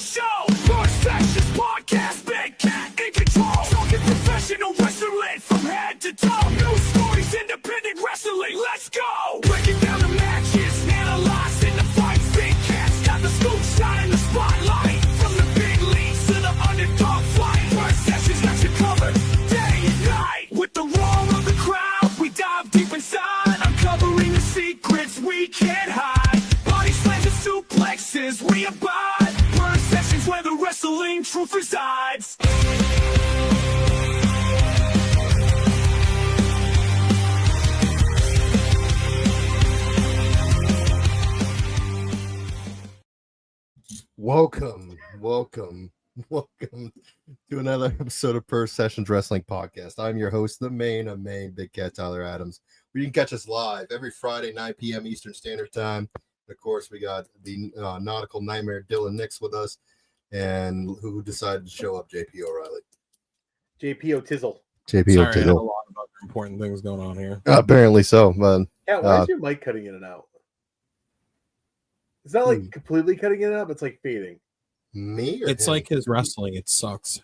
show. Purrfect podcast, big cat in control. Talking professional wrestling from head to toe. News stories, independent wrestling. Let's go. Breaking down the matches, analyzing the fights. Big cat's got the scoop, shining the spotlight. From the big leagues to the underdog fight. Purrfect's got you covered day and night. With the roar of the crowd, we dive deep inside, uncovering the secrets we can't hide. Body slams and suplexes, we abide. Purrfect's where the wrestling truth resides. Welcome to another episode of Purr Sessions Wrestling Podcast. I'm your host, the Maine of Maine, Big Cat Tyler Adams. You can catch us live every Friday, 9 p.m. Eastern Standard Time. Of course, we got the nautical nightmare Dylan Nix with us, and who decided to show up, JP O'Reilly. JP O'Tizzle. JP Sorry, I had a O'Tizzle. lot of important things going on here. Apparently so, but Yeah, why is your mic cutting in and out? It's not like completely cutting in and out, but it's like fading. me? Or It's him? like his wrestling. It sucks.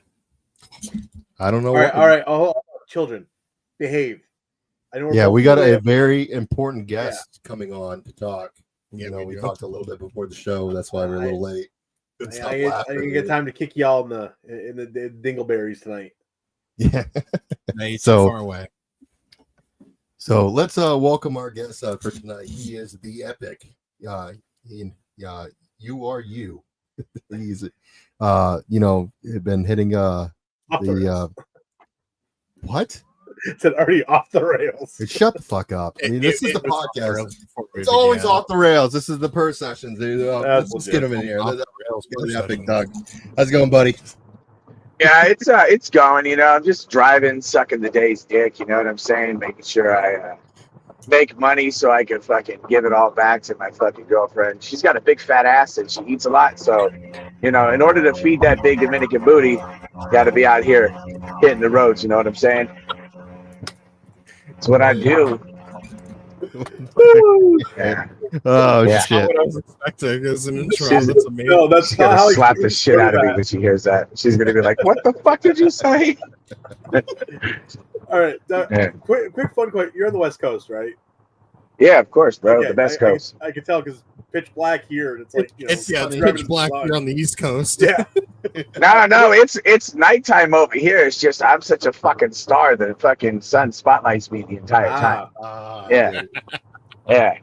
I don't know. All right. Oh, children, behave. I know. Yeah, we got a very important guest coming on to talk. Yeah, we do. talked a little bit before the show. That's why we're a little late. I didn't get time to kick y'all in the dingleberries tonight. Yeah. Hey, So- too far away. So let's welcome our guest for tonight. He is the epic. You are you. He's been hitting Off the rails. What? It's already off the rails. Shut the fuck up. I mean, this is the It was off the podcast. rails before we It's always began. off the rails. This is the Purr Sessions. That's Let's get him in here. Off Let's the rails get the Purr epic session. Doug. How's it going, buddy? Yeah, it's going, I'm just driving, sucking the day's dick, you know what I'm saying? Making sure I make money so I can fucking give it all back to my fucking girlfriend. She's got a big fat ass and she eats a lot, so, in order to feed that big Dominican booty, got to be out here hitting the roads, you know what I'm saying? It's what I do. Yeah. Oh, Yeah. shit. What I was expecting is an intro. She's- That's amazing. No, that's She's not gonna how slap the shit out of me when she hears that. She's gonna be like, "What the fuck did you say?" All right, Yeah. quick fun question. You're on the West Coast, right? Yeah, of course, bro. Okay, The best coast. I can tell because pitch black here, and it's like It's sun's pitch driving black the sun. here on the East Coast. Yeah, No, it's nighttime over here. It's just I'm such a fucking star that the fucking sun spotlights me the entire time. Yeah. Yeah.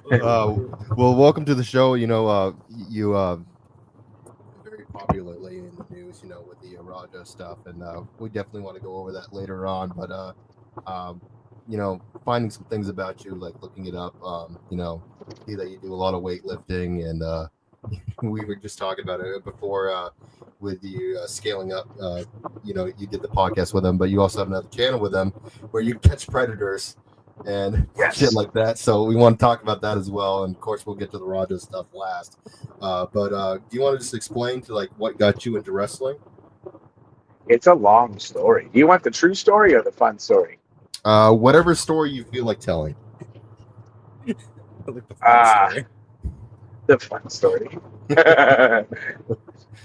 Well, welcome to the show. You very popular lately in the news, with the Raja stuff, and we definitely want to go over that later on. But finding some things about you, like looking it up, see that you do a lot of weightlifting, and we were just talking about it before with you scaling up. You did the podcast with them, but you also have another channel with them where you catch predators and Yes. shit like that. So we want to talk about that as well. And of course, we'll get to the Raja stuff last. But do you want to just explain to what got you into wrestling? It's a long story. Do you want the true story or the fun story? Whatever story you feel like telling. I like the fun story. The fun story.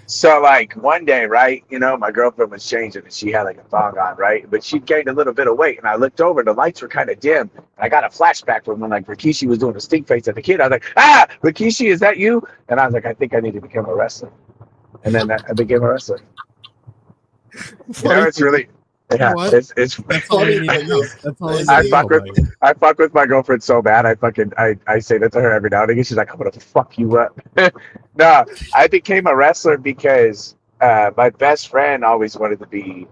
So one day, right, my girlfriend was changing and she had a thong on, right? But she gained a little bit of weight and I looked over and the lights were kind of dim. And I got a flashback from when Rikishi was doing a stink face at the kid. I was like, Rikishi, is that you? And I was like, I think I need to become a wrestler. And then I became a wrestler. It's really, yeah, What? it's That's all you need to know. That's all you need to know. I fuck with my girlfriend so bad. I say that to her every now and again. She's like, I'm gonna fuck you up. No, I became a wrestler because my best friend always wanted to be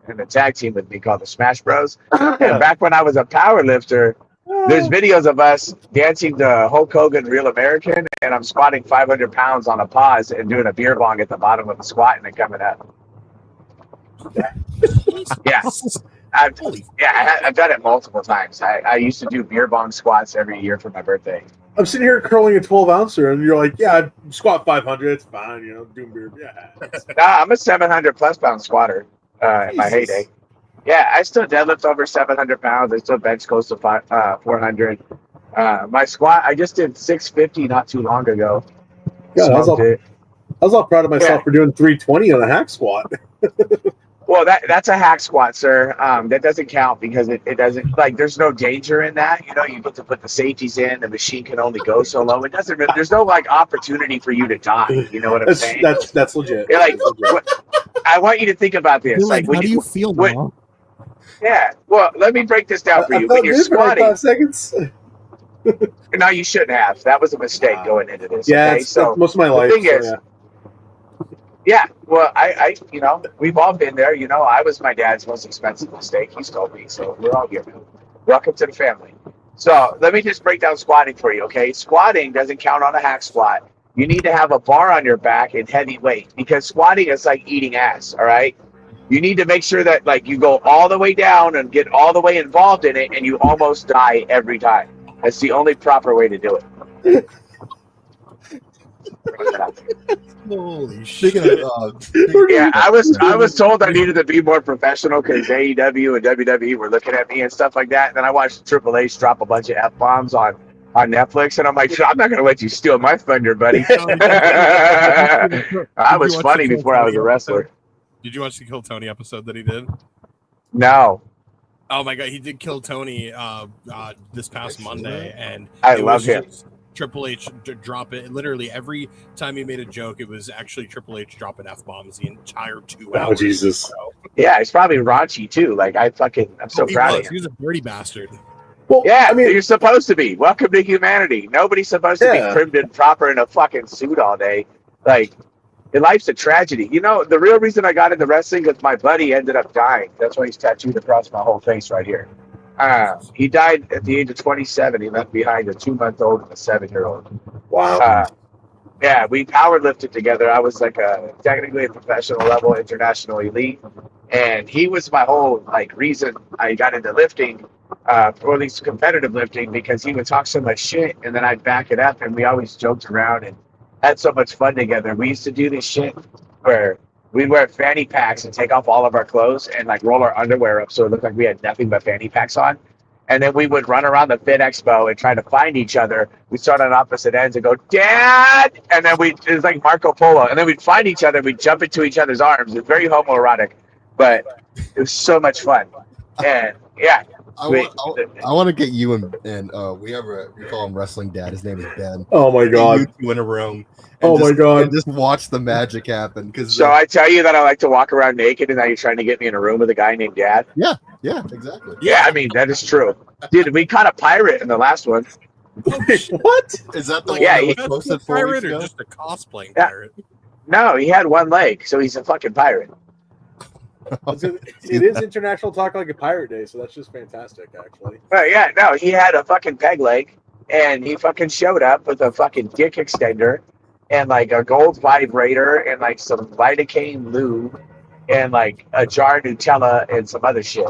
in a tag team with me called the Smash Bros. And back when I was a power lifter, there's videos of us dancing to Hulk Hogan Real American, and I'm squatting 500 pounds on a pause and doing a beer bong at the bottom of the squat and then coming up. Yeah. I've done it multiple times. I used to do beer bong squats every year for my birthday. I'm sitting here curling a 12-ouncer, and you're like, "Yeah, I squat 500. It's fine, doing beer." Yeah, Nah, I'm a 700+ pound squatter in my heyday. Yeah, I still deadlift over 700 pounds. I still bench close to 400. My squat, I just did 650 not too long ago. God, I Smoked it. was all proud of myself for doing 320 on a hack squat. Well, that's a hack squat, sir. That doesn't count because it doesn't, like, there's no danger in that. You know, you get to put the safeties in. The machine can only go so low. It doesn't. There's no like opportunity for you to die. You know what I'm saying? That's legit. You're like, I want you to think about this. Like, when how do you feel now? Yeah. Well, let me break this down for you. I When you're felt good for like squatting, 5 seconds. no, you shouldn't have. That was a mistake going into this. Yeah, okay? it's most of my the life. thing So, is, yeah. yeah, well, I, you know, we've all been there. You know, I was my dad's most expensive mistake. He's told me, so we're all here. Welcome to the family. So let me just break down squatting for you, okay? Squatting doesn't count on a hack squat. You need to have a bar on your back and heavy weight because squatting is like eating ass, all right? You need to make sure that like you go all the way down and get all the way involved in it and you almost die every time. That's the only proper way to do it. Holy shit. Yeah, I was told I needed to be more professional because AEW and WWE were looking at me and stuff like that. And then I watched Triple H drop a bunch of F-bombs on Netflix, and I'm like, I'm not going to let you steal my thunder, buddy. I was funny before I was a wrestler. Did you watch the Kill Tony episode that he did? No. Oh my god, he did Kill Tony this past Monday, and I love him. Triple H drop it. Literally every time he made a joke, it was actually Triple H dropping F-bombs the entire 2 hours. Oh, Jesus. Yeah, it's probably raunchy, too. Like, I'm so proud of him. He was a dirty bastard. Well, Yeah, I mean, you're supposed to be. Welcome to humanity. Nobody's supposed to be trimmed and proper in a fucking suit all day. Like, life's a tragedy. You know, the real reason I got into wrestling is my buddy ended up dying. That's why he's tattooed across my whole face right here. He died at the age of 27. He left behind a 2-month-old and a 7-year-old. wow. Yeah, we power lifted together. I was like technically a professional level international elite, and he was my whole like reason I got into lifting, or at least competitive lifting, because he would talk so much shit, and then I'd back it up, and we always joked around and had so much fun together. We used to do this shit where we'd wear fanny packs and take off all of our clothes and like roll our underwear up so it looked like we had nothing but fanny packs on. And then we would run around the Fit Expo and try to find each other. We'd start on opposite ends and go, Dad! And then it was like Marco Polo. And then we'd find each other. We'd jump into each other's arms. It was very homoerotic, but it was so much fun. And yeah. I want to get you and we call him Wrestling Dad. His name is Ben. Oh, my God. You two in a room. My God. And just watch the magic happen. So I tell you that I like to walk around naked, and now you're trying to get me in a room with a guy named Dad? Yeah, exactly. Yeah, I mean, that is true. Dude, we caught a pirate in the last one. What? Is that the one Yeah, that was posted 4 weeks Pirate or ago? just a cosplaying Yeah. pirate? No, he had one leg, so he's a fucking pirate. It is International Talk Like a Pirate Day, so that's just fantastic, actually. But yeah, no, he had a fucking peg leg, and he fucking showed up with a fucking dick extender and like a gold vibrator and like some lidocaine lube and like a jar of Nutella and some other shit.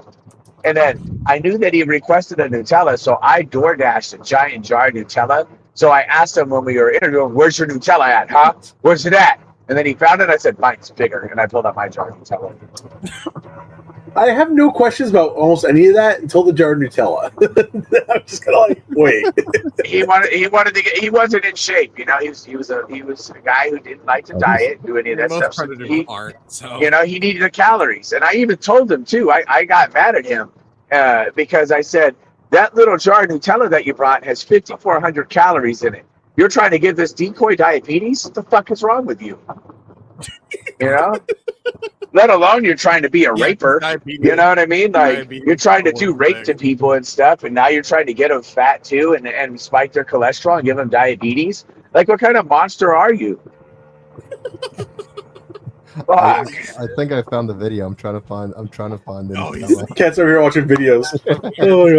And then I knew that he requested a Nutella, so I DoorDashed a giant jar of Nutella. So I asked him when we were interviewing, "Where's your Nutella at, huh? Where's it at?" And then he found it. I said, "Mine's bigger," and I pulled out my jar of Nutella. I have no questions about almost any of that until the jar of Nutella. I'm just kind of like, wait. He wanted to get. He wasn't in shape, you know. He was a guy who didn't like to diet, do any of that Most stuff. So predators aren't. So you know, he needed the calories, and I even told him too. I got mad at him because I said that little jar of Nutella that you brought has 5,400 calories in it. You're trying to give this decoy diabetes? What the fuck is wrong with you? You know. Let alone you're trying to be a raper. You know what I mean? Like you're trying to do rape to people and stuff, and now you're trying to get them fat too, and spike their cholesterol and give them diabetes. Like, what kind of monster are you? I think I found the video. I'm trying to find the. Oh, Cat's over here watching videos. Oh,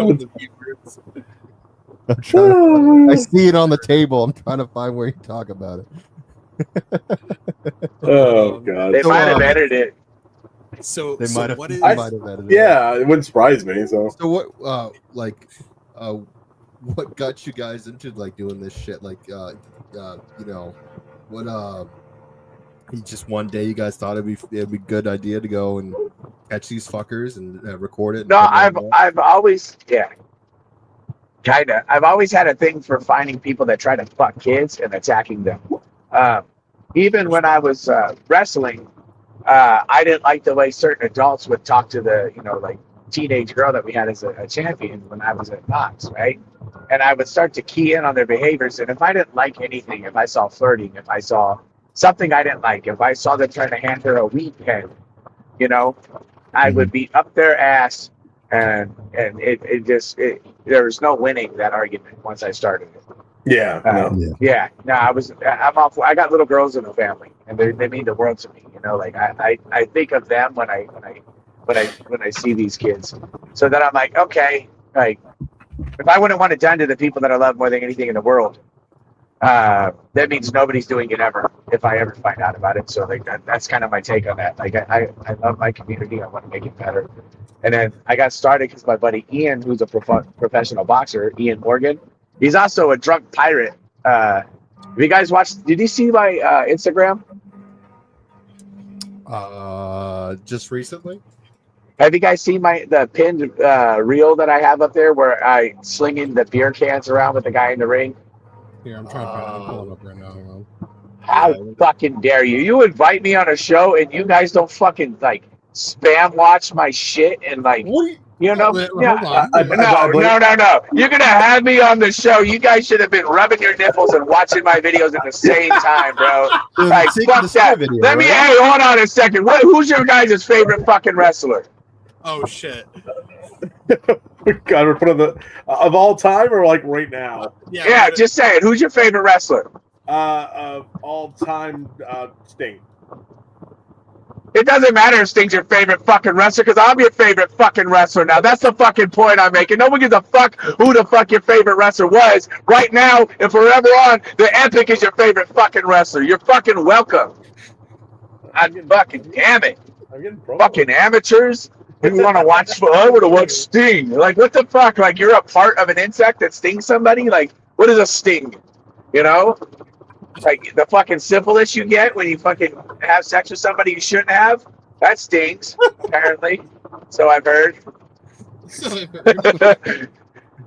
my God. I see it on the table. I'm trying to find where you talk about it. Oh, God. They might have edited it. So They might have I- edited it. Yeah, it wouldn't surprise me. So So what, what got you guys into like doing this shit? Like, you know, what, just one day you guys thought it'd be a good idea to go and catch these fuckers and record it. And No, put it on I've always I've always had a thing for finding people that try to fuck kids and attacking them. Even when I was wrestling, I didn't like the way certain adults would talk to the, like teenage girl that we had as a champion when I was at Knox, right? And I would start to key in on their behaviors. And if I didn't like anything, if I saw flirting, if I saw something I didn't like, if I saw them trying to hand her a weed pen, I would be up their ass, and there was no winning that argument once I started it. Yeah. No, I'm off. I got little girls in the family, and they mean the world to me. Like I think of them when I see these kids. So then I'm like, okay, like if I wouldn't want it done to the people that I love more than anything in the world, that means nobody's doing it ever if I ever find out about it. So like that's kind of my take on that. Like I love my community. I want to make it better. And then I got started because my buddy Ian, who's a professional boxer, Ian Morgan, he's also a drunk pirate. Have you guys watched? Did you see my Instagram? Just recently. Have you guys seen the pinned reel that I have up there where I slinging the beer cans around with the guy in the ring? Here, I'm trying to find it. I'm pulling up right now. Hang on. How fucking dare you? You invite me on a show and you guys don't fucking like spam watch my shit and like What? no. Hold on. No. You're gonna have me on the show. You guys should have been rubbing your nipples and watching my videos at the same time, bro. Like fuck that. Video, Let me right? hey, hold on a second. Who's your guys' favorite fucking wrestler? Oh shit. God, we're putting of all time or like right now? Yeah, just say it. Who's your favorite wrestler? Of all time, Sting. It doesn't matter if Sting's your favorite fucking wrestler because I'm your favorite fucking wrestler now. That's the fucking point I'm making. No one gives a fuck who the fuck your favorite wrestler was. Right now and forever on, the Epic is your favorite fucking wrestler. You're fucking welcome. Fucking damn it. I'm getting promo. Fucking amateurs. If you want to watch, I would have watched Sting. Like, what the fuck? Like, you're a part of an insect that stings somebody? Like, what is a sting? Like, the fucking syphilis you get when you fucking have sex with somebody you shouldn't have? That stings, apparently. So I've heard.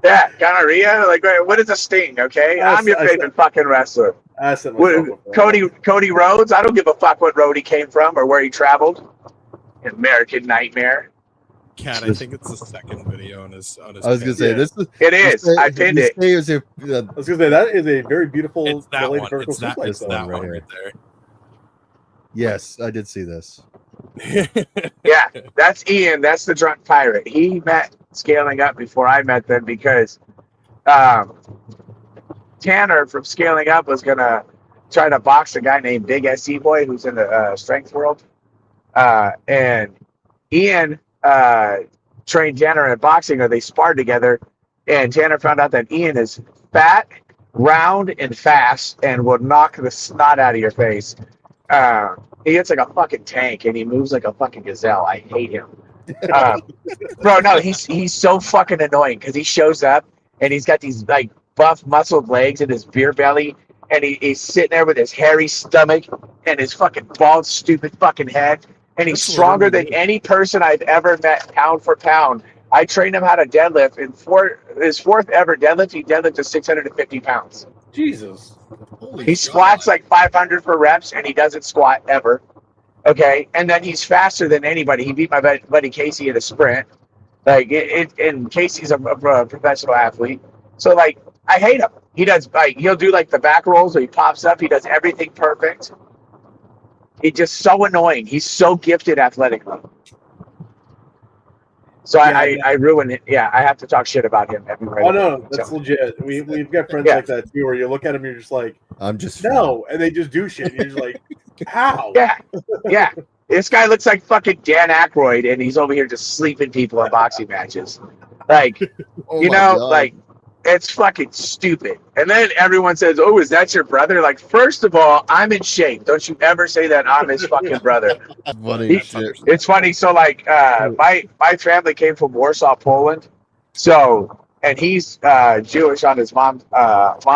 Yeah, gonorrhea. Like, what is a sting, okay? I'm your favorite fucking wrestler. Cody Rhodes? I don't give a fuck what road he came from or where he traveled. American Nightmare. Cat, I think it's the second video on his. I was gonna say this is. It is. I pinned it. I was gonna say that is a very beautiful. It's that one. It's that one right there. Yes, I did see this. Yeah, that's Ian. That's the drunk pirate. He met Scaling Up before I met them because Tanner from Scaling Up was gonna try to box a guy named Big SC Boy who's in the strength world, and Ian trained Tanner in boxing, or they sparred together, and Tanner found out that Ian is fat, round, and fast, and will knock the snot out of your face. He gets like a fucking tank, and he moves like a fucking gazelle. I hate him. Bro, no, he's so fucking annoying because he shows up, and he's got these like buff, muscled legs and his beer belly, and he's sitting there with his hairy stomach and his fucking bald, stupid fucking head. And he's stronger than any person I've ever met, pound for pound. I trained him how to deadlift. In his fourth ever deadlift, he deadlifted 650 pounds. Jesus. He squats like 500 for reps, and he doesn't squat ever. Okay, and then he's faster than anybody. He beat my buddy Casey in a sprint. Like, and Casey's a professional athlete. So, like, I hate him. He does, like, he'll do, like, the back rolls where he pops up. He does everything perfect. He's just so annoying. He's so gifted athletically. So I ruin it. Yeah, I have to talk shit about him everywhere. Oh no, that's legit. We've got friends like that too, where you look at them, and you're just like, I'm just no, and they just do shit. And you're just like, how? Yeah. This guy looks like fucking Dan Aykroyd, and he's over here just sleeping people in boxing matches. Like, like, it's fucking stupid. And then everyone says, "Oh, is that your brother?" Like, first of all, I'm in shape. Don't you ever say that I'm his fucking brother. It's funny. So, like, my family came from Warsaw, Poland. So, and he's Jewish on his mom's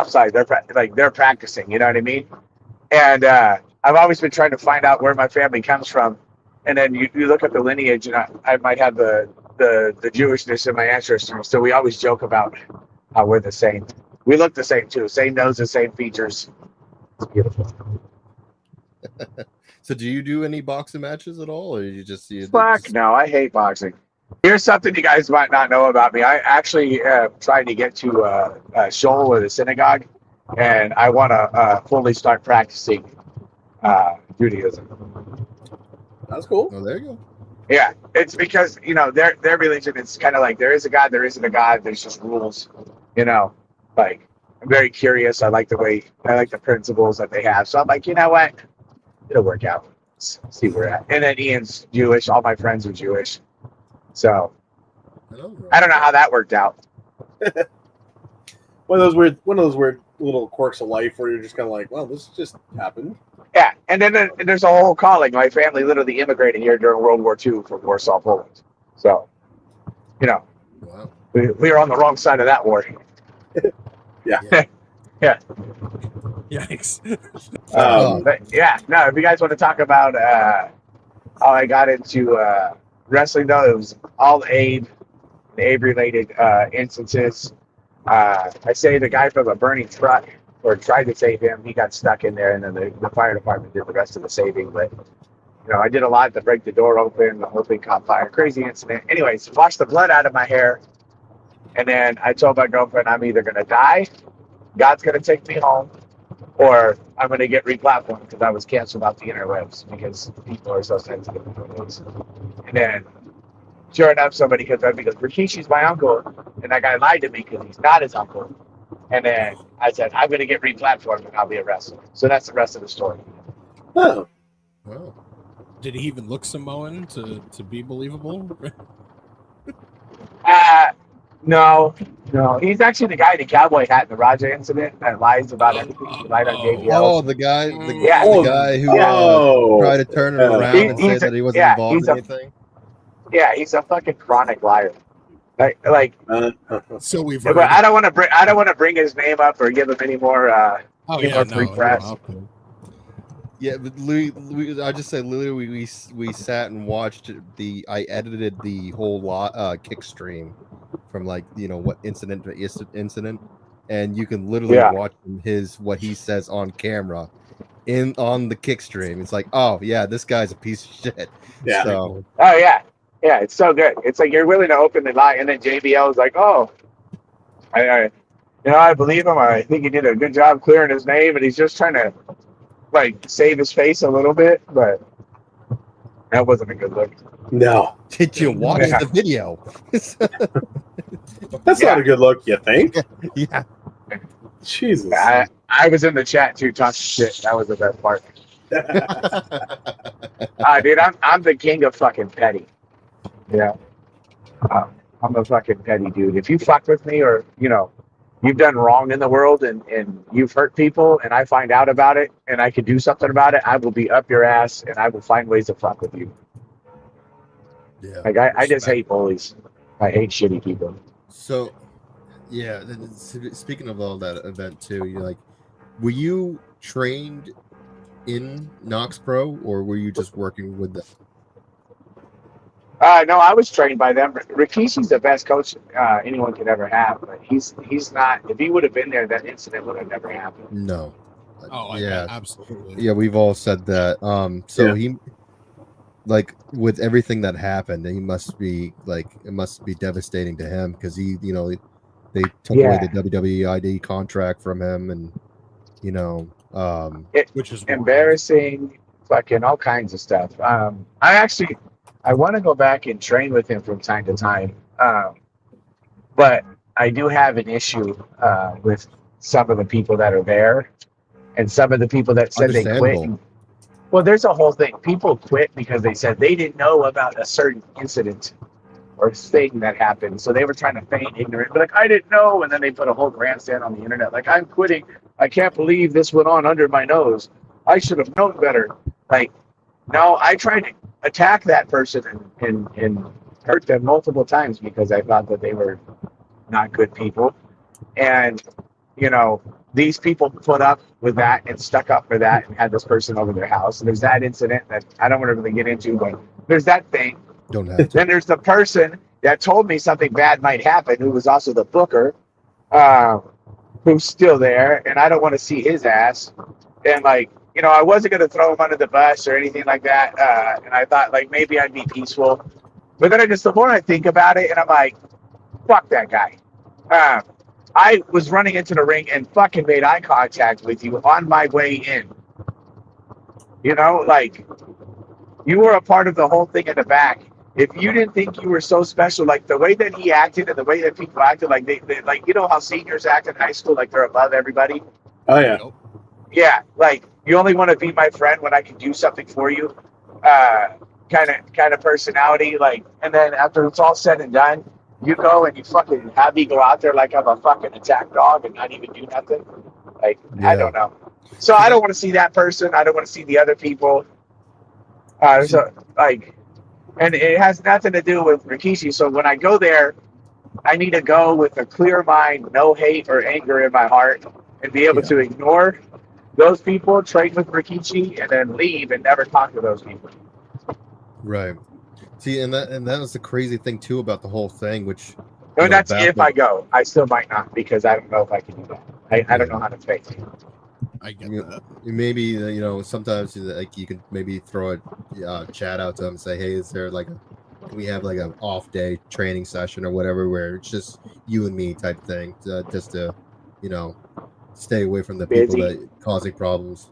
side. They're practicing. You know what I mean? And I've always been trying to find out where my family comes from. And then you look at the lineage, and I might have the Jewishness in my ancestry. So we always joke about how we're the same. We look the same too. Same noses, same features. It's beautiful. So do you do any boxing matches at all, or you just see it? Fuck no, I hate boxing. Here's something you guys might not know about me. I actually tried to get to a shul or the synagogue, and I want to fully start practicing Judaism. That's cool. Oh, there you go. Yeah, it's because their religion. It's kind of like there is a God, there isn't a God. There's just rules. Like I'm very curious. I like the principles that they have. So I'm like, you know what? It'll work out. Let's see where we're at. And then Ian's Jewish. All my friends are Jewish. So I don't know how that worked out. One of those weird little quirks of life where you're just kind of like, well, this just happened. Yeah, and then there's a whole calling. My family literally immigrated here during World War II from Warsaw, Poland. So, Wow. we were on the wrong side of that war. Yeah. Yeah. Yikes. But yeah, no, if you guys want to talk about how I got into wrestling, though, it was all Abe-related instances. I saved a guy from a burning truck, or tried to save him. He got stuck in there, and then the fire department did the rest of the saving. But, I did a lot to break the door open. The whole thing caught fire. Crazy incident. Anyways, washed the blood out of my hair. And then I told my girlfriend, I'm either going to die, God's going to take me home, or I'm going to get replatformed because I was canceled off the interwebs because people are so sensitive to things. And then, sure enough, somebody comes up because Rikishi's my uncle, and that guy lied to me because he's not his uncle. And then I said, I'm going to get replatformed and I'll be a wrestler. So that's the rest of the story. Oh. Wow. Did he even look Samoan to be believable? No. He's actually the guy in the cowboy hat in the Raja incident that lies about everything. He lied on JBL. Oh, the guy who tried to turn it around and say that he wasn't involved in anything. Yeah, he's a fucking chronic liar. So we've But heard. I don't want to bring his name up or give him any more. Free press. Yeah, but Louis, I just say, Louis, we sat and watched I edited the whole kick stream from what incident to incident, and you can literally watch what he says on camera on the kick stream. It's like, oh yeah, this guy's a piece of shit. Yeah. So, Oh yeah, it's so good. It's like you're willing to openly lie, and then JBL is like, oh, I believe him. I think he did a good job clearing his name, and he's just trying to save his face a little bit, but that wasn't a good look. No. did you watch the video? That's not a good look, you think? Yeah. Jesus. I was in the chat too talking shit. That was the best part. Dude, I'm the king of fucking petty. Yeah. I'm a fucking petty dude. If you fuck with me or, you've done wrong in the world and you've hurt people and I find out about it and I can do something about it, I will be up your ass and I will find ways to fuck with you. Yeah. I just hate bullies. I hate shitty people. So, yeah, speaking of all that event too, were you trained in Nox Pro or were you just working with them? No, I was trained by them. Rikishi's the best coach anyone could ever have, but he's not. If he would have been there, that incident would have never happened. No. Oh, yeah, absolutely. Yeah, we've all said that. He, with everything that happened, he must be it must be devastating to him because he, they took away the WWE ID contract from him, and which is embarrassing, fucking all kinds of stuff. I want to go back and train with him from time to time, but I do have an issue with some of the people that are there, and some of the people that said they quit. Well, there's a whole thing. People quit because they said they didn't know about a certain incident or thing that happened, so they were trying to feign ignorant. But I didn't know, and then they put a whole grandstand on the internet. I'm quitting. I can't believe this went on under my nose. I should have known better. No, I tried to attack that person and hurt them multiple times because I thought that they were not good people. And, these people put up with that and stuck up for that and had this person over their house. And there's that incident that I don't want to really get into, but there's that thing. Don't have to. Then there's the person that told me something bad might happen, who was also the booker, who's still there, and I don't want to see his ass. And like, you know, I wasn't going to throw him under the bus or anything like that. And I thought like maybe I'd be peaceful. But then the more I think about it, and I'm like, fuck that guy. I was running into the ring and fucking made eye contact with you on my way in. You know, like, you were a part of the whole thing in the back. If you didn't think you were so special, like the way that he acted and the way that people acted, like they like, you know how seniors act in high school, like they're above everybody. Oh yeah. Yeah, like you only want to be my friend when I can do something for you, kind of personality. Like, and then after it's all said and done, you go and you fucking have me go out there like I'm a fucking attack dog and not even do nothing. Like, I don't know. So I don't want to see that person. I don't want to see the other people. So like. And it has nothing to do with Rikishi. So when I go there, I need to go with a clear mind, no hate or anger in my heart, and be able to ignore those people, train with Rikishi, and then leave and never talk to those people. Right. See, and that was the crazy thing too about the whole thing, which. No, that's if I go. I still might not because I don't know if I can do that. I don't know how to fake it. I get that. Maybe, you know, sometimes like you can maybe throw a chat out to them and say, hey, is there like can we have like an off day training session or whatever where it's just you and me type thing, just to, you know, stay away from the people that causing problems.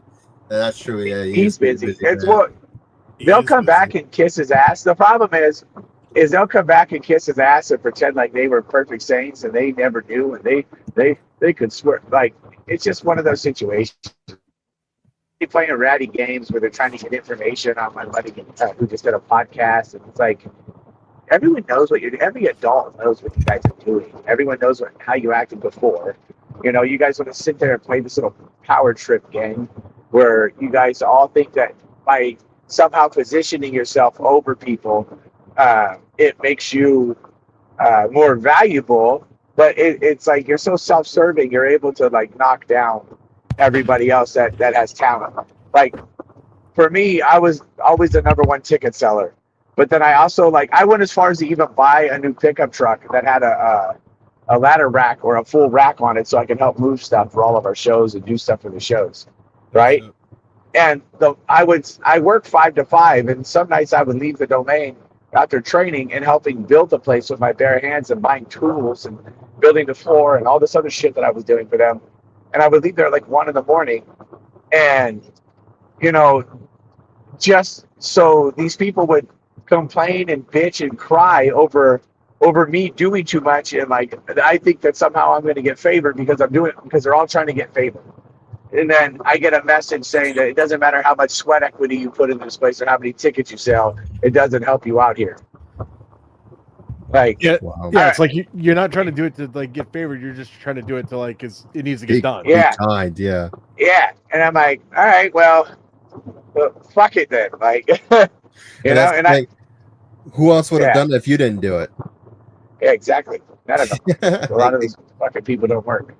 And that's true. Yeah, he's busy. It's what they'll come back and kiss his ass. The problem is they'll come back and kiss his ass and pretend like they were perfect saints and they never knew and they could swear. Like, it's just one of those situations. They're playing ratty games where they're trying to get information on my buddy who just did a podcast, and it's like every adult knows what you guys are doing. Everyone knows how you acted before. You know, you guys want to sit there and play this little power trip game where you guys all think that by somehow positioning yourself over people, it makes you more valuable. But it's like you're so self-serving, you're able to like knock down everybody else that has talent. Like for me, I was always the number one ticket seller. But then I also I went as far as to even buy a new pickup truck that had a ladder rack or a full rack on it so I could help move stuff for all of our shows and do stuff for the shows. Right? And I work 5 to 5, and some nights I would leave the domain after training and helping build the place with my bare hands and buying tools and building the floor and all this other shit that I was doing for them. And I would leave there like 1 a.m. And, you know, just so these people would complain and bitch and cry over me doing too much. And like, I think that somehow I'm going to get favored because I'm doing it because they're all trying to get favored. And then I get a message saying that it doesn't matter how much sweat equity you put in this place or how many tickets you sell, it doesn't help you out here. Like, it's like you're not trying to do it to like get favored. You're just trying to do it to like because it needs to get done. Yeah, kind, yeah. And I'm like, all right, well, fuck it then. Like, you know, and who else would have done it if you didn't do it? Yeah, exactly. None of them. A lot of these fucking people don't work.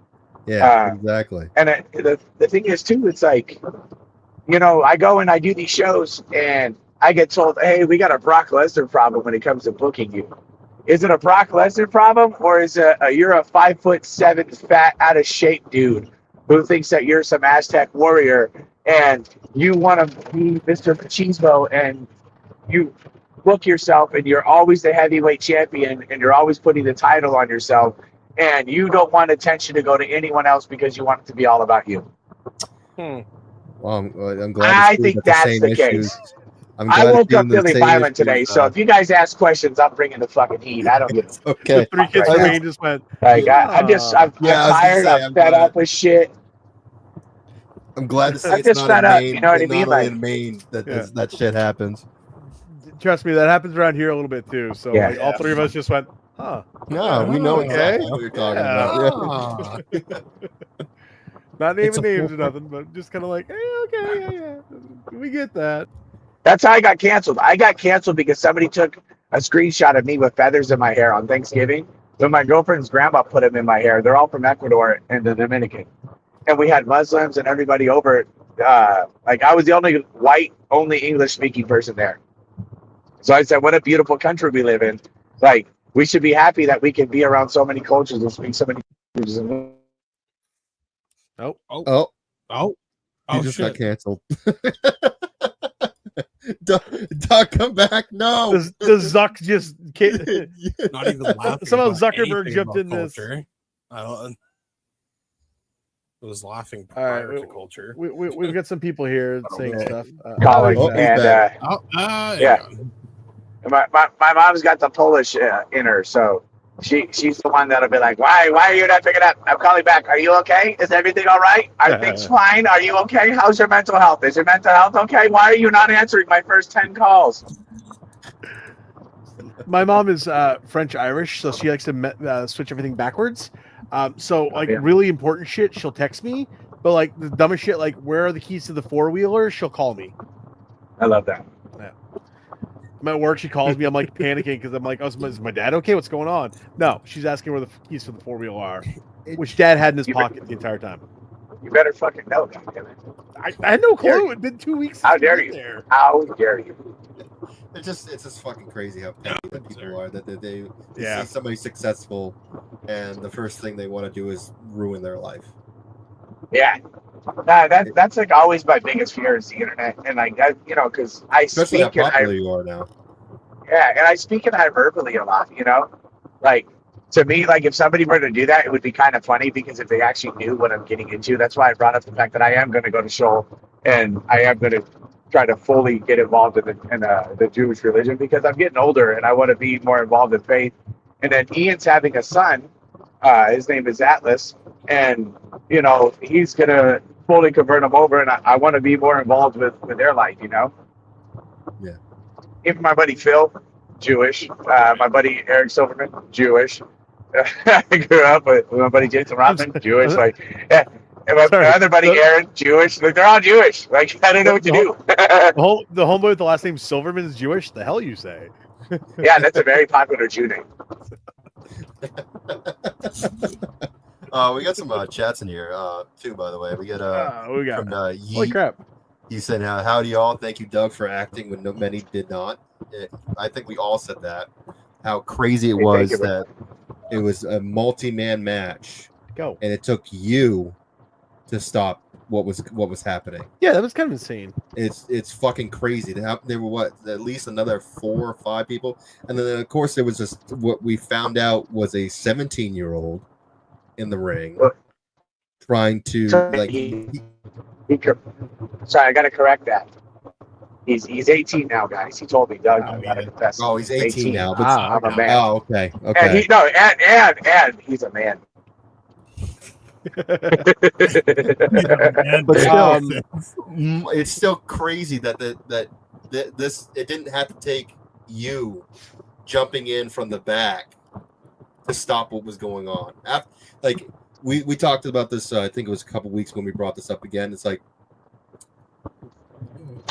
Yeah, exactly. And the thing is too, it's like, you know, I go and I do these shows and I get told, hey, we got a Brock Lesnar problem when it comes to booking you. Is it a Brock Lesnar problem, or is it you're a 5'7" fat out of shape dude who thinks that you're some Aztec warrior and you want to be Mr. Machismo and you book yourself and you're always the heavyweight champion and you're always putting the title on yourself and you don't want attention to go to anyone else because you want it to be all about you. Well, I'm glad. I think that's the case. I woke up feeling violent today, so if you guys ask questions, I'm bringing the fucking heat. I don't give a okay. 3 kids right just went. Like I'm tired. I'm fed up with shit. I'm glad to see I'm it's just not fed in up. Maine, You know what I mean? not Like in Maine that shit happens. Trust me, that happens around here a little bit too. So like, all 3 of us just went, huh? No, we know exactly what you're talking about. Yeah. Not naming names or nothing, but just kind of like, hey, okay, yeah, we get that. that's how I got canceled. I got canceled because somebody took a screenshot of me with feathers in my hair on Thanksgiving. When my girlfriend's grandma put them in my hair, they're all from Ecuador and the Dominican. And we had Muslims and everybody over. Like I was the only white, only English-speaking person there. So I said, what a beautiful country we live in. Like, we should be happy that we can be around so many cultures and speak so many languages. Oh. He Oh, just shit. got canceled. Doug, come back! No, The Zuck just can't. Not even laughing. Somehow about Zuckerberg anything jumped about in this. culture. I was laughing All right, prior to culture. we've got some people here saying Okay. stuff. Calling Oh, he's and back. yeah. My mom's got the Polish in her, so she's the one that'll be like, why are you not picking up? I'm calling back. Are you okay? Is everything all right? Are things fine? Are you okay? How's your mental health? Is your mental health okay? Why are you not answering my first 10 calls? My mom is French Irish, so she likes to switch everything backwards. So like Yeah. really important shit, she'll text me. But like the dumbest shit, like where are the keys to the 4-wheeler? She'll call me. I love that. I'm at work, she calls me. I'm like panicking because I'm like, oh, is my dad okay? What's going on? No, she's asking where the keys to the 4-wheeler are, which Dad had in his pocket the entire time. You better fucking know, goddammit. I had no clue. It'd been 2 weeks. How since we dare been you? There. How dare you? It's just fucking crazy how petty that people are. That they Yeah. see somebody successful, and the first thing they want to do is ruin their life. Yeah. That's like always my biggest fear is the internet. And like, because I Especially how speak and popular you are now. yeah, and I speak and I verbally a lot, like to me, like if somebody were to do that, it would be kind of funny because if they actually knew what I'm getting into, that's why I brought up the fact that I am going to go to shul and I am going to try to fully get involved in the Jewish religion because I'm getting older and I want to be more involved in faith. And then Ian's having a son, his name is Atlas, and he's going to fully convert him over, and I want to be more involved with their life, Yeah. Even my buddy Phil, Jewish. My buddy Eric Silverman, Jewish. I grew up with my buddy Jason Robin, Jewish. Like, yeah. And my other buddy Aaron, Jewish. Like, they're all Jewish. Like, I don't know what to do. The homeboy with the last name Silverman is Jewish. The hell you say? Yeah, that's a very popular Jew name. We got some chats in here too, by the way. We got from holy crap. He said, "Howdy, y'all. Thank you, Doug, for acting when many did not." I think we all said that. How crazy it was that it was a multi-man match, and it took you to stop what was happening. Yeah, that was kind of insane. It's fucking crazy. There were at least another 4 or 5 people, and then of course there was just what we found out was a 17-year-old in the ring trying to Sorry, I got to correct that. He's 18 now, guys. He told me, Doug. I got to confess. Oh, he's 18 now. But I'm a man. Oh, okay. And he's a man. But still, it's still crazy that this it didn't have to take you jumping in from the back to stop what was going on. Like we talked about this. I think it was a couple weeks when we brought this up again. It's like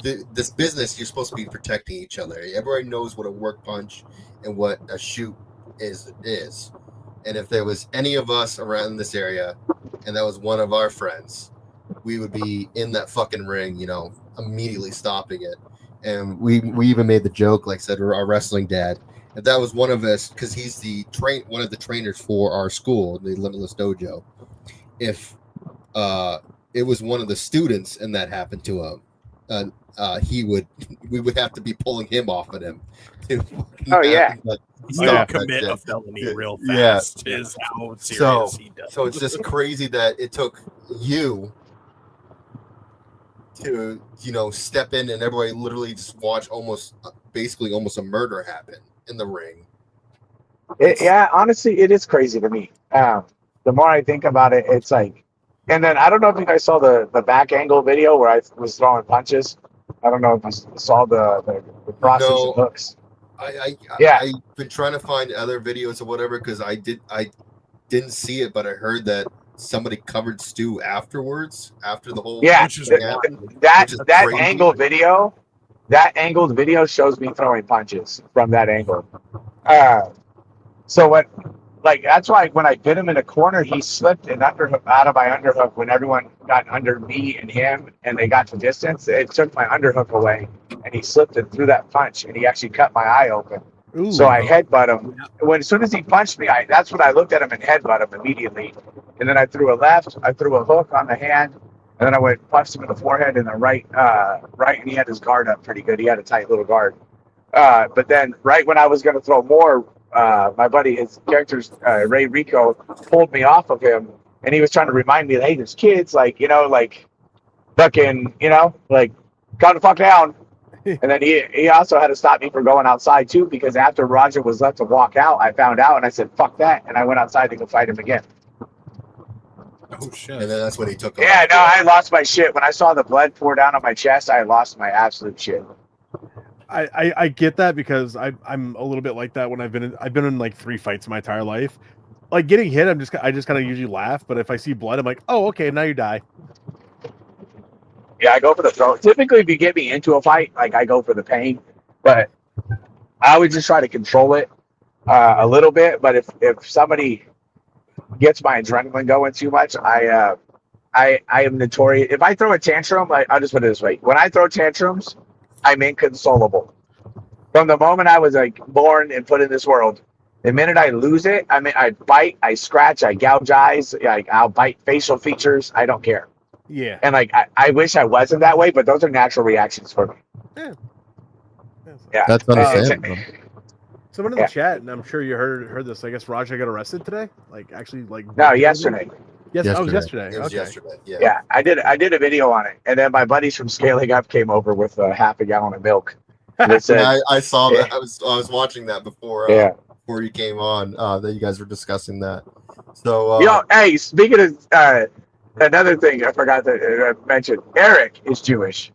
this business. You're supposed to be protecting each other. Everybody knows what a work punch and what a shoot is. And if there was any of us around this area, and that was one of our friends, we would be in that fucking ring, immediately stopping it. And we even made the joke, like I said, our wrestling dad. If that was one of us, because he's one of the trainers for our school, the Limitless Dojo. If it was one of the students and that happened to him, we would have to be pulling him off of him. Oh yeah. Commit a felony real fast is how serious he does. So it's just crazy that it took you to step in and everybody literally just watch almost a murder happen in the ring. Honestly, it is crazy to me. The more I think about it, it's like, and then I don't know if you guys saw the back angle video where I was throwing punches. I don't know if you saw the process of hooks. I've been trying to find other videos or whatever because I didn't see it, but I heard that somebody covered Stu afterwards after the whole that angled video shows me throwing punches from that angle. So what? Like that's why when I bit him in a corner, he slipped an underhook out of my underhook. When everyone got under me and him, and they got to distance, it took my underhook away, and he slipped it through that punch, and he actually cut my eye open. Ooh. So I headbutt him. As soon as he punched me, that's when I looked at him and headbutt him immediately. And then I threw a left, I threw a hook on the hand, And then I went punched him in the forehead and the right, and he had his guard up pretty good. He had a tight little guard. But then right when I was going to throw more, my buddy, his character's Ray Rico, pulled me off of him, and he was trying to remind me, hey, there's kids, like, you know, like, fucking, you know, like, calm the fuck down. And then he also had to stop me from going outside, too, because after Roger was left to walk out, I found out, and I said, fuck that, and I went outside to go fight him again. Oh, shit. And then that's when he took off. Yeah, no, I lost my shit. When I saw the blood pour down on my chest, I lost my absolute shit. I get that because I'm a little bit like that when I've been in like 3 fights in my entire life. Like getting hit, I just kind of usually laugh, but if I see blood, I'm like, oh, okay, now you die. Yeah, I go for the throat. Typically, if you get me into a fight, like I go for the pain, but I would just try to control it a little bit. But if somebody gets my adrenaline going too much, I am notorious. If I throw a tantrum, I'll just put it this way: when I throw tantrums, I'm inconsolable. From the moment I was like born and put in this world, the minute I lose it, I mean, I bite, I scratch, I gouge eyes, I'll bite facial features. I don't care. Yeah. And like, I wish I wasn't that way, but those are natural reactions for me. Yeah. Yeah. That's understandable. Someone in the chat, and I'm sure you heard this. I guess Raja got arrested today. Like actually, like No, yesterday. Yes, oh, yesterday. It was Okay. yesterday. Yeah. Yeah, I did a video on it, and then my buddies from Scaling Up came over with half a gallon of milk. And they said, Yeah, I saw that. I was watching that before. Before you came on, that you guys were discussing that. So, you know, hey, speaking of another thing, I forgot to mention. Eric is Jewish.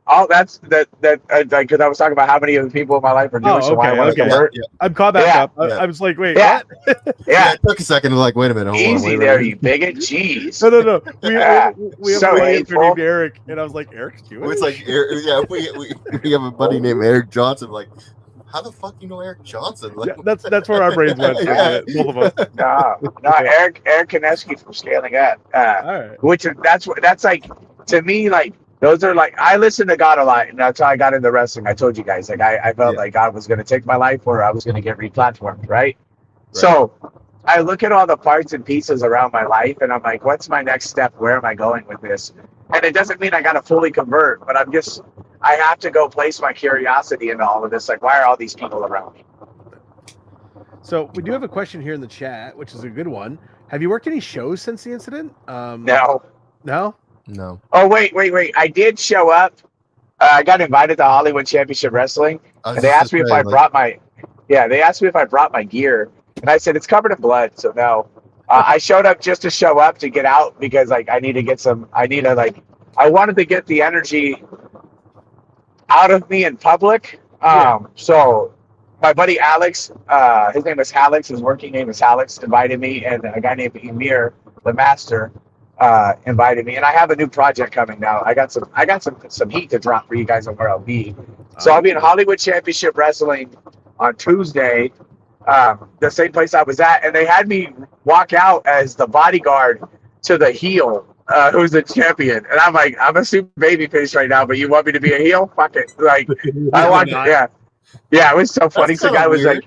Oh, that's that because I was talking about how many of the people in my life are Jewish. Oh, and why I want to convert. Yeah. I'm caught back Yeah. up. I was like, wait, Yeah. what? Yeah, it took a second to like, wait a minute, hold on, easy wait a there, minute. you bigot. Jeez. No. We have So a buddy hateful. named Eric, and I was like, Eric's Jewish. It's like, we have a buddy named Eric Johnson. Like, how the fuck you know Eric Johnson? Like, Yeah, that's where our brains went. For a minute, both of us. No, Eric Kineski from Scaling Up. All right. Which that's like, to me, like, those are like, I listen to God a lot, and that's how I got into wrestling. I told you guys, like, I felt like God was going to take my life, or I was going to get replatformed, right? So I look at all the parts and pieces around my life, and I'm like, what's my next step? Where am I going with this? And it doesn't mean I got to fully convert, but I have to go place my curiosity into all of this. Like, why are all these people around me? So we do have a question here in the chat, which is a good one. Have you worked any shows since the incident? No. No? no. Oh, wait. I did show up. I got invited to Hollywood Championship Wrestling, and they asked me if I brought my gear, and I said it's covered in blood, so no. I showed up just to show up, to get out, because like I wanted to get the energy out of me in public. So my buddy Alex, his name is Alex, his working name is Alex, invited me, and a guy named Emir, the master, invited me, and I have a new project coming now. I got some heat to drop for you guys on where I'll be. So I'll be in Hollywood Championship Wrestling on Tuesday, the same place I was at, and they had me walk out as the bodyguard to the heel, who's the champion. And I'm like, I'm a super baby face right now, but you want me to be a heel? Fuck it. Like, I want to, yeah, it was so funny. Some guy was like,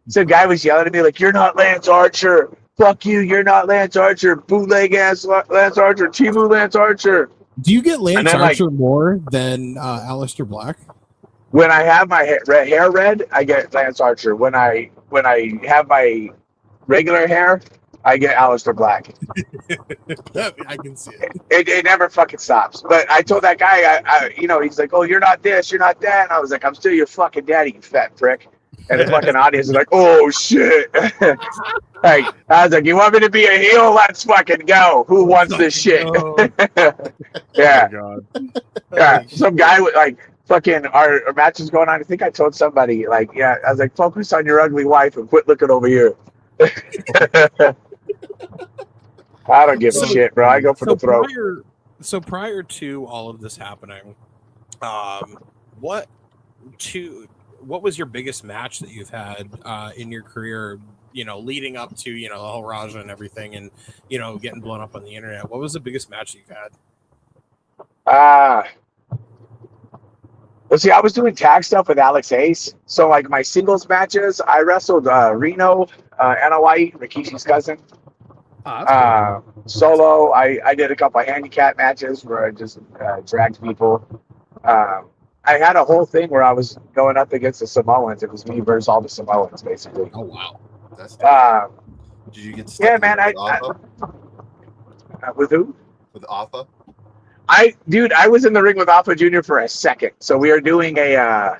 some guy was yelling at me like, you're not Lance Archer. Fuck you, you're not Lance Archer. Bootleg ass Lance Archer. Timu Lance Archer. Do you get Lance then, Archer more than Aleister Black? When I have my hair red, I get Lance Archer. When I have my regular hair, I get Aleister Black. I can see it. It never fucking stops. But I told that guy, he's like, oh, you're not this, you're not that. And I was like, I'm still your fucking daddy, you fat prick. And the fucking audience is like, oh, shit. Like, I was like, you want me to be a heel? Let's fucking go. Who wants this shit? Yeah. Oh, Yeah. Some guy with, like, fucking, our match is going on. I think I told somebody, like, I was like, focus on your ugly wife and quit looking over here. I don't give a shit, bro. I go for the throat. Prior to all of this happening, what was your biggest match that you've had in your career, leading up to, the whole Raja and everything, and, getting blown up on the internet? What was the biggest match that you've had? Well, see, I was doing tag stuff with Alex Ace. So, like, my singles matches, I wrestled Reno, NOI, Rikishi's cousin. Solo, I did a couple of handicap matches where I just dragged people. I had a whole thing where I was going up against the Samoans. It was me versus all the Samoans, basically. Oh wow. That's dope. Um, Did you get stuck yeah, in man. with Alpha? With who? With Alpha? I was in the ring with Alpha Junior for a second. So we are doing a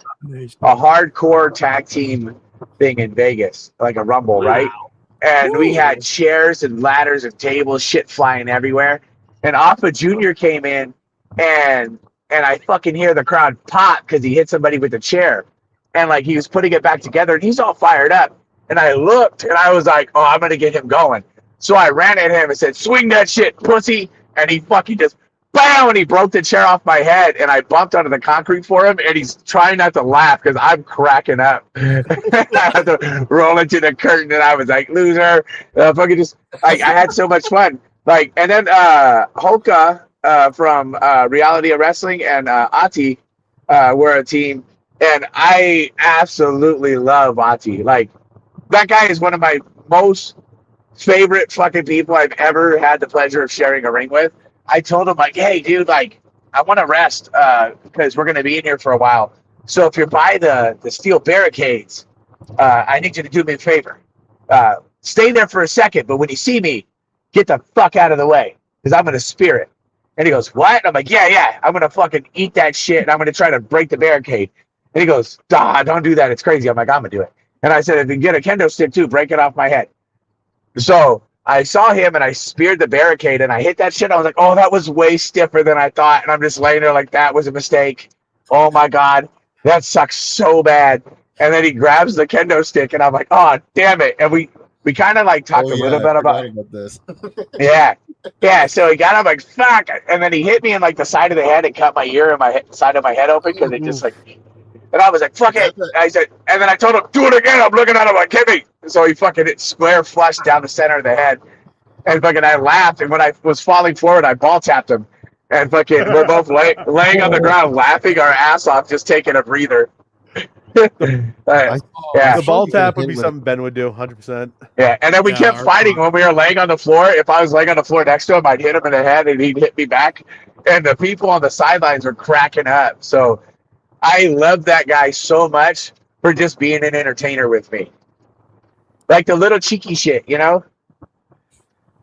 hardcore tag team thing in Vegas, like a rumble, right? And we had chairs and ladders and tables, shit flying everywhere. And Alpha Junior came in, and I fucking hear the crowd pop because he hit somebody with a chair, and like he was putting it back together, and he's all fired up. And I looked, and I was like, "Oh, I'm gonna get him going." So I ran at him and said, "Swing that shit, pussy!" And he fucking just, bam! And he broke the chair off my head, and I bumped onto the concrete for him, and he's trying not to laugh because I'm cracking up. I had to roll into the curtain, and I was like, "Loser!" Fucking just, I had so much fun. Like, and then Hoka from Reality of Wrestling and Ati were a team, and I absolutely love Ati. Like, that guy is one of my most favorite fucking people I've ever had the pleasure of sharing a ring with. I told him, like, "Hey, dude, like, I want to rest because we're going to be in here for a while. So if you're by the steel barricades, I need you to do me a favor. Stay there for a second, but when you see me, get the fuck out of the way because I'm going to spear it." And he goes, "What?" And I'm like, yeah, I'm going to fucking eat that shit, and I'm going to try to break the barricade. And he goes, "Don't do that. It's crazy." I'm like, "I'm going to do it." And I said, "If you get a kendo stick too, break it off my head." So I saw him, and I speared the barricade, and I hit that shit. I was like, "Oh, that was way stiffer than I thought." And I'm just laying there like, that was a mistake. Oh, my God. That sucks so bad. And then he grabs the kendo stick, and I'm like, "Oh, damn it." And we kind of like talked a little bit about this. Yeah. So he got up like, "Fuck." And then he hit me in like the side of the head and cut my ear and my side of my head open because it just like, and I was like, "Fuck it." I said, and then I told him, "Do it again." I'm looking at him like, "Hit me." So he fucking hit square flush down the center of the head. And fucking I laughed. And when I was falling forward, I ball tapped him. And fucking we're both laying on the ground laughing our ass off, just taking a breather. Yeah, Yeah. the ball tap would be something Ben would do, 100%. Yeah, and then we kept fighting when we were laying on the floor. If I was laying on the floor next to him, I'd hit him in the head, and he'd hit me back. And the people on the sidelines were cracking up. So I love that guy so much for just being an entertainer with me. Like the little cheeky shit, you know?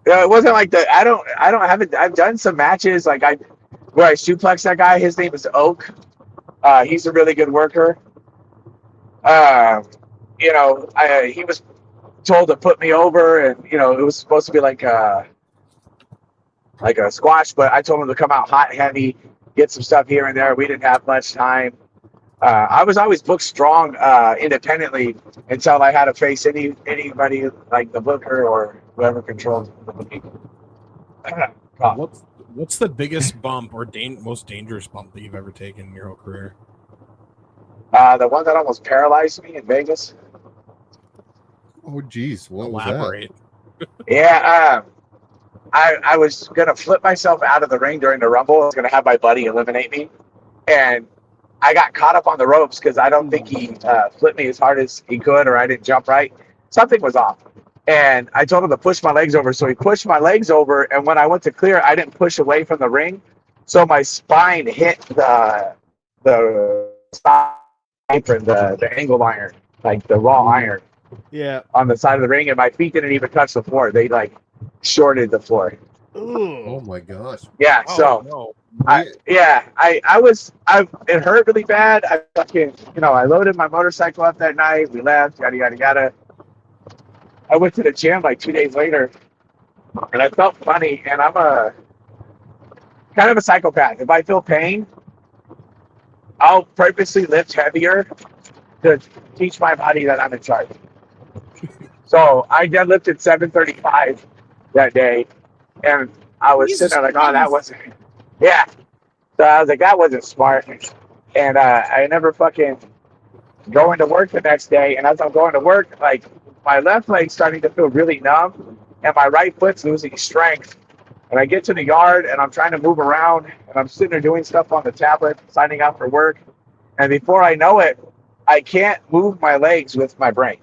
It wasn't like I've done some matches like where I suplex that guy. His name is Oak. He's a really good worker. You know, he was told to put me over, and you know, it was supposed to be like a squash, but I told him to come out hot and heavy, get some stuff here and there. We didn't have much time. I was always booked strong independently until I had to face anybody like the booker or whoever controls the booking. What's the biggest bump or most dangerous bump that you've ever taken in your whole career? The one that almost paralyzed me in Vegas. Oh, geez. What was Elaborate. that? Yeah. I was going to flip myself out of the ring during the Rumble. I was going to have my buddy eliminate me. And I got caught up on the ropes because I don't think he flipped me as hard as he could, or I didn't jump right. Something was off. And I told him to push my legs over. So he pushed my legs over. And when I went to clear, I didn't push away from the ring. So my spine hit the apron, the angle iron, like the raw iron. Yeah. On the side of the ring, and my feet didn't even touch the floor. They like shorted the floor. Ooh. Oh my gosh. Yeah. So no. It hurt really bad. I fucking, I loaded my motorcycle up that night. We left, yada, yada, yada. I went to the gym like 2 days later, and I felt funny, and I'm kind of a psychopath. If I feel pain, I'll purposely lift heavier to teach my body that I'm in charge. So I deadlifted 735 that day, and I was sitting there like, "Oh, that wasn't." Yeah. So I was like, "That wasn't smart," and I never fucking going to work the next day. And as I'm going to work, like my left leg's starting to feel really numb, and my right foot's losing strength. And I get to the yard, and I'm trying to move around, and I'm sitting there doing stuff on the tablet, signing out for work. And before I know it, I can't move my legs with my brain.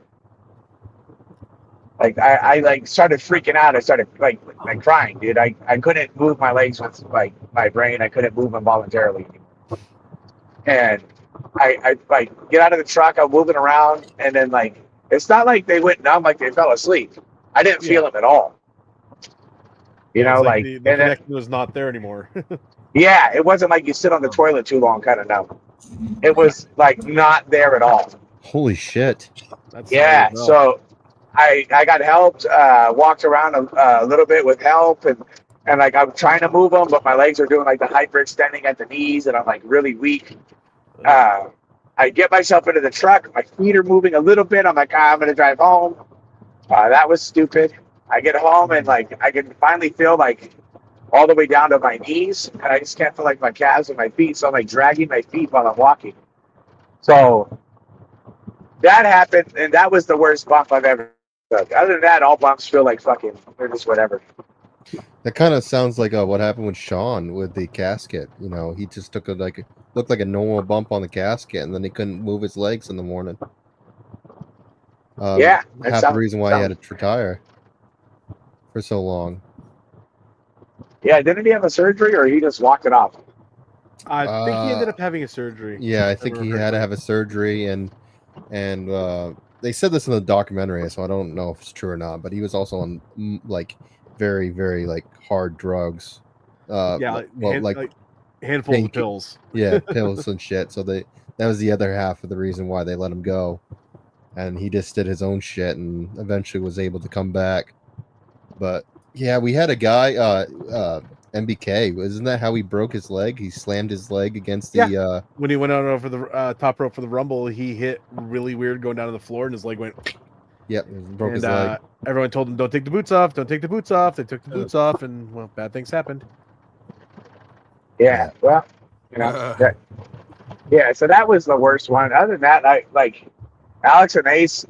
Like I like started freaking out. I started like crying, dude. I couldn't move my legs with like my brain. I couldn't move them voluntarily anymore. And I like get out of the truck. I'm moving around, and then like it's not like they went numb, like they fell asleep. I didn't feel them at all. You know, like the connection was not there anymore. Yeah, it wasn't like you sit on the toilet too long, kind of. No, it was like not there at all. Holy shit! Yeah, so I got helped, walked around a little bit with help, and like I'm trying to move them, but my legs are doing like the hyperextending at the knees, and I'm like really weak. I get myself into the truck, my feet are moving a little bit. I'm like, I'm gonna drive home. That was stupid. I get home and like I can finally feel like all the way down to my knees, and I just can't feel like my calves and my feet, so I'm like dragging my feet while I'm walking. So that happened, and that was the worst bump I've ever took. Other than that, all bumps feel like fucking, they're just whatever. That kind of sounds like what happened with Sean with the casket. You know, he just took looked like a normal bump on the casket, and then he couldn't move his legs in the morning. Yeah, half the reason why he had to retire for so long. Yeah, didn't he have a surgery, or he just walked it off? I think he ended up having a surgery. Yeah, I think he had to have a surgery, and they said this in the documentary, so I don't know if it's true or not. But he was also on like very, very like hard drugs. Like handfuls of pills. Yeah, pills and shit. So that was the other half of the reason why they let him go, and he just did his own shit and eventually was able to come back. But yeah, we had a guy, MBK. Isn't that how he broke his leg? He slammed his leg against the. When he went out over the top rope for the Rumble, he hit really weird going down to the floor, and his leg went. Yep, broke his leg. Everyone told him, "Don't take the boots off. Don't take the boots off." They took the boots off, and well, bad things happened. Yeah, well, you know, yeah. So that was the worst one. Other than that, I like Alex Ace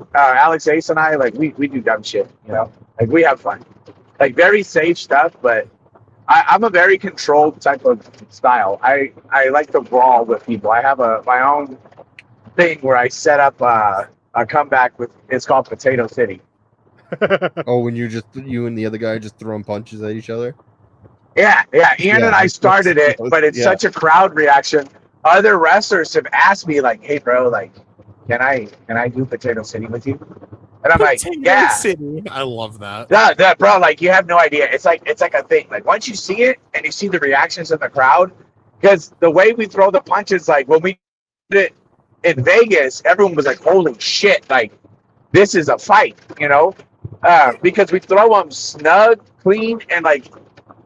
and I, like we do dumb shit. You know, like we have fun, like very safe stuff. But I'm a very controlled type of style. I like to brawl with people. I have my own thing where I set up a comeback with. It's called Potato City. Oh, when you and the other guy just throwing punches at each other. Yeah. Ian and I started it, but it's such a crowd reaction. Other wrestlers have asked me, like, "Hey, bro, like, can I do Potato City with you?" And I'm like, "Yeah." City. I love that. Yeah, bro, like, you have no idea. It's like a thing. Like, once you see it and you see the reactions in the crowd, because the way we throw the punches, like when we did it in Vegas, everyone was like, "Holy shit! Like, this is a fight," you know? Because we throw them snug, clean, and like.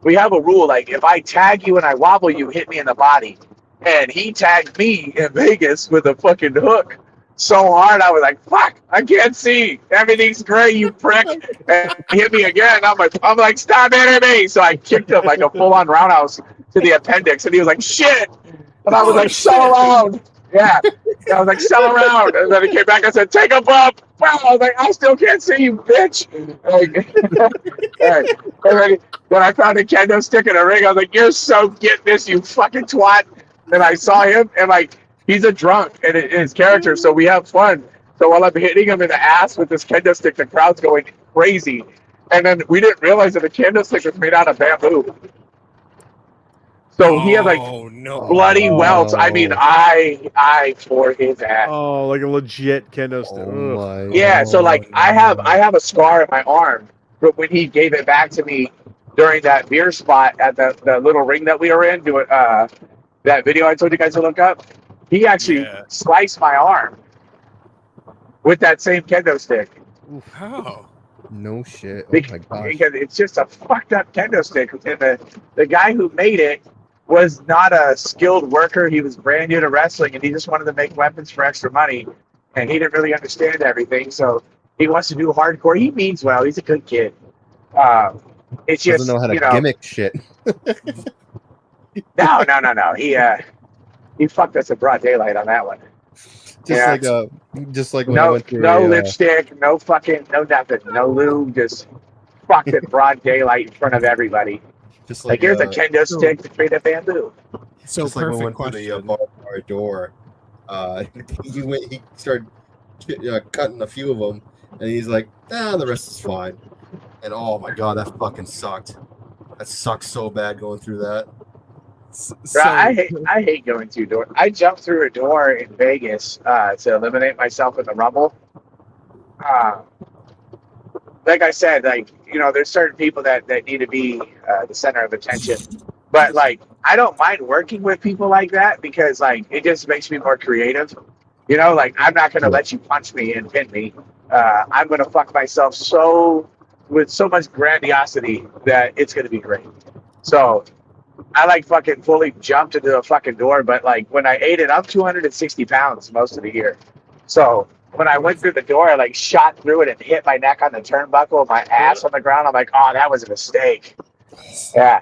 We have a rule, like, if I tag you and I wobble you, hit me in the body. And he tagged me in Vegas with a fucking hook so hard, I was like, fuck, I can't see. Everything's gray, you prick. And he hit me again. I'm like, stop hitting me. So I kicked him like a full-on roundhouse to the appendix. And he was like, shit. And I was like, sell around. Yeah. I was like, sell around. And then he came back and said, take a bump. Well, I was like, I still can't see you, bitch. And then I found a kendo stick in a ring. I was like, you're so getting this, you fucking twat. And I saw him, and like, he's a drunk in his character, so we have fun. So while I'm hitting him in the ass with this kendo stick, the crowd's going crazy. And then we didn't realize that the kendo stick was made out of bamboo. So he had like bloody welts. I mean, I tore his ass. Oh, like a legit kendo stick. Yeah, so like I have a scar in my arm when he gave it back to me during that beer spot at the little ring that we were in doing that video I told you guys to look up. He actually sliced my arm with that same kendo stick. Oh. No shit. Oh my gosh. Because it's just a fucked up kendo stick. And the guy who made it was not a skilled worker. He was brand new to wrestling, and he just wanted to make weapons for extra money. And he didn't really understand everything, so he wants to do hardcore. He means well. He's a good kid. It's just, doesn't know how to gimmick shit. No. He fucked us in broad daylight on that one. Just like when no, I went through lipstick, no fucking, no nothing, no lube, just fucked in broad daylight in front of everybody. Just like here's a kendo stick made of bamboo. So just like when we went through the bar door, he started cutting a few of them, And he's like, the rest is fine. And oh my god, that fucking sucked. That sucked so bad going through that. Bro, I hate going through doors. I jumped through a door in Vegas to eliminate myself in the Rumble. Like I said, there's certain people that need to be the center of attention. But I don't mind working with people like that because it just makes me more creative. I'm not gonna let you punch me and pin me. I'm gonna fuck myself with so much grandiosity that it's gonna be great. So I fucking fully jumped into a fucking door, but when I ate it, I'm 260 pounds most of the year. So when I went through the door, I shot through it and hit my neck on the turnbuckle, my ass on the ground. I'm like, oh, that was a mistake. Yeah.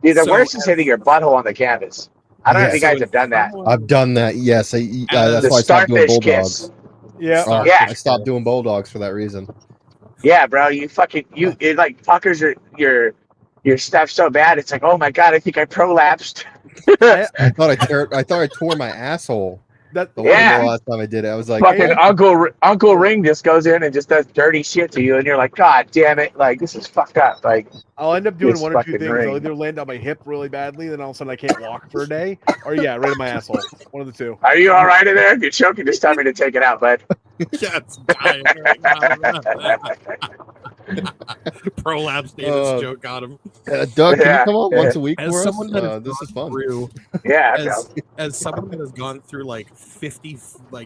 Dude, the worst is hitting your butthole on the canvas. I don't know if you guys have done that. I've done that, yes. That's the why I stopped doing starfish bulldogs. kiss. Yeah. I stopped doing bulldogs for that reason. Yeah, bro, it puckers your stuff so bad. It's like, oh my god, I think I prolapsed. I thought I tore my asshole. The last time I did it, I was like, fucking Uncle Ring just goes in and just does dirty shit to you, and you're like, God damn it, this is fucked up. I'll end up doing this one or two things. ring. I'll either land on my hip really badly, then all of a sudden I can't walk for a day, or right in my asshole. One of the two. Are you all right in there? If you're choking, just tell me to take it out, bud. Yeah, it's dying right now. Prolapse Davis joke got him. Doug, can you come on once a week As for someone us? that This is fun. As someone that has gone through 50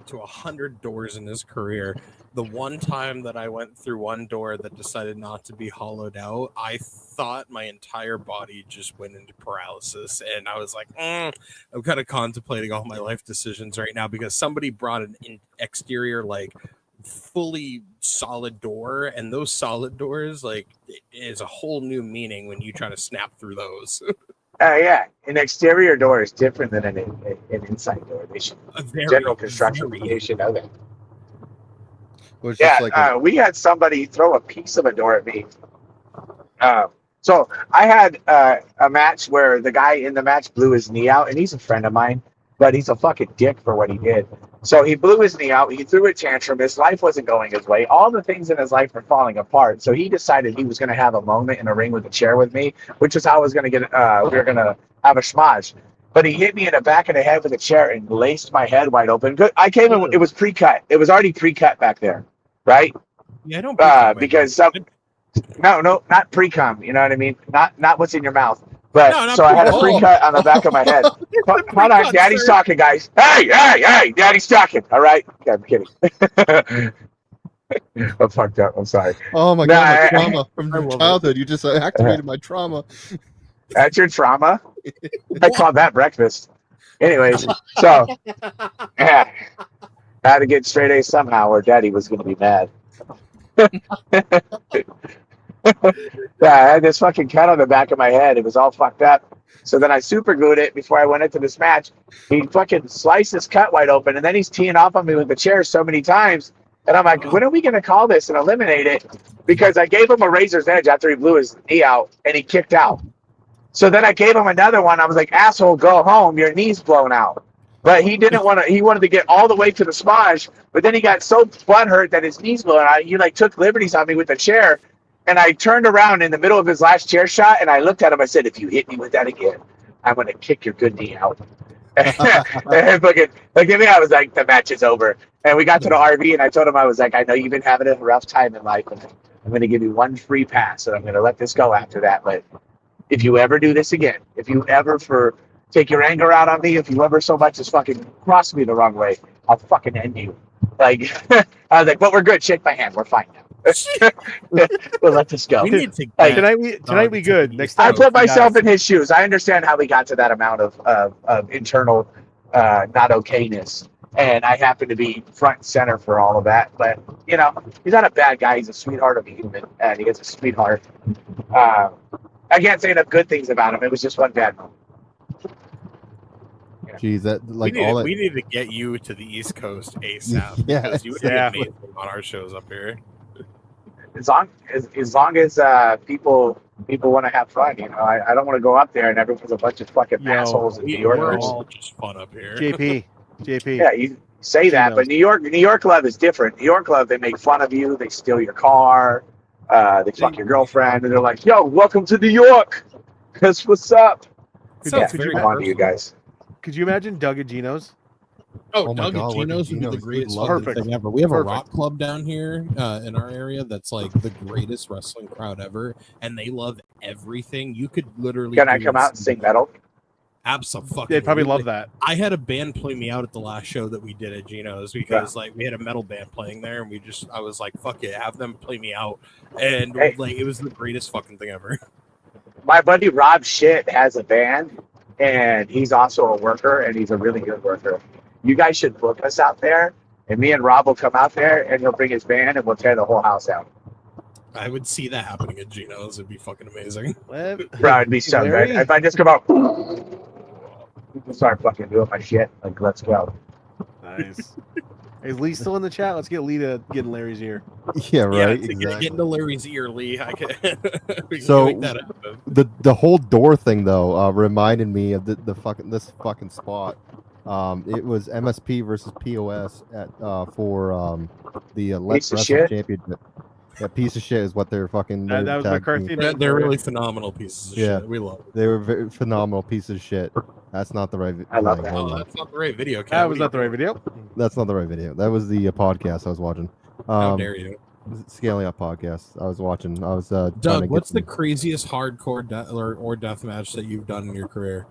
to 100 doors in his career, the one time that I went through one door that decided not to be hollowed out, I thought my entire body just went into paralysis, and I was like, I'm kind of contemplating all my life decisions right now because somebody brought an exterior fully solid door, and those solid doors it is a whole new meaning when you try to snap through those. Yeah, an exterior door is different than an inside door. They should general construction. They should know that. We had somebody throw a piece of a door at me. So I had a match where the guy in the match blew his knee out, and he's a friend of mine, but he's a fucking dick for what he did. So he blew his knee out. He threw a tantrum. His life wasn't going his way. All the things in his life were falling apart. So he decided he was going to have a moment in a ring with a chair with me, which is how I was going to get. We were going to have a schmodge. But he hit me in the back of the head with a chair and laced my head wide open. I came in. It was pre-cut. It was already pre-cut back there, right? Yeah, I don't. Because no, not pre-cum. You know what I mean? Not what's in your mouth. But so I had a pre-cut on the back of my head. Hold on, Daddy's talking, guys. Hey, Daddy's talking. All right. Okay, I'm kidding. I'm fucked up. I'm sorry. Oh my god, my trauma from childhood. You just activated my trauma. That's your trauma? I call that breakfast. Anyways, so I had to get straight A's somehow, or Daddy was going to be mad. I had this fucking cut on the back of my head. It was all fucked up. So then I super glued it before I went into this match. He fucking sliced this cut wide open, and then he's teeing off on me with the chair so many times. And I'm like, when are we going to call this and eliminate it? Because I gave him a razor's edge after he blew his knee out, and he kicked out. So then I gave him another one. I was like, asshole, go home. Your knee's blown out. But he didn't want to. He wanted to get all the way to the smudge. But then he got so butthurt that his knee's blown out. He took liberties on me with the chair. And I turned around in the middle of his last chair shot, and I looked at him. I said, if you hit me with that again, I'm going to kick your good knee out. And fucking, look at me. I was like, the match is over. And we got to the RV, and I told him, I was like, I know you've been having a rough time in life, and I'm going to give you one free pass, and I'm going to let this go after that. But if you ever do this again, if you ever take your anger out on me, if you ever so much as fucking cross me the wrong way, I'll fucking end you. I was like, but we're good. Shake my hand. We're fine now. We'll let this go. We need to tonight we good. Next time, I put myself in his shoes. I understand how we got to that amount of internal not okayness, and I happen to be front and center for all of that. But he's not a bad guy. He's a sweetheart of a human, and he is a sweetheart. I can't say enough good things about him. It was just one bad moment. Jeez, we need to get you to the East Coast ASAP. Yeah, because you would be amazing on our shows up here. As long as people want to have fun, I don't want to go up there and everyone's a bunch of fucking assholes and we're deodorants. all just fun up here. JP. Yeah, say that, but New York love is different. New York love, they make fun of you, they steal your car, they fuck your girlfriend, and they're like, "Yo, welcome to New York. That's what's up." Sounds Could very you on to you guys? Could you imagine Doug and Gino's? Oh, Oh my Doug God, and what Gino's did would be the Gino's? greatest We'd fucking love it. thing ever. We have a Perfect. rock club down here in our area that's like the greatest wrestling crowd ever, and they love everything. You could literally. Can I come out and sing metal? Absolutely. They'd probably love that. I had a band play me out at the last show that we did at Gino's because like we had a metal band playing there, and I was like, fuck it, have them play me out, and Hey. like it was the greatest fucking thing ever. My buddy Rob Shit has a band, and he's also a worker, and he's a really good worker. You guys should book us out there, and me and Rob will come out there, and he'll bring his band, and we'll tear the whole house out. I would see that happening at Gino's. It'd be fucking amazing. Bro, it'd be so Larry? good. If I just come out, start fucking doing my shit, like, let's go. Nice. Is Lee still in the chat? Let's get Lee to get in Larry's ear. Yeah, right. Yeah, Exactly. get into Larry's ear, Lee. I can, we can So, make that happen. The whole door thing though reminded me of this fucking spot. It was MSP versus POS at for the Let's Piece of Wrestle shit. Championship. That piece of shit is what they're fucking. That was tag McCarthy. team. They're really phenomenal pieces of Yeah. shit. We love it. They were very phenomenal pieces of shit. That's not the right. I love thing. that. Hold Oh, on. that's not the right video. Kat. That What was are not the you right video. That's not the right video. That was the podcast I was watching. doing? How dare you, Scaling Up podcast. I was watching. I was trying to Doug? get What's the some- craziest hardcore or death match that you've done in your career?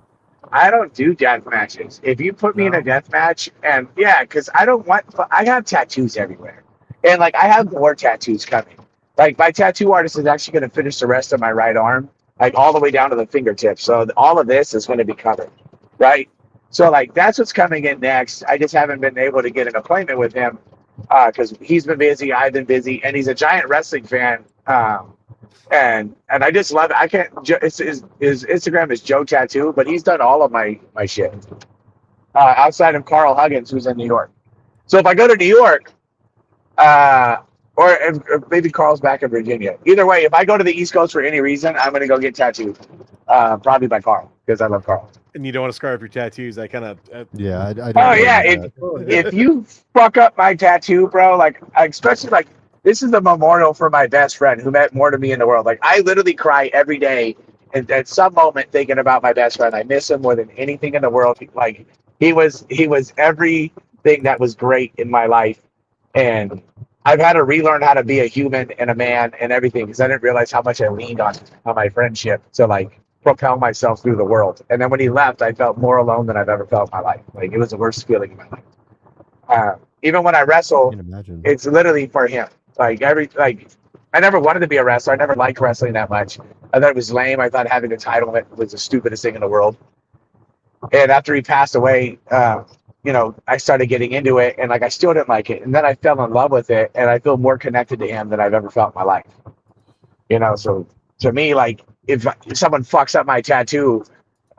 I don't do death matches. If you put me in a death match, and yeah, because I don't want, I have tattoos everywhere. And like, I have more tattoos coming. Like, my tattoo artist is actually going to finish the rest of my right arm, like all the way down to the fingertips. So all of this is going to be covered, right? So like, that's what's coming in next. I just haven't been able to get an appointment with him because he's been busy, I've been busy, and he's a giant wrestling fan. And I just love it. I can't. His Instagram is Joe Tattoo, but he's done all of my shit outside of Carl Huggins, who's in New York. So if I go to New York, or maybe Carl's back in Virginia. Either way, if I go to the East Coast for any reason, I'm gonna go get tattooed, probably by Carl because I love Carl. And you don't want to scarf your tattoos. I kind of. Yeah. I don't Oh really yeah, do that. if you fuck up my tattoo, bro, like especially like this is the memorial for my best friend who meant more to me in the world. Like I literally cry every day, and at some moment thinking about my best friend. I miss him more than anything in the world. Like he was everything that was great in my life, and I've had to relearn how to be a human and a man and everything because I didn't realize how much I leaned on my friendship to like propel myself through the world. And then when he left, I felt more alone than I've ever felt in my life. Like it was the worst feeling in my life. Even when I wrestle, I can imagine. it's literally for him. Like I never wanted to be a wrestler. I never liked wrestling that much. I thought it was lame. I thought having a title was the stupidest thing in the world. And after he passed away, I started getting into it, and like I still didn't like it. And then I fell in love with it, and I feel more connected to him than I've ever felt in my life. So to me, like if someone fucks up my tattoo,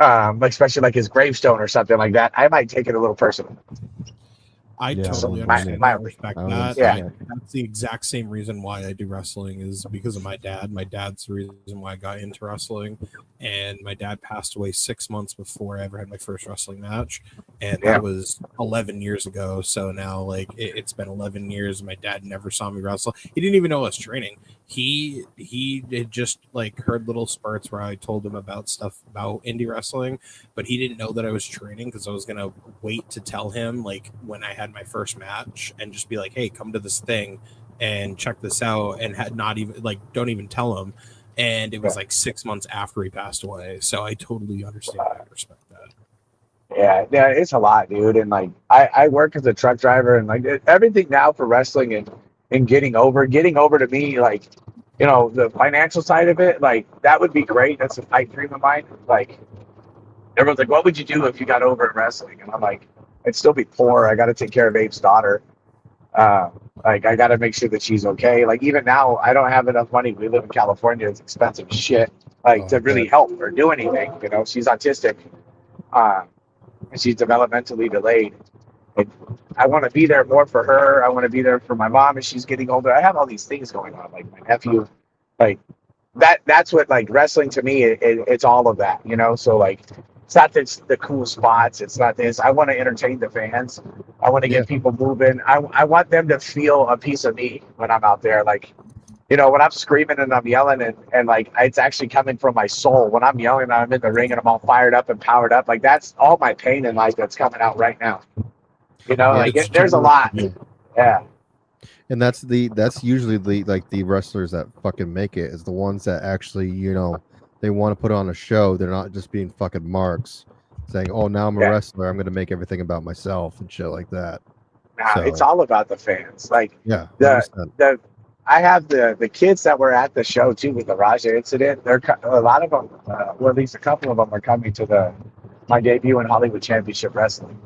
especially like his gravestone or something like that, I might take it a little personal. I Yeah, totally my- understand my- that, respect I would that. understand That's the exact same reason why I do wrestling is because of my dad. My dad's the reason why I got into wrestling, and my dad passed away 6 months before I ever had my first wrestling match, and Yeah. that was 11 years ago. So now, like, it's been 11 years. My dad never saw me wrestle. He didn't even know I was training. He had just like heard little spurts where I told him about stuff about indie wrestling, but he didn't know that I was training because I was gonna wait to tell him like when I had my first match and just be like, hey, come to this thing and check this out, and had not even like don't even tell him. And it was like 6 months after he passed away. So I totally understand and respect that. Yeah, it's a lot, dude. And like I work as a truck driver, and like everything now for wrestling and getting over to me, like, the financial side of it, like that would be great. That's a pipe dream of mine. Like everyone's like, what would you do if you got over in wrestling? And I'm like, I'd still be poor. I got to take care of Abe's daughter. Like I got to make sure that she's okay. Like even now, I don't have enough money. We live in California. It's expensive as shit. Like to really help or do anything. She's autistic. And she's developmentally delayed. And I want to be there more for her. I want to be there for my mom as she's getting older. I have all these things going on, like my nephew, like that's what like wrestling to me. It's all of that, So like, It's not this, the cool spots. It's not this. I want to entertain the fans. I want to get people moving. I want them to feel a piece of me when I'm out there. Like, you know, when I'm screaming and I'm yelling and like it's actually coming from my soul. When I'm yelling and I'm in the ring and I'm all fired up and powered up, like that's all my pain in life that's coming out right now. You know, like there's a lot. Yeah. And that's usually the wrestlers that fucking make it is the ones that actually, you know, they want to put on a show. They're not just being fucking marks saying, oh, now I'm a wrestler. I'm going to make everything about myself and shit like that. Nah, So, it's all about the fans. Like, yeah, I have the kids that were at the show too with the Raja incident. A lot of them, or at least a couple of them, are coming to my debut in Hollywood Championship Wrestling.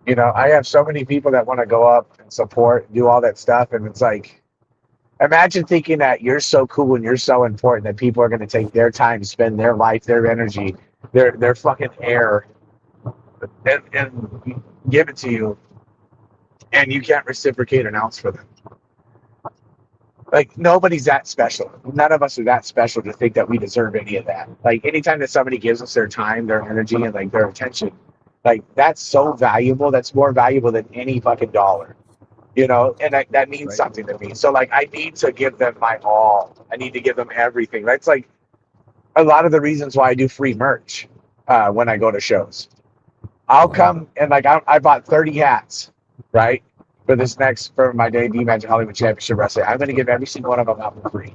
You know, I have so many people that want to go up and support, and do all that stuff, and it's like, imagine thinking that you're so cool and you're so important that people are going to take their time, spend their life, their energy, their fucking air, and give it to you, and you can't reciprocate an ounce for them. Like, nobody's that special. None of us are that special to think that we deserve any of that. Like, anytime that somebody gives us their time, their energy, and like their attention, like that's so valuable. That's more valuable than any fucking dollar. You know, and that means something to me. So, like, I need to give them my all. I need to give them everything. That's like a lot of the reasons why I do free merch when I go to shows. I'll come and, like, I bought 30 hats, right, for my debut match at Hollywood Championship Wrestling. I'm going to give every single one of them out for free.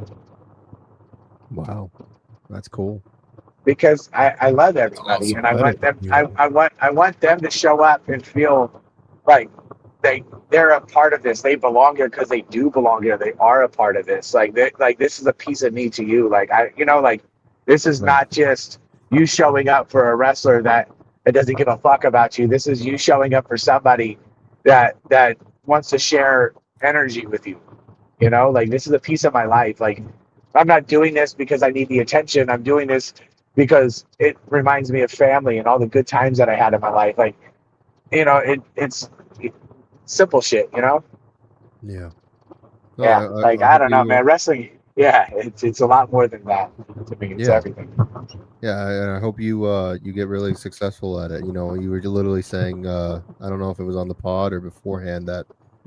Wow, that's cool. Because I love everybody, and I want them. I want them to show up and feel like they're a part of this. They belong here because they do belong here. They are a part of this. Like this is a piece of me to you. Like this is not just you showing up for a wrestler that doesn't give a fuck about you. This is you showing up for somebody that wants to share energy with you. You know, like this is a piece of my life. Like I'm not doing this because I need the attention. I'm doing this because it reminds me of family and all the good times that I had in my life. Like, you know, it's simple shit, you know? Yeah. No, yeah. I don't know, man. Wrestling, yeah, it's a lot more than that to me. It's everything. Yeah, and I hope you get really successful at it. You know, you were literally saying, I don't know if it was on the pod or beforehand, that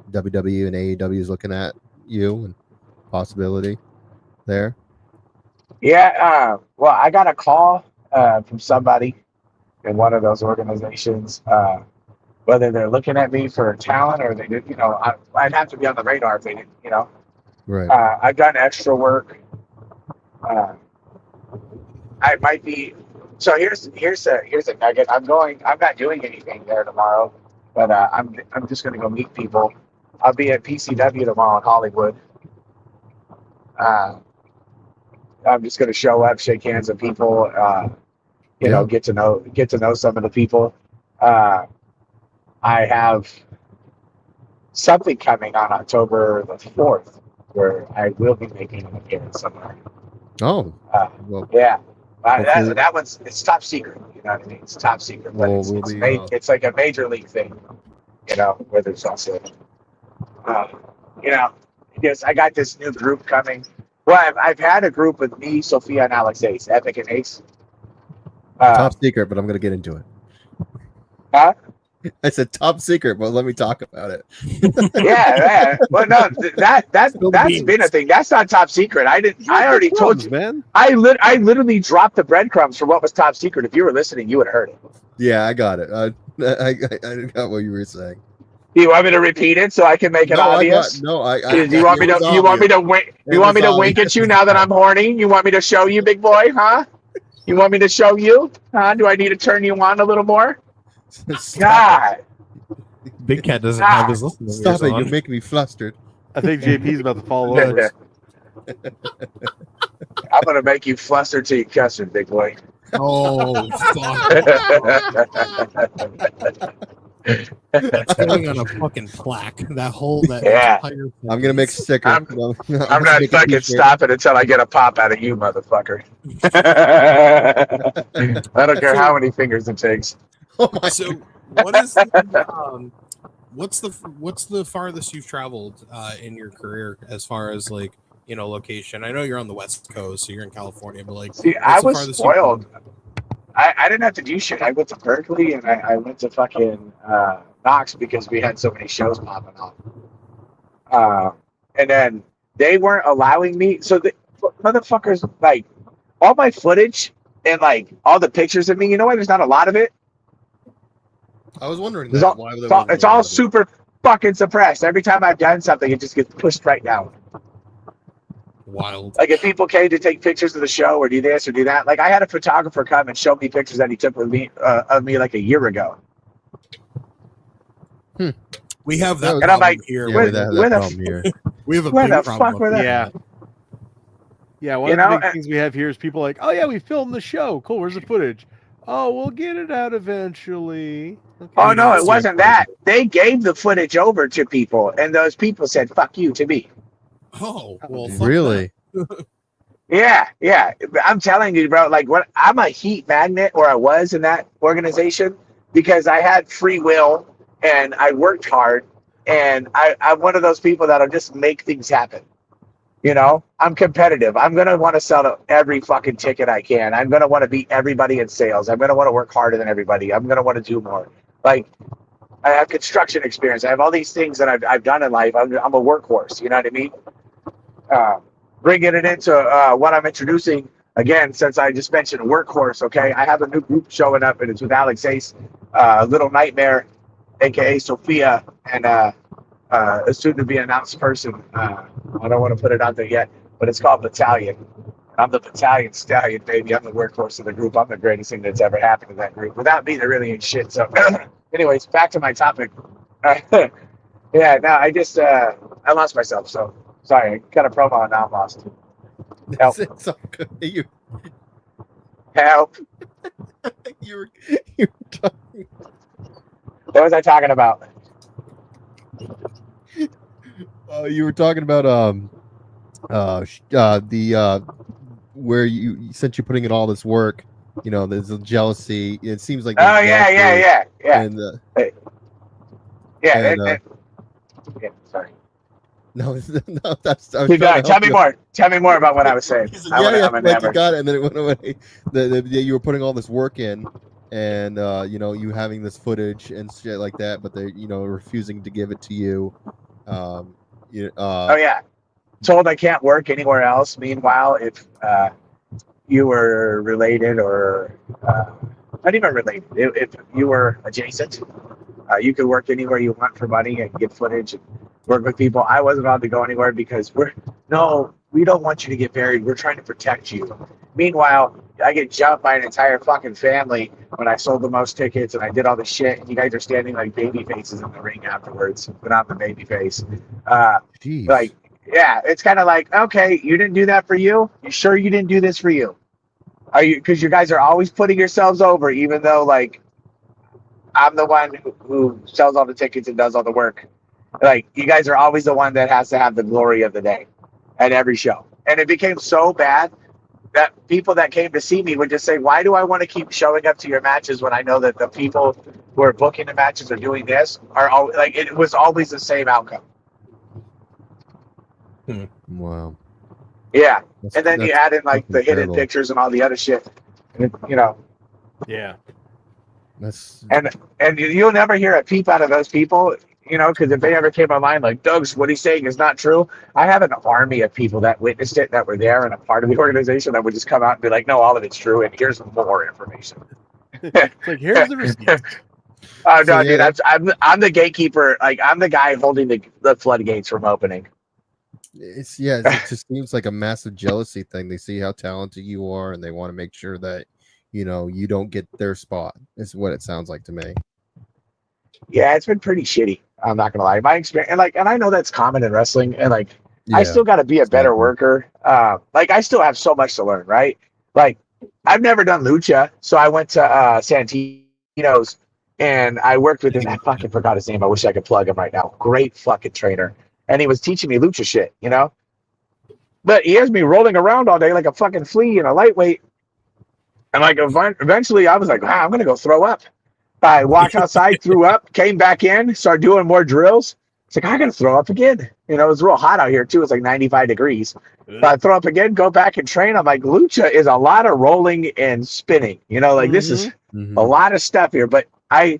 WWE and AEW is looking at you and possibility there. Yeah, well, I got a call from somebody in one of those organizations. Whether they're looking at me for talent or they did, you know, I'd have to be on the radar if they didn't, you know. Right. I've done extra work. I might be. So here's a nugget. I'm not doing anything there tomorrow, but I'm just going to go meet people. I'll be at PCW tomorrow in Hollywood. I'm just going to show up, shake hands with people, you know, get to know some of the people. I have something coming on October the 4th where I will be making an appearance somewhere. Oh, well, yeah. That one's, it's top secret. You know what I mean? It's top secret, but it's like a major league thing. You know, where there's also, you know, because I got this new group coming. Well, I've had a group with me, Sophia, and Alex Ace, Epic and Ace. Top secret, but I'm going to get into it. Huh? I said top secret, but let me talk about it. Yeah. Well, no, that's been a thing. That's not top secret. I already told you, man. I literally dropped the breadcrumbs for what was top secret. If you were listening, you would have heard it. Yeah, I got it. I got what you were saying. Do you want me to repeat it so I can make it obvious? Do you want me to wink? You want me to wink at you now that I'm horny? You want me to show you, big boy? Huh? You want me to show you? Huh? Do I need to turn you on a little more? God. Big Cat doesn't have his listening. Stop it! You're making me flustered. I think JP's about to fall over. I'm gonna make you flustered till you cuss it, big boy. Oh, fuck. That's going on a fucking plaque. Entire I'm gonna make sticker. I'm not fucking stopping until I get a pop out of you, motherfucker. I don't care how many fingers it takes. So, what is what's the farthest you've traveled in your career as far as, like, you know, location? I know you're on the West Coast, so you're in California, but like, see, I was spoiled. I didn't have to do shit. I went to Berkeley and I went to fucking Knox because we had so many shows popping off. And then they weren't allowing me. So the motherfuckers, like, all my footage and like all the pictures of me, you know why there's not a lot of it? I was wondering It's that. all, Why it's all super fucking suppressed. Every time I've done something, it just gets pushed right down. Wild. Like if people came to take pictures of the show or do this or do that, like I had a photographer come and show me pictures that he took with me of me like a year ago. We have that And I'm problem like, here. Yeah, where- we have where that the problem here. We have a where big the problem. fuck were that? Yeah. Yeah, one You of the know, big things we have here is people like, oh yeah, we filmed the show. Cool, where's the footage? Oh, we'll get it out eventually. Okay. Oh We no, don't it see wasn't that. They gave the footage over to people, and those people said "fuck you" to me. Oh, well, fuck Really? Yeah. I'm telling you, bro. Like, what? I'm a heat magnet, or I was in that organization because I had free will and I worked hard, and I'm one of those people that'll just make things happen. You know, I'm competitive. I'm gonna want to sell every fucking ticket I can. I'm gonna want to beat everybody in sales. I'm gonna want to work harder than everybody. I'm gonna want to do more. Like, I have construction experience. I have all these things that I've done in life. I'm a workhorse. You know what I mean? Bringing it into what I'm introducing again, since I just mentioned workhorse. Okay, I have a new group showing up, and it's with Alex Ace, Little Nightmare, aka Sophia, and a soon-to-be announced person. I don't want to put it out there yet, but it's called Battalion. I'm the Battalion Stallion, baby. I'm the workhorse of the group. I'm the greatest thing that's ever happened to that group. Without me, there really ain't shit. So, anyways, back to my topic. Yeah, no, I just I lost myself. So sorry, I got a promo and now I'm lost. Help! It's all good. Help! You were talking. What was I talking about? You were talking about the where you since you're putting in all this work, you know, there's a jealousy. It seems like Oh yeah. And Yeah. and, Yeah. Sorry. no, that's. I was Keep trying going. to Tell help me you. more. Tell me more about what I was saying. He said, I'm yeah, a like you never. got it, and then it went away. You were putting all this work in, and you know, you having this footage and shit like that, but they, you know, refusing to give it to you. Oh yeah. Told I can't work anywhere else. Meanwhile, if you were related or not even related, if you were adjacent, you could work anywhere you want for money and get footage and work with people. I wasn't allowed to go anywhere because we don't want you to get married. We're trying to protect you. Meanwhile, I get jumped by an entire fucking family when I sold the most tickets and I did all the shit. And you guys are standing like baby faces in the ring afterwards, but I'm the baby face. Jeez. Like, yeah, it's kind of like, okay, you didn't do that for you. You sure you didn't do this for you? Are you? Because you guys are always putting yourselves over, even though like I'm the one who sells all the tickets and does all the work. Like, you guys are always the one that has to have the glory of the day at every show. And it became so bad that people that came to see me would just say, why do I want to keep showing up to your matches when I know that the people who are booking the matches or doing this are all like, it was always the same outcome. Wow. Yeah. And then you add in like the hidden terrible. pictures and all the other shit. And, you know, Yeah. That's and you'll never hear a peep out of those people, you know, because if they ever came online like, Doug's, what he's saying is not true. I have an army of people that witnessed it, that were there and a part of the organization that would just come out and be like, no, all of it's true, and here's more information. It's like, here's the receipt. Oh no, So, dude, yeah, I'm the gatekeeper. Like, I'm the guy holding the floodgates from opening. it just seems like a massive jealousy thing. They see how talented you are, and they want to make sure that, you know, you don't get their spot. Is what it sounds like to me. Yeah, it's been pretty shitty. I'm not gonna lie. My experience, and I know that's common in wrestling, and like, I still got to be a better worker. Like, I still have so much to learn, right? Like, I've never done lucha, so I went to Santino's, and I worked with him. I fucking forgot his name. I wish I could plug him right now. Great fucking trainer, and he was teaching me lucha shit, you know. But he has me rolling around all day like a fucking flea and a lightweight. And like, eventually, I was like, wow, I'm gonna go throw up. I walked outside, threw up, came back in, started doing more drills. It's like, I gotta throw up again. You know, it was real hot out here too. It's like 95 degrees. So I throw up again, go back and train. I'm like, lucha is a lot of rolling and spinning. You know, like this is a lot of stuff here. But I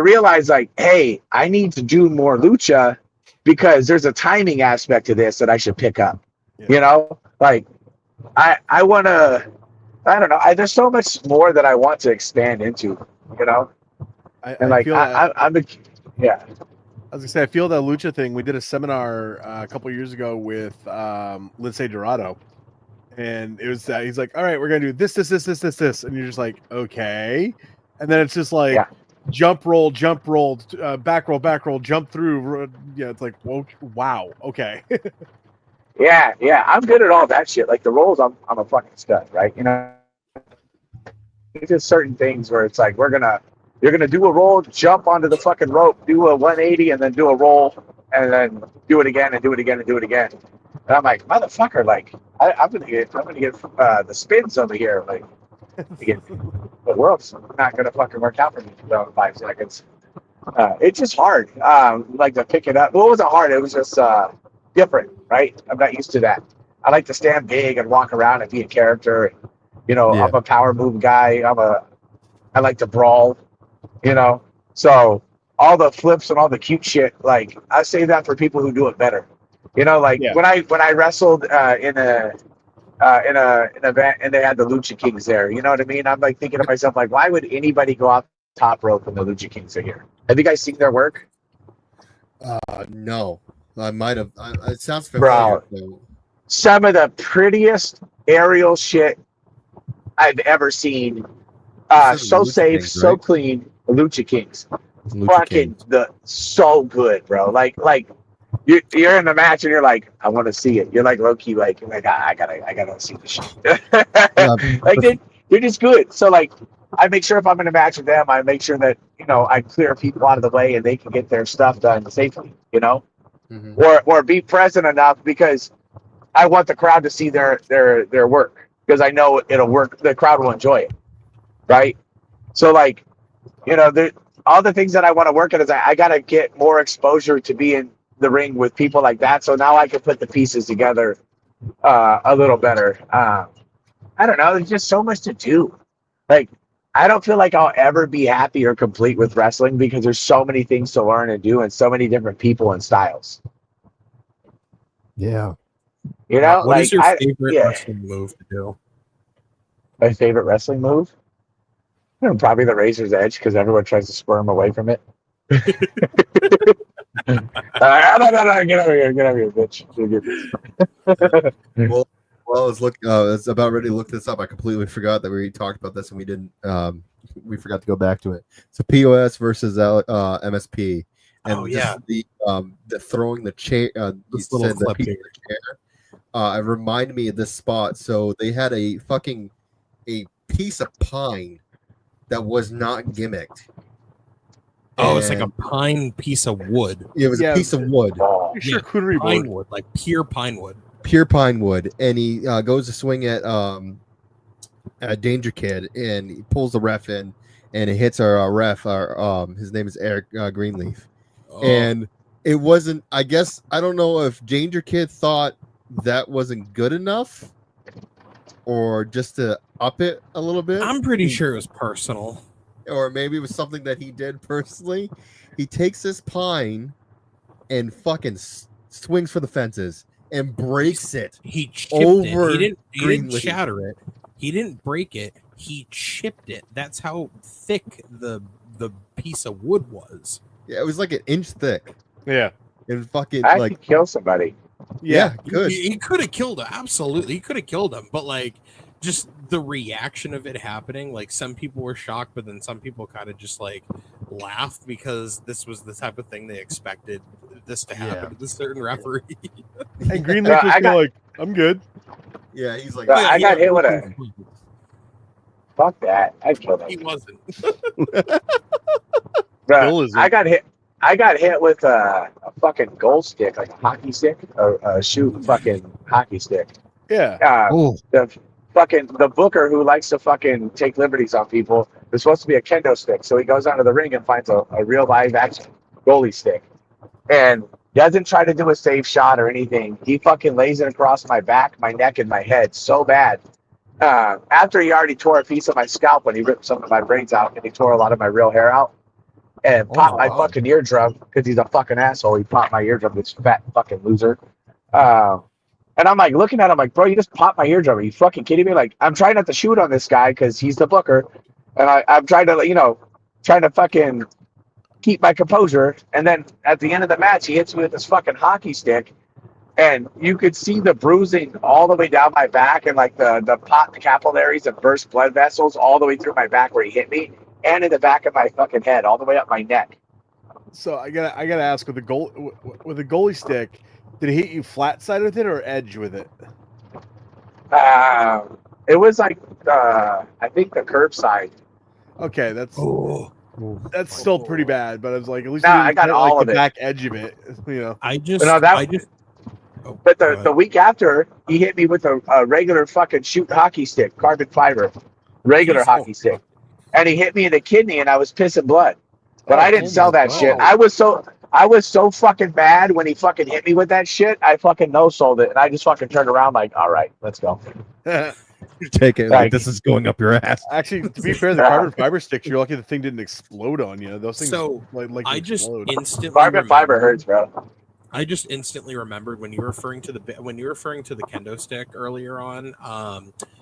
realized like, hey, I need to do more lucha because there's a timing aspect to this that I should pick up. Yeah. You know, like I want to. I don't know. There's so much more that I want to expand into. You know, I like feel I'm a yeah. I was gonna say, I feel that lucha thing. We did a seminar a couple years ago with Lindsay Dorado, and it was he's like, "All right, we're gonna do this, and you're just like, "Okay," and then it's just like jump roll, back roll, jump through. Yeah, it's like, whoa, wow, okay. yeah, I'm good at all that shit. Like the rolls, I'm a fucking stud, right? You know, it's just certain things where it's like you're gonna do a roll, jump onto the fucking rope, do a 180, and then do a roll, and then do it again, and do it again, and do it again. And I'm like, motherfucker, like I'm gonna get the spins over here. Like, the world's not gonna fucking work out for me for 5 seconds. It's just hard, like to pick it up. Well, it wasn't hard. It was just different, right? I'm not used to that. I like to stand big and walk around and be a character. You know, I'm a power move guy. I like to brawl. You know, so all the flips and all the cute shit, like I say that for people who do it better. You know, like when I wrestled in an event and they had the Lucha Kings there, you know what I mean? I'm like thinking to myself, like, why would anybody go off top rope when the Lucha Kings are here? Have you guys seen their work? No, I might have. It sounds familiar. Bro, some of the prettiest aerial shit I've ever seen. So safe, Kings, so clean. Lucha Kings, fucking so good, bro. Like you're in the match and you're like, I want to see it. You're like low key, like I gotta see the shit. Like they're just good. So like, I make sure if I'm in a match with them, I make sure that I clear people out of the way and they can get their stuff done safely. Or be present enough because I want the crowd to see their work because I know it'll work. The crowd will enjoy it, right? So like. All the things that I want to work at is I got to get more exposure to be in the ring with people like that. So now I can put the pieces together a little better. I don't know. There's just so much to do. Like, I don't feel like I'll ever be happy or complete with wrestling because there's so many things to learn and do and so many different people and styles. Yeah. What is your favorite wrestling move to do? My favorite wrestling move? Probably the razor's edge because everyone tries to squirm away from it. No, get over here, bitch. Well, I was about ready to look this up. I completely forgot that we talked about this and we didn't. We forgot to go back to it. So POS versus MSP, and the throwing the chair. This little clip here. It reminded me of this spot. So they had a piece of pine that was not gimmicked. Oh, it's like a pine piece of wood. It was a piece of wood. Charcuterie board. Wood, like pure pine wood. Pure pine wood. And he goes to swing at Danger Kid, and he pulls the ref in, and it hits our ref. His name is Eric Greenleaf. Oh. And it wasn't. I guess I don't know if Danger Kid thought that wasn't good enough, or just to up it a little bit. I'm pretty sure it was personal. Or maybe it was something that he did personally. He takes this pine and fucking swings for the fences and breaks it. He chipped it. He didn't shatter it. He didn't break it. He chipped it. That's how thick the piece of wood was. Yeah, it was like an inch thick. Yeah. And fucking I could kill somebody. Yeah, good. He could have killed him. Absolutely. He could have killed him. But like just the reaction of it happening, like some people were shocked, but then some people kind of just like laughed because this was the type of thing they expected this to happen to this certain referee. And Greenleaf was like, I'm good. Yeah, he's like, I got hit with a fuck that. I killed him. He wasn't. I got hit with a fucking goal stick, like a hockey stick, or a fucking hockey stick. Yeah. The booker who likes to fucking take liberties on people is supposed to be a kendo stick. So he goes onto the ring and finds a real live action goalie stick. And Doesn't try to do a safe shot or anything. He fucking lays it across my back, my neck, and my head so bad. After he already tore a piece of my scalp when he ripped some of my braids out and he tore a lot of my real hair out and popped my fucking eardrum because he's a fucking asshole. He popped my eardrum, this fat fucking loser. And I'm like looking at him like, bro, you just popped my eardrum. Are you fucking kidding me? Like, I'm trying not to shoot on this guy because he's the booker. And I'm trying to, trying to fucking keep my composure. And then at the end of the match, he hits me with this fucking hockey stick. And you could see the bruising all the way down my back and like the popped capillaries and burst blood vessels all the way through my back where he hit me and in the back of my fucking head, all the way up my neck. So I gotta ask, with the goalie stick, did he hit you flat side with it or edge with it? It was like I think the curb side. Okay, that's still pretty bad, but I was like, at least I got all of the it. back edge of it. But the week after, he hit me with a regular fucking shoot hockey stick, carbon fiber, regular hockey stick, and he hit me in the kidney, and I was pissing blood. But I didn't sell that shit. I was so fucking mad when he fucking hit me with that shit. I fucking no-sold it, and I just fucking turned around like, all right, let's go. Take it. Like, this is going up your ass. Actually, to be fair, the carbon fiber sticks, you're lucky the thing didn't explode on you. Those things, I just instantly carbon fiber hurts, bro. I just instantly remembered when you were referring to the kendo stick earlier on,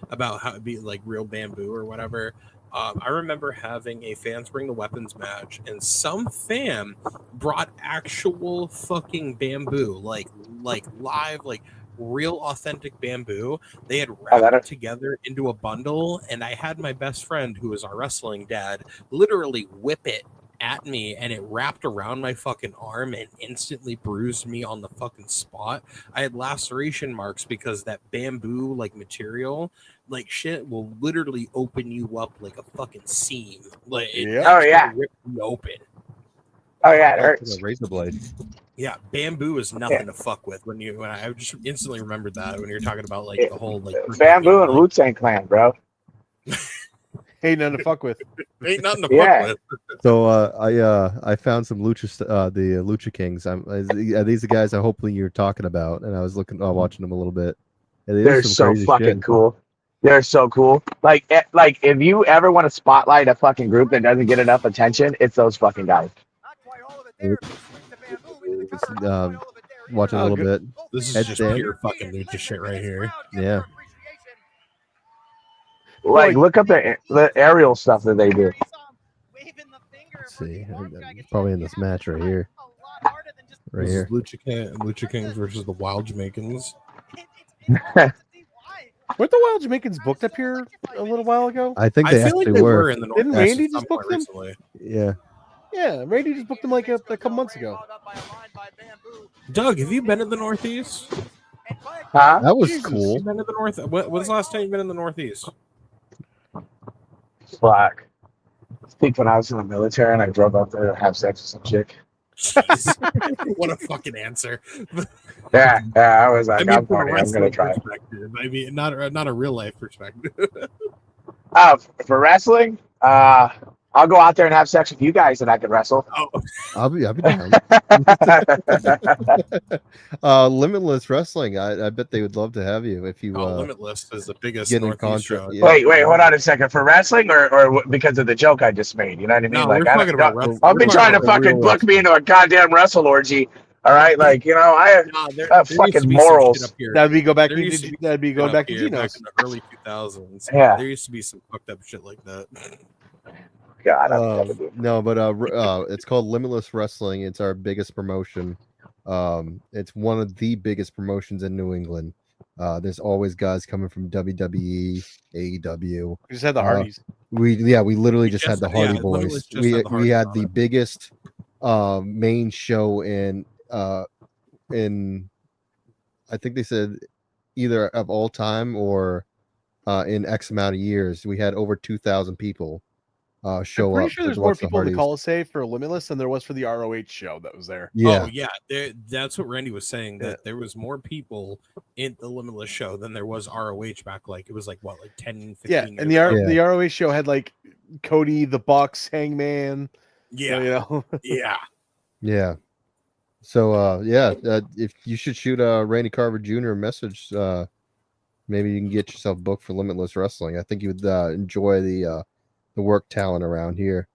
about how it'd be like real bamboo or whatever. I remember having a fans bring the weapons match, and some fan brought actual fucking bamboo, like live, like real authentic bamboo. They had wrapped it together into a bundle, and I had my best friend, who is our wrestling dad, literally whip it at me, and it wrapped around my fucking arm and instantly bruised me on the fucking spot. I had laceration marks because that bamboo like material, like shit, will literally open you up like a fucking seam. Like rip you open. Oh yeah, it hurts. A razor blade. Yeah, bamboo is nothing to fuck with. When I just instantly remembered that when you're talking about like the whole like bamboo and Wu-Tang Clan, bro. Ain't nothing to fuck with. Ain't nothing to fuck with. So I found some the Lucha Kings. Are these the guys that hopefully you're talking about? And I was watching them a little bit. They're so fucking cool. They're so cool. Like if you ever want to spotlight a fucking group that doesn't get enough attention, it's those fucking guys. Watching a little bit. This is just pure fucking Lucha shit right here. Yeah. Like, look up the aerial stuff that they do. Let's see. Probably in this match right here. Right here. Lucha Kings versus the Wild Jamaicans. Weren't the Wild Jamaicans booked up here a little while ago? I think they actually were. In the Didn't Randy just book them? Recently. Yeah. Yeah, Randy just booked them like a couple months ago. Doug, have you been to the Northeast? Huh? That was cool. You been to the North? When's the last time you've been in the Northeast? Fuck. I think when I was in the military and I drove up there to have sex with some chick. Jeez. What a fucking answer. Yeah, I was like, I'm from a I'm gonna try. Perspective. I mean, not a real life perspective. For wrestling, I'll go out there and have sex with you guys, and I can wrestle. Oh. I'll be down. Limitless Wrestling. I bet they would love to have you if you. Limitless is the biggest get in Northeast show. contract. Yeah. Wait, hold on a second. For wrestling, or because of the joke I just made? You know what I mean? No, like, we're talking about wrestling. I'll be trying to fucking book me into a goddamn wrestle orgy. All right, like I have fucking morals. That'd be going back there to used to be Gino's. back in the early 2000s. Yeah. There used to be some fucked up shit like that. God, no, but it's called Limitless Wrestling. It's our biggest promotion. It's one of the biggest promotions in New England. There's always guys coming from WWE, AEW. We just had the Hardys. We literally just had the Hardy Boys. We had the biggest main show in I think they said either of all time or in X amount of years. We had over 2,000 people show up. I'm pretty sure there's more people in the Coliseum for Limitless than there was for the ROH show that was there. Yeah. Oh yeah, that's what Randy was saying, that there was more people in the Limitless show than there was ROH back, like it was like 10, 15 yeah, years and ago. the ROH show had like Cody, the Bucks, Hangman. Yeah. You know? Yeah. Yeah. So if you should shoot Randy Carver Jr. a message, maybe you can get yourself booked for Limitless Wrestling. I think you would enjoy the work talent around here.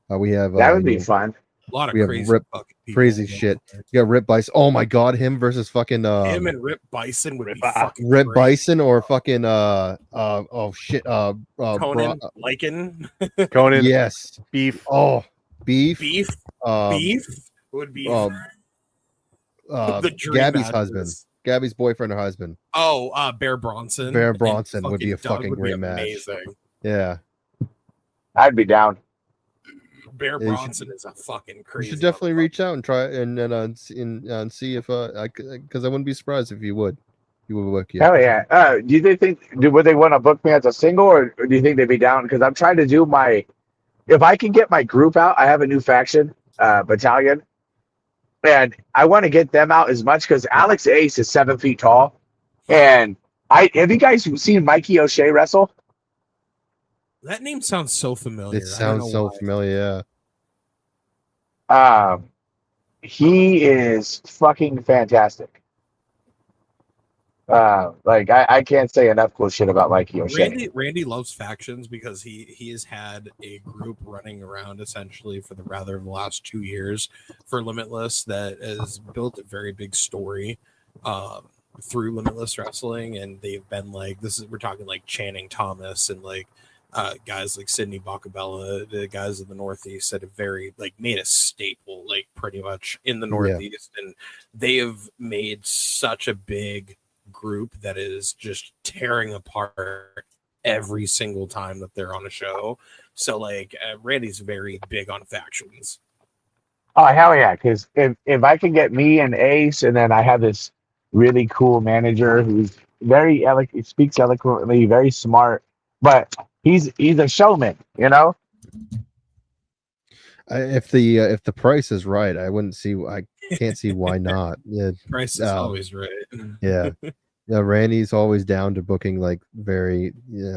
We have That would be fun. A lot of we have crazy Rip, fucking people. crazy shit. You got Rip Bison. Oh my god, him versus fucking Him and Rip Bison would be fucking Rip great. Bison or fucking oh shit Conan, Lycan. Conan, yes, beef. oh beef Beef would be the dream Gabby's matches. husband, Gabby's boyfriend or husband. Oh, Bear Bronson. Bear and Bronson would be a Doug fucking would be great match. amazing. Yeah, I'd be down. Bear Yeah, you Bronson is a fucking you crazy. should definitely reach out and try and see if because I wouldn't be surprised if you would. You would work. Yeah. Hell yeah. Do you think would they want to book me as a single, or do you think they'd be down? Because I'm trying to do if I can get my group out, I have a new faction, battalion, and I want to get them out as much because Alex Ace is 7 feet tall, and have you guys seen Mikey O'Shea wrestle? That name sounds so familiar. It sounds so familiar. He is fucking fantastic. I can't say enough cool shit about Mikey O'Shea. Randy loves factions because he has had a group running around essentially for the last 2 years for Limitless that has built a very big story through Limitless Wrestling, and they've been like we're talking like Channing Thomas and like guys like Sidney Bacabella, the guys in the Northeast that have made a staple like pretty much in the Northeast, and they have made such a big group that is just tearing apart every single time that they're on a show. So like Randy's very big on factions. Oh hell yeah! Because if I can get me and Ace, and then I have this really cool manager who's very eloquent, speaks eloquently, very smart, but he's a showman, you know. If the price is right, I can't see why not. Yeah, Price is always right. Yeah. Yeah, Randy's always down to booking like very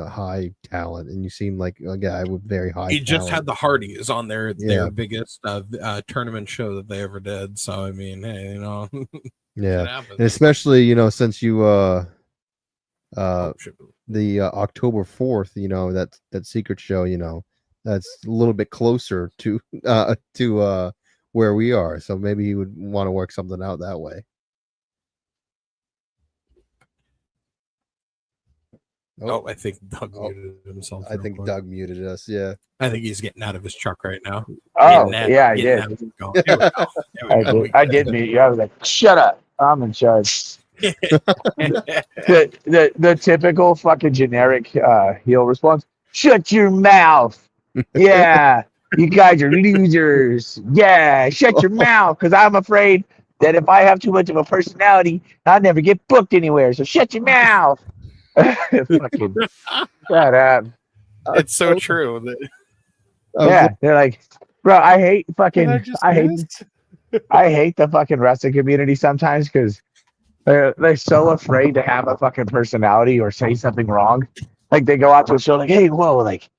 high talent, and you seem like a guy with very high. He just talent. had the Hardys on their biggest tournament show that they ever did. So I mean, hey, yeah, and especially since you the October 4th, that secret show, that's a little bit closer to where we are, so maybe he would want to work something out that way. Oh, I think Doug muted himself. I think Doug muted us. Yeah, I think he's getting out of his truck right now. Oh, yeah, I did. I did mute you. I was like, "Shut up! I'm in charge." the typical fucking generic heel response. Shut your mouth. Yeah, you guys are losers. Yeah, shut your mouth, because I'm afraid that if I have too much of a personality, I'll never get booked anywhere. So shut your mouth. Fucking shut up. It's so true. Yeah, they're like, bro, I hate the fucking wrestling community sometimes because they're so afraid to have a fucking personality or say something wrong. Like they go out to a show like, hey, whoa, like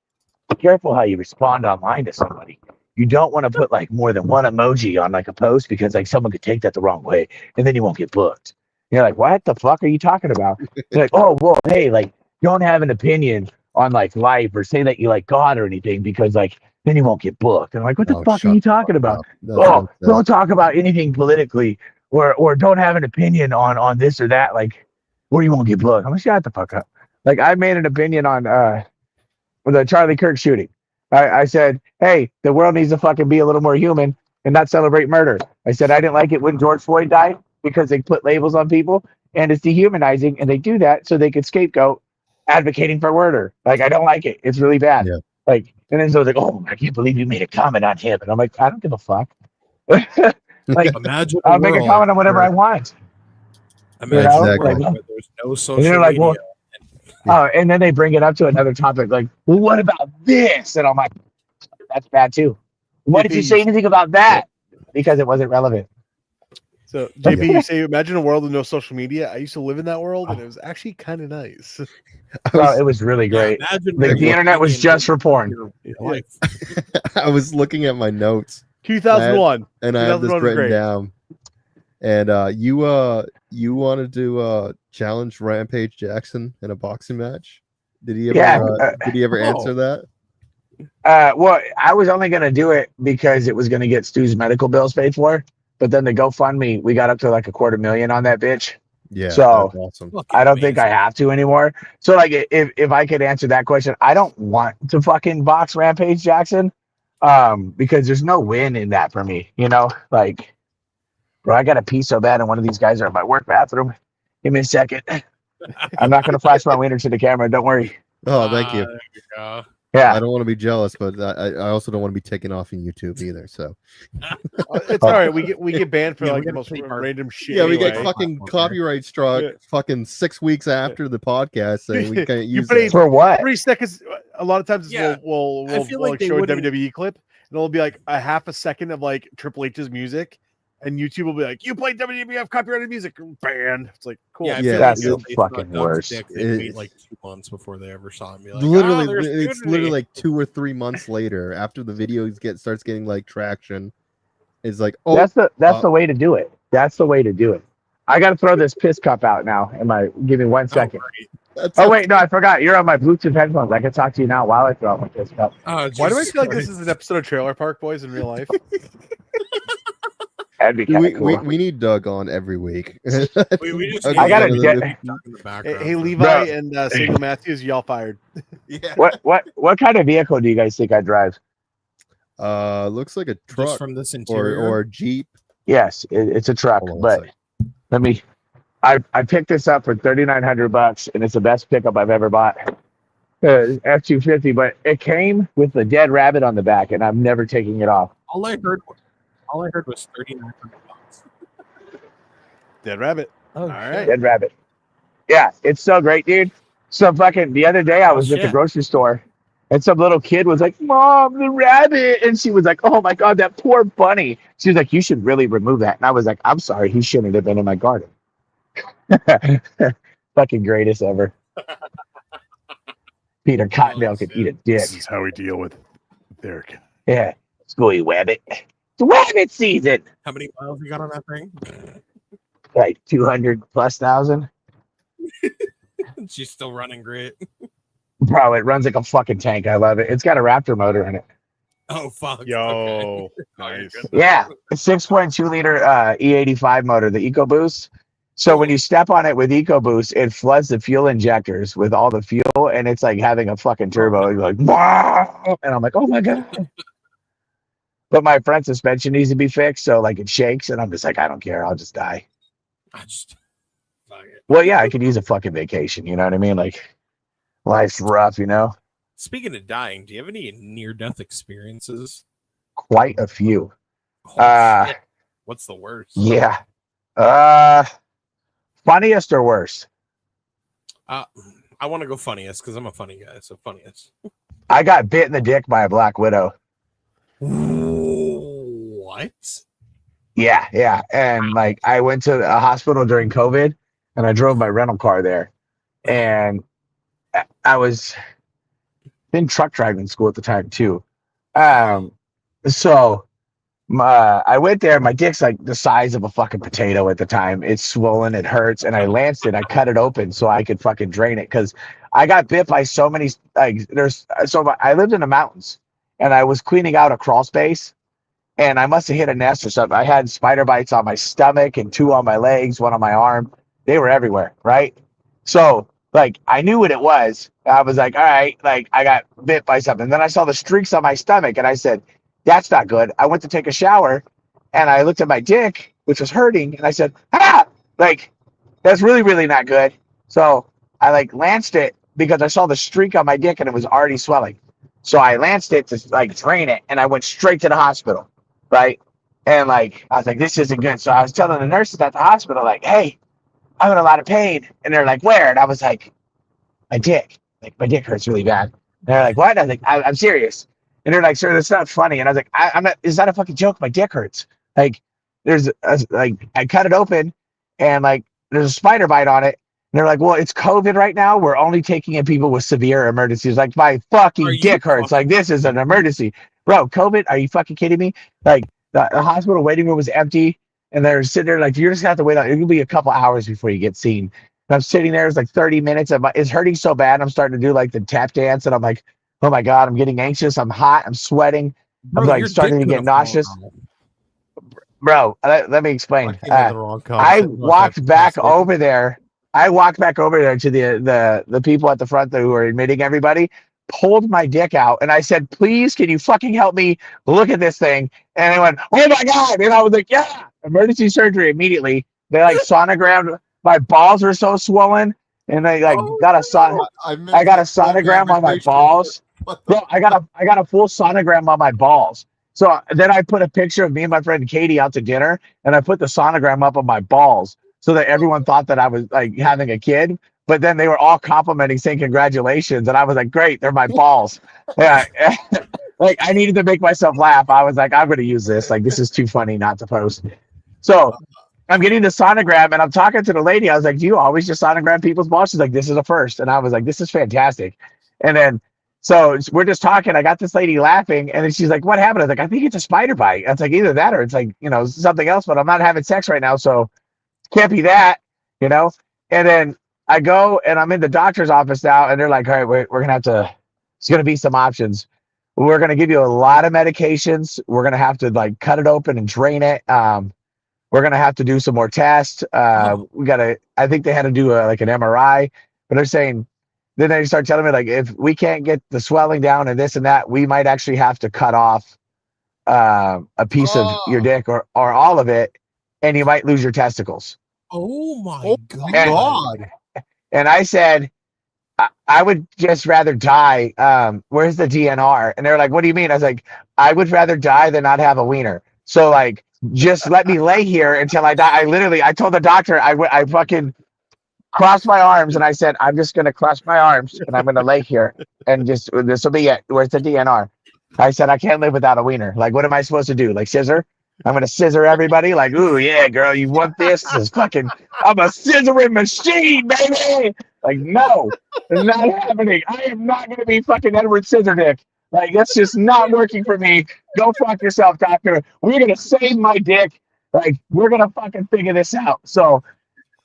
be careful how you respond online to somebody. You don't want to put like more than one emoji on like a post because like someone could take that the wrong way and then you won't get booked. You're like, what the fuck are you talking about? You're like, oh, well, hey, like, don't have an opinion on like life or say that you like God or anything because like then you won't get booked. And I'm like, what the fuck are you talking about? Don't talk about anything politically or don't have an opinion on this or that, like, or you won't get booked. I'm like, shut the fuck up. Like, I made an opinion on the Charlie Kirk shooting. I said, hey, the world needs to fucking be a little more human and not celebrate murder. I said I didn't like it when George Floyd died, because they put labels on people and it's dehumanizing, and they do that so they could scapegoat advocating for murder. Like, I don't like it. It's really bad. Yeah. Like, and then so like, oh, I can't believe you made a comment on him. And I'm like, I don't give a fuck. Like, imagine I'll make a comment on whatever I want. Imagine where there's no social media. Like, well, and then they bring it up to another topic, like, well, what about this? And I'm like, that's bad too. Why did you say anything about that? Because it wasn't relevant. So, JP, you say, imagine a world with no social media. I used to live in that world, and it was actually kind of nice. It was really great. The internet was just for porn. I was looking at my notes. 2001. And I have this written down. And you wanted to challenge Rampage Jackson in a boxing match? Did he ever answer that? Well, I was only going to do it because it was going to get Stu's medical bills paid for. But then the GoFundMe, we got up to like $250,000 on that bitch. Yeah, so that's awesome. I don't think I have to anymore. So like, if I could answer that question, I don't want to fucking box Rampage Jackson, because there's no win in that for me. You know, like, bro, I got to pee so bad, and one of these guys are in my work bathroom. Give me a second. I'm not gonna flash my wiener to the camera. Don't worry. Oh, thank you. There you go. Yeah, I don't want to be jealous, but I also don't want to be taken off in YouTube either. So It's all right. We get banned for Yeah, like we the gotta most take our- random shit. yeah, we get anyway. fucking copyright struck Yeah. fucking 6 weeks after the podcast saying we can't You use played it. for what? 3 seconds. A lot of times Yeah. we'll I feel like like they show a wouldn't- WWE clip, and it'll be like a half a second of like Triple H's music, and YouTube will be like, "You played WWF copyrighted music, banned." It's like cool. Yeah, I Yeah, feel that's like the they fucking sucked up worst. dick, they'd wait It's- like 2 months before they ever saw it and be like, Literally, there's it's nudity." literally like 2 or 3 months later after the video starts getting like traction. It's like, oh, That's the way to do it. That's the way to do it. I got to throw this piss cup out now. Give me 1 second. great. that's Oh wait, no, I forgot. You're on my Bluetooth headphones. I can talk to you now while I throw out my piss cup. Oh, Why do I Jesus feel like this Christ. is an episode of Trailer Park Boys in real life? That'd be kind of cool. we need Doug on every week. We just Doug I is gotta one of get- the- talk in the Hey, background. hey, for- Levi Bro. and Samuel Matthews, y'all fired. Yeah. What kind of vehicle do you guys think I drive? Looks like a just truck from this or interior. a Jeep. Yes, it's a truck, Hold on a but second. let me. I picked this up for $3,900, and it's the best pickup I've ever bought. F-250, but it came with the dead rabbit on the back, and I'm never taking it off. all I heard was $3,900. Dead rabbit. Oh, All right. Dead rabbit. Yeah, it's so great, dude. So fucking the other day I was at the shit. grocery store, and some little kid was like, "Mom, the rabbit," and she was like, "Oh my god, that poor bunny." She was like, "You should really remove that." And I was like, "I'm sorry, he shouldn't have been in my garden." Fucking greatest ever. Peter Cottontail could eat a dick. This is how we deal with their. Yeah, schooly rabbit. It's rabbit season. How many miles you got on that thing? Like 200,000+. She's still running great. Bro, it runs like a fucking tank. I love it. It's got a Raptor motor in it. Oh fuck. Yo, Okay. nice. Yeah, a 6.2 liter E85 motor, the EcoBoost. So when you step on it with EcoBoost, it floods the fuel injectors with all the fuel, and it's like having a fucking turbo. You're like, wow! And I'm like, oh my god. But my front suspension needs to be fixed, so like it shakes, and I'm just like, I don't care, I'll just die. I just fuck it. Well, yeah, I could use a fucking vacation. You know what I mean? Like, life's rough, you know. Speaking of dying, do you have any near-death experiences? Quite a few. Holy shit. What's the worst? Yeah. Funniest or worst? I want to go funniest because I'm a funny guy. So funniest. I got bit in the dick by a black widow. What? Yeah. And like I went to a hospital during COVID and I drove my rental car there. And I was in truck driving school at the time too. So I went there, my dick's like the size of a fucking potato at the time. It's swollen, it hurts, and I lanced it. I cut it open so I could fucking drain it because I got bit by so many I lived in the mountains and I was cleaning out a crawl space. And I must have hit a nest or something. I had spider bites on my stomach and 2 on my legs, 1 on my arm. They were everywhere, right? So, like, I knew what it was. I was like, all right, like, I got bit by something. Then I saw the streaks on my stomach, and I said, that's not good. I went to take a shower, and I looked at my dick, which was hurting, and I said, like, that's really, really not good. So I, like, lanced it because I saw the streak on my dick, and it was already swelling. So I lanced it to, like, drain it, and I went straight to the hospital. Right. And like, I was like, this isn't good. So I was telling the nurses at the hospital, like, hey, I'm in a lot of pain. And they're like, where? And I was like, my dick. Like, my dick hurts really bad. And they're like, what? I was like, I'm serious. And they're like, sir, that's not funny. And I was like, I'm not, is that a fucking joke? My dick hurts. Like, I cut it open and like, there's a spider bite on it. And they're like, well, it's COVID right now. We're only taking in people with severe emergencies. Like, my fucking dick hurts. Like, this is an emergency. Bro, COVID, are you fucking kidding me? Like, the hospital waiting room was empty. And they're sitting there like, you're just gonna have to wait. It could be a couple hours before you get seen. And I'm sitting there. It's like 30 minutes. It's hurting so bad. I'm starting to do like the tap dance, and I'm like, oh my god, I'm getting anxious. I'm hot. I'm sweating. I'm Bro, like your starting to dick get gonna fall nauseous. out. Bro, let me explain. I came in the wrong I conversation. walked back over there. I walked back over there to the people at the front who were admitting everybody, pulled my dick out, and I said, please, can you fucking help me look at this thing? And they went, oh my God. And I was like, yeah, emergency surgery immediately. They like sonogrammed. My balls were so swollen. And they like got a I got a sonogram on my balls. Bro, I got a full sonogram on my balls. So then I put a picture of me and my friend Katie out to dinner, and I put the sonogram up on my balls so that everyone thought that I was like having a kid. But then they were all complimenting, saying congratulations, and I was like, great, they're my balls. Yeah, like I needed to make myself laugh. I was like, I'm going to use this. Like this is too funny not to post. So I'm getting the sonogram, and I'm talking to the lady. I was like, do you always just sonogram people's balls? She's like, this is a first, and I was like, this is fantastic. And then. So we're just talking. I got this lady laughing, and then she's like, what happened? I was like, I think it's a spider bite. It's like either that or it's like, something else, but I'm not having sex right now. So it can't be that, And then I go and I'm in the doctor's office now, and they're like, all right, we're going to have to, it's going to be some options. We're going to give you a lot of medications. We're going to have to like cut it open and drain it. We're going to have to do some more tests. I think they had to do like an MRI, but they're saying, then they start telling me, like, if we can't get the swelling down and this and that, we might actually have to cut off a piece of your dick or all of it, and you might lose your testicles. Oh, my God. And I said, I would just rather die. Where's the DNR? And they're like, what do you mean? I was like, I would rather die than not have a wiener. So, like, just let me lay here until I die. I told the doctor, I fucking crossed my arms, and I said, I'm just going to cross my arms, and I'm going to lay here, and just, this will be it. Where's the DNR? I said, I can't live without a wiener. Like, what am I supposed to do? Like, scissor? I'm going to scissor everybody? Like, ooh, yeah, girl, you want this? This is fucking, I'm a scissoring machine, baby! Like, no, it's not happening. I am not going to be fucking Edward Scissordick. Like, that's just not working for me. Go fuck yourself, doctor. We're going to save my dick. Like, we're going to fucking figure this out. So,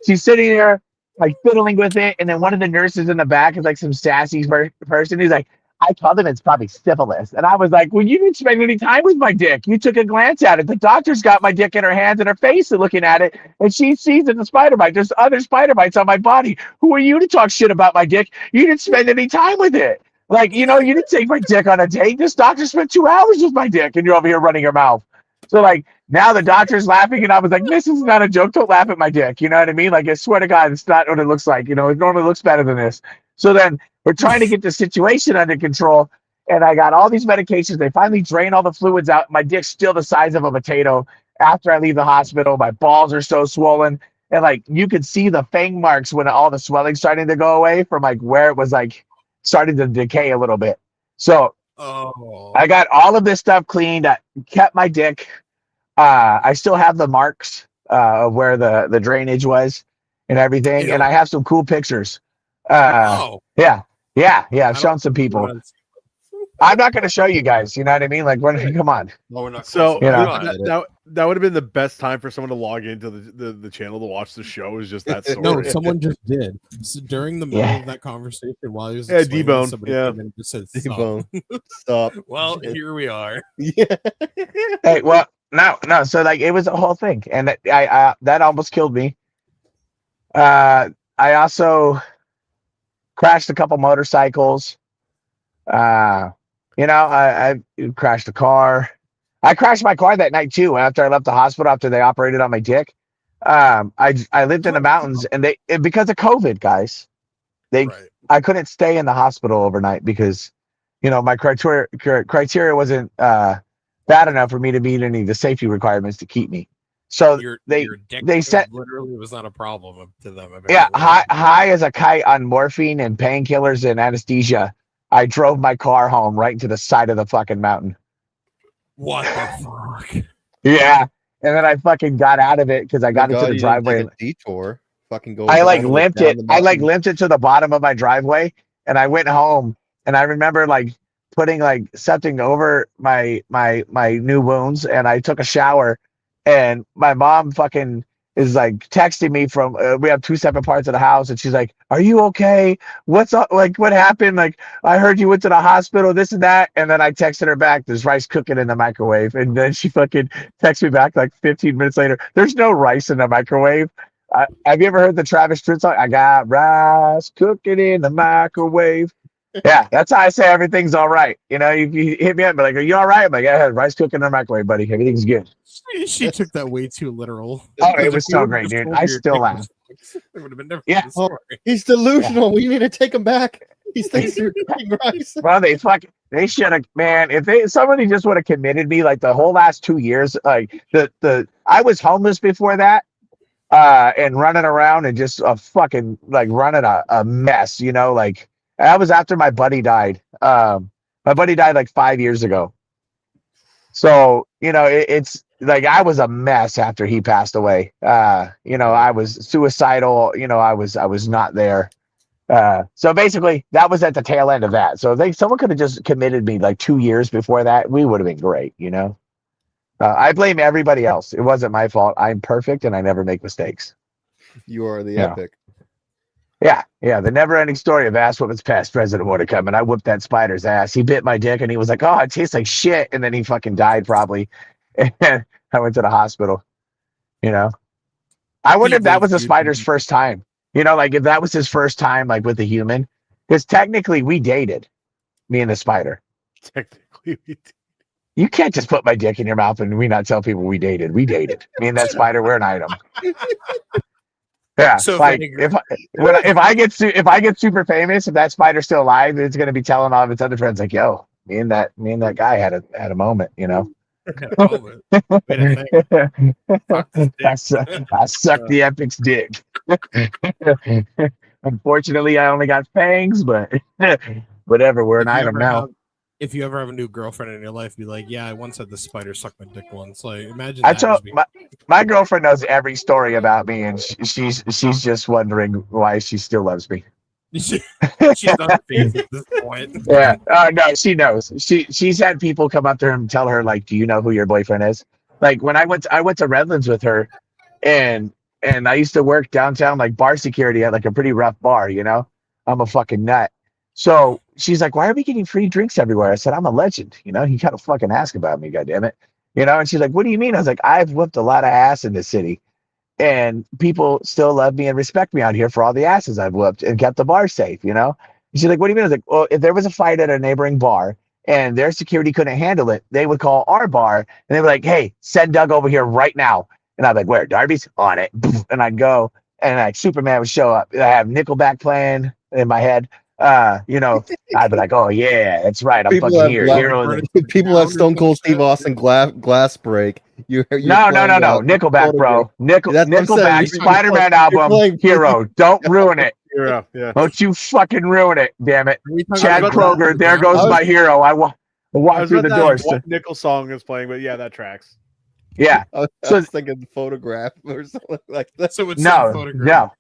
she's sitting there, like fiddling with it, and then one of the nurses in the back is like some sassy person. He's like, I told him it's probably syphilis. And I was like, well, you didn't spend any time with my dick. You took a glance at it. The doctor's got my dick in her hands and her face and looking at it, and she sees it's a spider bite. There's other spider bites on my body. Who are you to talk shit about my dick? You didn't spend any time with it. Like, you didn't take my dick on a date. This doctor spent 2 hours with my dick, and you're over here running your mouth. So, like, now the doctor's laughing, and I was like, this is not a joke. Don't laugh at my dick. You know what I mean? Like, I swear to God, it's not what it looks like. It normally looks better than this. So then we're trying to get the situation under control, and I got all these medications. They finally drain all the fluids out. My dick's still the size of a potato after I leave the hospital. My balls are so swollen. And, like, you could see the fang marks when all the swelling's starting to go away from, like, where it was, like, starting to decay a little bit. So I got all of this stuff cleaned. I kept my dick. I still have the marks of where the drainage was and everything, and I have some cool pictures. Yeah. I've shown some people. I'm not going to show you guys. You know what I mean? Like, come on. No, we're not. So that would have been the best time for someone to log into the channel to watch the show. Is just that story. No, someone just did. So during the middle of that conversation, while he was D-Bone. somebody came in and just said, D-Bone. Stop. Well, here we are. Yeah. Hey, well, no. So, like, it was a whole thing, and that almost killed me. I also crashed a couple motorcycles. I crashed a car. I crashed my car that night too. After I left the hospital, after they operated on my dick, I lived in the mountains, and because of COVID, guys, I couldn't stay in the hospital overnight because, my criteria wasn't bad enough for me to meet any of the safety requirements to keep me. So your dick they said literally was not a problem to them. Apparently. Yeah, high as a kite on morphine and painkillers and anesthesia. I drove my car home right into the side of the fucking mountain. What the fuck? Yeah, and then I fucking got out of it because I got into the driveway. Detour. Fucking go. I like limped it. I like limped it to the bottom of my driveway, and I went home. And I remember like putting like something over my new wounds, and I took a shower. And my mom fucking is like texting me from we have two separate parts of the house, and she's like, "Are you okay? What's up? Like, what happened? Like, I heard you went to the hospital, this and that." And then I texted her back, "There's rice cooking in the microwave." And then she fucking texted me back like 15 minutes later, "There's no rice in the microwave." Have you ever heard the Travis Tritt song? I got rice cooking in the microwave. Yeah, that's how I say everything's all right. You know, you hit me up, be like, "Are you all right?" I'm like, "I had rice cooking in the microwave, buddy. Everything's good." She took that way too literal. Oh, it was so great, dude. I still laugh. It would have been different. Yeah. Oh, he's delusional. We need to take him back. He thinks you're cooking rice. Well, they should have, man. If somebody just would have committed me like the whole last 2 years, like I was homeless before that, and running around and just fucking like running a mess, you know, like that was after my buddy died. My buddy died like 5 years ago. So, you know, it's like I was a mess after he passed away. You know, I was suicidal, you know, I was not there. So basically that was at the tail end of that. So if someone could have just committed me like 2 years before that, we would have been great, you know. I blame everybody else. It wasn't my fault. I'm perfect and I never make mistakes. You are the Yeah. epic. Yeah. The never-ending story of ass whooping's past President would have come, and I whooped that spider's ass. He bit my dick, and he was like, "Oh, it tastes like shit," and then he fucking died probably. And I went to the hospital. You know, I wonder if that was the spider's first time. You know, like if that was his first time, like with a human, because technically we dated, me and the spider. Technically, we did. You can't just put my dick in your mouth and we not tell people we dated. We dated. Me and that spider, we're an item. Yeah, So like if I get super famous, if that spider's still alive, it's gonna be telling all of its other friends like, "Yo, me and that guy had a moment," you know. I sucked the epic's dick. Unfortunately, I only got fangs, but whatever. We're an item now. If you ever have a new girlfriend in your life, be like, "Yeah, I once had the spider suck my dick once." Like, imagine. I told my girlfriend knows every story about me, and she's just wondering why she still loves me. She's not phased at this point. Yeah. No, she knows. She's had people come up to her and tell her like, "Do you know who your boyfriend is?" Like when I went to Redlands with her, and I used to work downtown like bar security at like a pretty rough bar. You know, I'm a fucking nut. So she's like, "Why are we getting free drinks everywhere?" I said, "I'm a legend. You know, you gotta fucking ask about me, goddammit." You know, and she's like, "What do you mean?" I was like, "I've whooped a lot of ass in this city, and people still love me and respect me out here for all the asses I've whooped and kept the bar safe." You know, and she's like, "What do you mean?" I was like, "Well, if there was a fight at a neighboring bar and their security couldn't handle it, they would call our bar and they were like, 'Hey, send Doug over here right now.'" And I'd be like, "Where? Darby's on it." And I'd go, and like Superman would show up. I have Nickelback playing in my head. You know, I'd be like, "Oh yeah, that's right. I'm fucking here." People have Stone Cold Steve Austin glass break. No. Nickelback, bro. Nickelback Spider-Man album, Hero. Don't ruin it. Yeah. Don't you fucking ruin it, damn it. Chad Kroger, there goes my hero. I walk through the doors. Nickel song is playing, but yeah, that tracks. Yeah. I was thinking photograph or something like that. So it's no.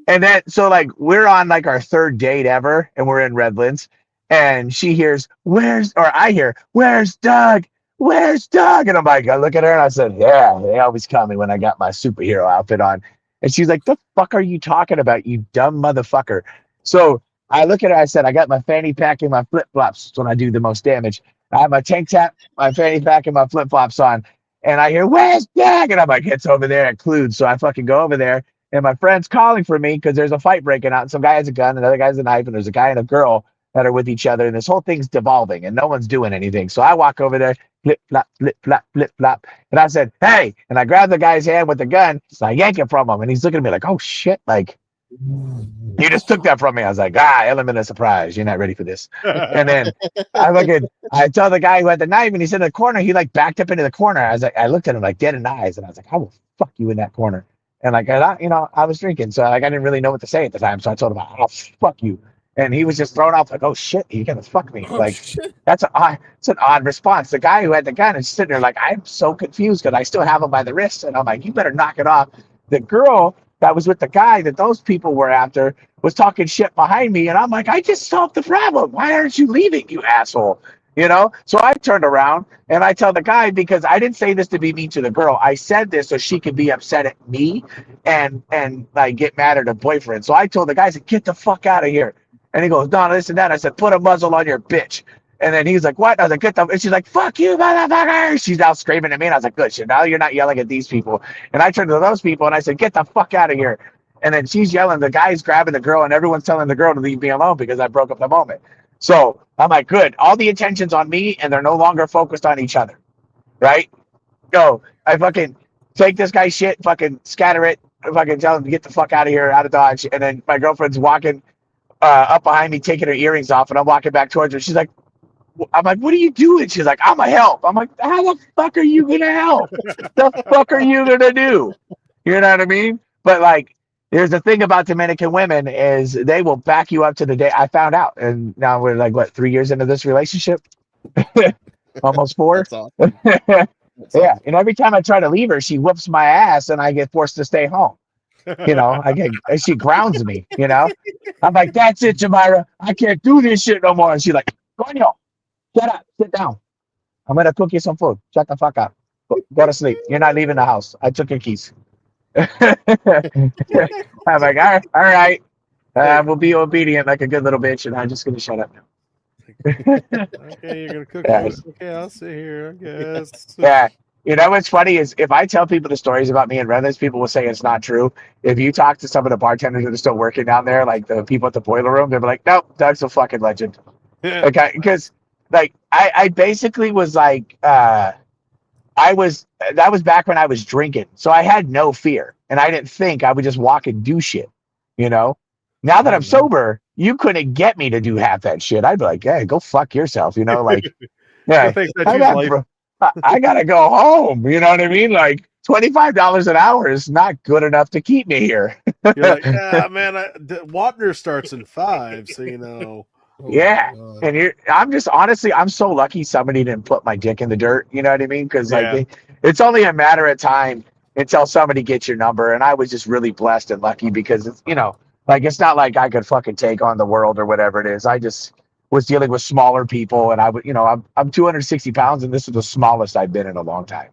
And then, so like, we're on like our third date ever, and we're in Redlands, and she hears, I hear, "Where's Doug? Where's Doug?" And I'm like, I look at her and I said, "Yeah, they always call me when I got my superhero outfit on." And she's like, "The fuck are you talking about, you dumb motherfucker?" So I look at her, I said, "I got my fanny pack and my flip-flops when I do the most damage. I have my tank top, my fanny pack, and my flip-flops on." And I hear, "Where's Doug?" And I'm like, "It's over there at Clued." So I fucking go over there. And my friend's calling for me because there's a fight breaking out. And some guy has a gun, another guy has a knife, and there's a guy and a girl that are with each other. And this whole thing's devolving, and no one's doing anything. So I walk over there, flip, flop, flip, flop, flip, flop. And I said, "Hey." And I grabbed the guy's hand with the gun. So I yank it from him. And he's looking at me like, "Oh, shit. Like, you just took that from me." I was like, element of surprise. You're not ready for this. And then I tell the guy who had the knife, and he's in the corner. He like backed up into the corner. I looked at him like dead in the eyes. And I was like, "I will fuck you in that corner." And like, I was drinking, so like I didn't really know what to say at the time. So I told him, "I'll fuck you." And he was just thrown off like, "Oh shit, you gonna fuck me?" It's an odd response. The guy who had the gun is sitting there like, I'm so confused because I still have him by the wrist. And I'm like, "You better knock it off." The girl that was with the guy that those people were after was talking shit behind me. And I'm like, "I just solved the problem. Why aren't you leaving, you asshole?" You know, so I turned around and I tell the guy, because I didn't say this to be mean to the girl. I said this so she could be upset at me and like get mad at her boyfriend. So I told the guy, I said, get the fuck out of here. And he goes, no, this and that. I said, put a muzzle on your bitch. And then he's like, what? I was like, get the. And she's like, fuck you, motherfucker. She's now screaming at me. And I was like, good shit. Now you're not yelling at these people. And I turned to those people and I said, get the fuck out of here. And then she's yelling. The guy's grabbing the girl and everyone's telling the girl to leave me alone because I broke up the moment. So I'm like, good. All the attention's on me, and they're no longer focused on each other, right? Go. I fucking take this guy's shit, fucking scatter it, fucking tell him to get the fuck out of here, out of Dodge. And then my girlfriend's walking up behind me, taking her earrings off, and I'm walking back towards her. She's like, I'm like, what are you doing? She's like, I'm gonna help. I'm like, how the fuck are you gonna help? The fuck are you gonna do? You know what I mean? But like, there's the thing about Dominican women is they will back you up to the day. I found out, and now we're like, what, 3 years into this relationship? Almost 4. That's awesome. Yeah, and every time I try to leave her, she whoops my ass, and I get forced to stay home. You know, she grounds me. You know, I'm like, that's it, Jamira. I can't do this shit no more. And she's like, Coño, get up, sit down. I'm gonna cook you some food. Shut the fuck up. Go to sleep. You're not leaving the house. I took your keys. I'm like, all right. We'll be obedient like a good little bitch, and I'm just gonna shut up now. Okay, you're gonna cook this. Okay, I'll sit here, I guess. Yeah. You know what's funny is if I tell people the stories about me and Redlands, people will say it's not true. If you talk to some of the bartenders that are still working down there, like the people at the boiler room, they'll be like, nope, Doug's a fucking legend. Okay, because like I basically was like that was back when I was drinking. So I had no fear. And I didn't think I would just walk and do shit. You know? Now that I'm sober, you couldn't get me to do half that shit. I'd be like, hey, go fuck yourself, you know, like yeah. I gotta go home. You know what I mean? Like $25 an hour is not good enough to keep me here. You're like, yeah, man. Wapner starts in 5, so you know. Yeah, and I'm just honestly, I'm so lucky somebody didn't put my dick in the dirt. You know what I mean? Because like it's only a matter of time until somebody gets your number. And I was just really blessed and lucky because it's, you know, like it's not like I could fucking take on the world or whatever it is. I just was dealing with smaller people, and I would, you know, I'm 260 pounds, and this is the smallest I've been in a long time,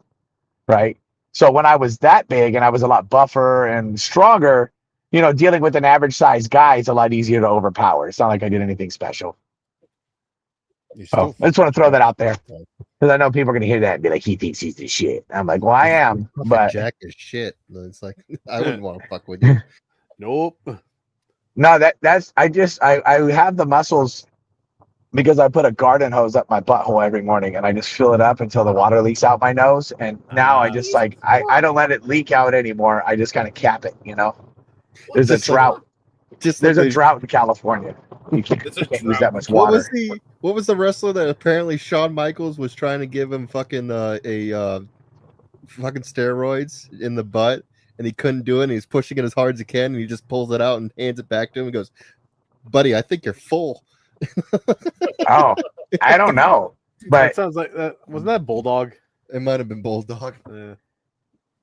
right? So when I was that big and I was a lot buffer and stronger, you know, dealing with an average sized guy is a lot easier to overpower. It's not like I did anything special. I just want to throw that out there because I know people are going to hear that and be like, he thinks he's the shit. I'm like, well, I am, but Jack is shit. It's like, I wouldn't want to fuck with you. Nope. No, that's I have the muscles because I put a garden hose up my butthole every morning and I just fill it up until the water leaks out my nose. And now I just like, I don't let it leak out anymore. I just kind of cap it, you know? There's a drought. There's a drought in California. You can't use that much water. What was the wrestler that apparently Shawn Michaels was trying to give him fucking fucking steroids in the butt and he couldn't do it and he's pushing it as hard as he can and he just pulls it out and hands it back to him and goes, buddy, I think you're full. Oh, I don't know. But that sounds like that. Wasn't that Bulldog? It might have been Bulldog.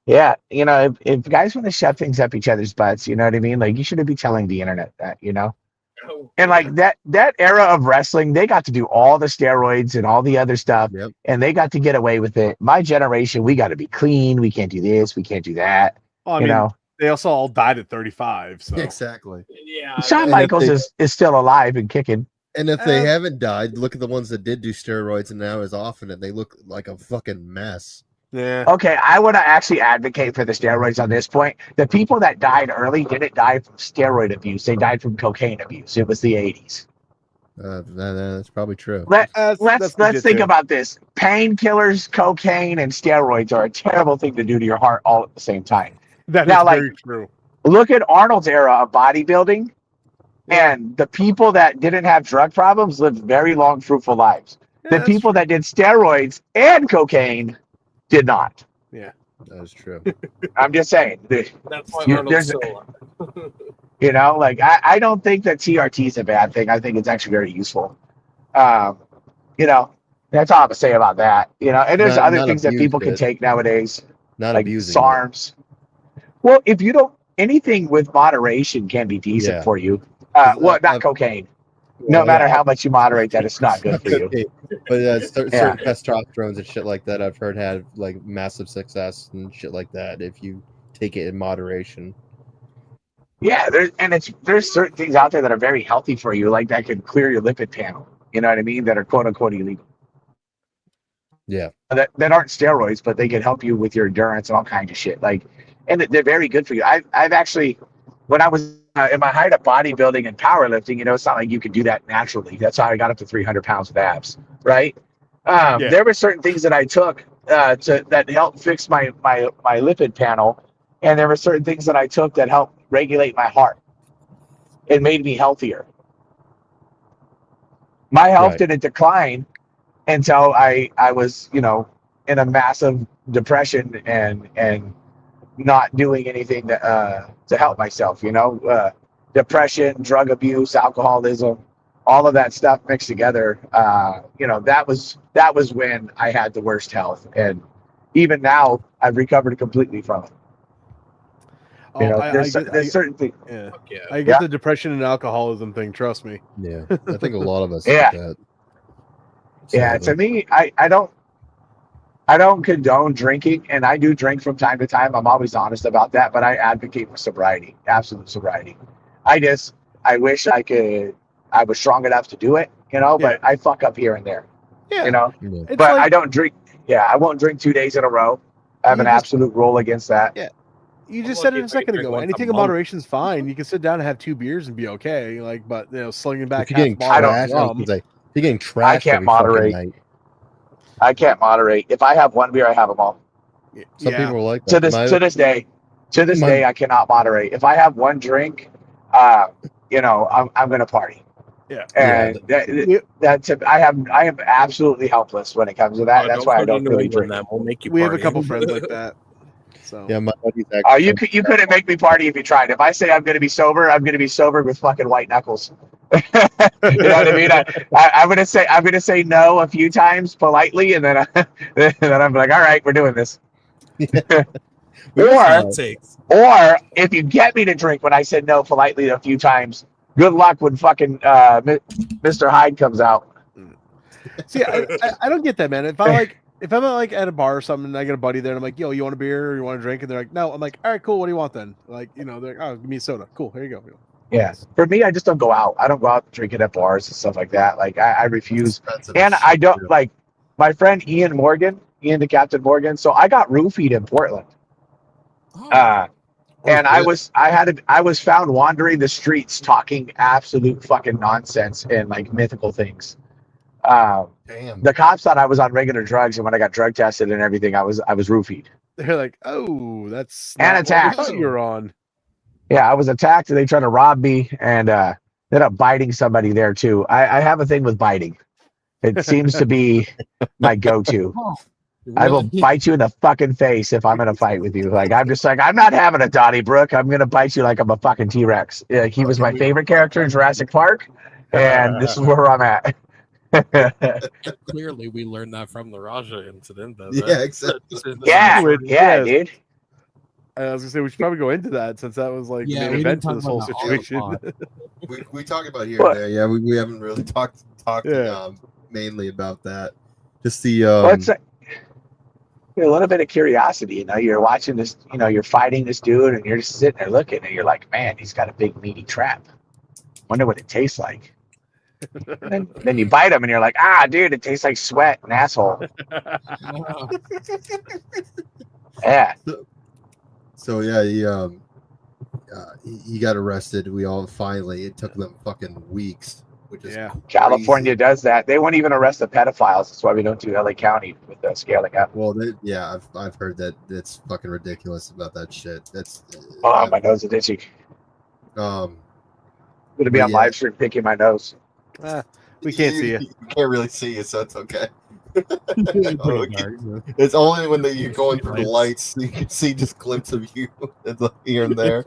Yeah, you know, if guys want to shove things up each other's butts, you know what I mean? Like, you shouldn't be telling the internet that, you know? And like that era of wrestling, they got to do all the steroids and all the other stuff, and they got to get away with it. My generation, we got to be clean. We can't do this. We can't do that. Well, I mean, they also all died at 35. So exactly. Yeah. Shawn Michaels is still alive and kicking. And if they haven't died, look at the ones that did do steroids and now is often and they look like a fucking mess. Yeah. Okay, I want to actually advocate for the steroids on this point. The people that died early didn't die from steroid abuse. They died from cocaine abuse. It was the 80s. That's probably true. Let's think about this. Painkillers, cocaine, and steroids are a terrible thing to do to your heart all at the same time. That is very true. Look at Arnold's era of bodybuilding, and the people that didn't have drug problems lived very long, fruitful lives. The people that did steroids and cocaine did not. Yeah, that's true. I'm just saying. That's why Arnold's still alive. You know, like I don't think that TRT is a bad thing. I think it's actually very useful. You know, that's all I'm gonna say about that. You know, and there's other things that people can take nowadays, not like abusing SARMs. Well, if you don't, anything with moderation can be decent for you. Well, not cocaine. no Well, matter yeah. how much you moderate that, it's not good for you. Could be. But certain Yeah. testosterones and shit like that, I've heard had like massive success and shit like that if you take it in moderation. Yeah, there's certain things out there that are very healthy for you, like that could clear your lipid panel. You know what I mean? That are quote unquote illegal. Yeah. That aren't steroids, but they can help you with your endurance and all kinds of shit. Like, and they're very good for you. I've actually, when I was in my height of bodybuilding and powerlifting, you know, it's not like you can do that naturally. That's how I got up to 300 pounds of abs, right? Yeah. There were certain things that I took that helped fix my lipid panel, and there were certain things that I took that helped regulate my heart. It made me healthier. My health Right. didn't decline until I was, you know, in a massive depression and not doing anything to help myself, you know, depression, drug abuse, alcoholism, all of that stuff mixed together. You know, that was when I had the worst health, and even now I've recovered completely from it. You know, there's certain things. Yeah. Yeah. I get the depression and alcoholism thing. Trust me. Yeah. I think a lot of us Yeah. get that. Yeah, Sadly. to me, I don't condone drinking, and I do drink from time to time. I'm always honest about that, but I advocate for sobriety, absolute sobriety. I wish I was strong enough to do it, you know, but I fuck up here and there, Yeah. you know. Yeah. It's But like, I don't drink. Yeah, I won't drink 2 days in a row. I have You an just- absolute rule against that. Yeah. You I'm just said lucky it a if I can second drink ago. once a Anything in month. moderation is fine. You can sit down and have 2 beers and be okay. Like, but you know, slinging back If you're getting half a bottle of trashed, I was rum. gonna say, if you're getting trashed can't every fucking moderate. night. I can't moderate. If I have one beer, I have them all. Some Yeah. people are like To that. this day, I cannot moderate. If I have one drink, you know, I'm gonna party. Yeah. And I am absolutely helpless when it comes to that. Oh, That's why I go to don't New really England, drink. then we'll make you We have a party. couple friends like that. So Yeah, my buddy's actually. You couldn't make me party if you tried. If I say I'm gonna be sober, I'm gonna be sober with fucking white knuckles. You know what I mean? I'm gonna say no a few times politely, and then I'm like, all right, we're doing this. Hot takes. Or if you get me to drink when I said no politely a few times, good luck when fucking Mr. Hyde comes out. see, I don't get that, man. If I'm like at a bar or something and I get a buddy there and I'm like, yo, you want a beer or you want a drink? And they're like, no. I'm like, all right, cool. What do you want then? Like, you know, they're like, oh, give me a soda. Cool. Here you go. Yeah. For me, I just don't go out. I don't go out drinking at bars and stuff like that. Like I refuse. And I don't like my friend Ian the Captain Morgan. So I got roofied in Portland. And I was found wandering the streets talking absolute fucking nonsense and like mythical things. Damn. The cops thought I was on regular drugs, and when I got drug tested and everything, I was roofied. They're like, oh, that's And not what we attacked. thought you're on. Yeah, I was attacked, and they tried to rob me, and ended up biting somebody there too. I have a thing with biting. It seems to be my go-to. I will bite you in the fucking face if I'm in a fight with you. Like I'm just like, I'm not having a Donnybrook. I'm gonna bite you like I'm a fucking T-Rex. He was my favorite character in Jurassic Park, and this is where I'm at. Clearly, we learned that from the Raja incident. Yeah, exactly. Yeah, Yes. dude. I was gonna say we should probably go into that since that was like Yeah, the main we event didn't to talk this whole about that situation. on the We talk about here What? and there. Yeah, we haven't really talked Yeah. mainly about that. Just the Well, it's a little bit of curiosity. You know, you're watching this. You know, you're fighting this dude, and you're just sitting there looking, and you're like, man, he's got a big meaty trap. Wonder what it tastes like. And then you bite him, and you're like, ah, dude, it tastes like sweat and asshole. Yeah. So yeah, he got arrested. We all finally. It took them fucking weeks, which is Yeah. California crazy. does that. They won't even arrest the pedophiles. That's why we don't do LA County with the scaling up. Well, I've heard that it's fucking ridiculous about that shit. That's Oh, my nose is itchy. um. I'm gonna be But on yeah. live stream picking my nose. We can't see you. You can't really see you, so it's okay. Pretty Oh, dark. It's only when you're going through the lights you can see just glimpse of you here and there.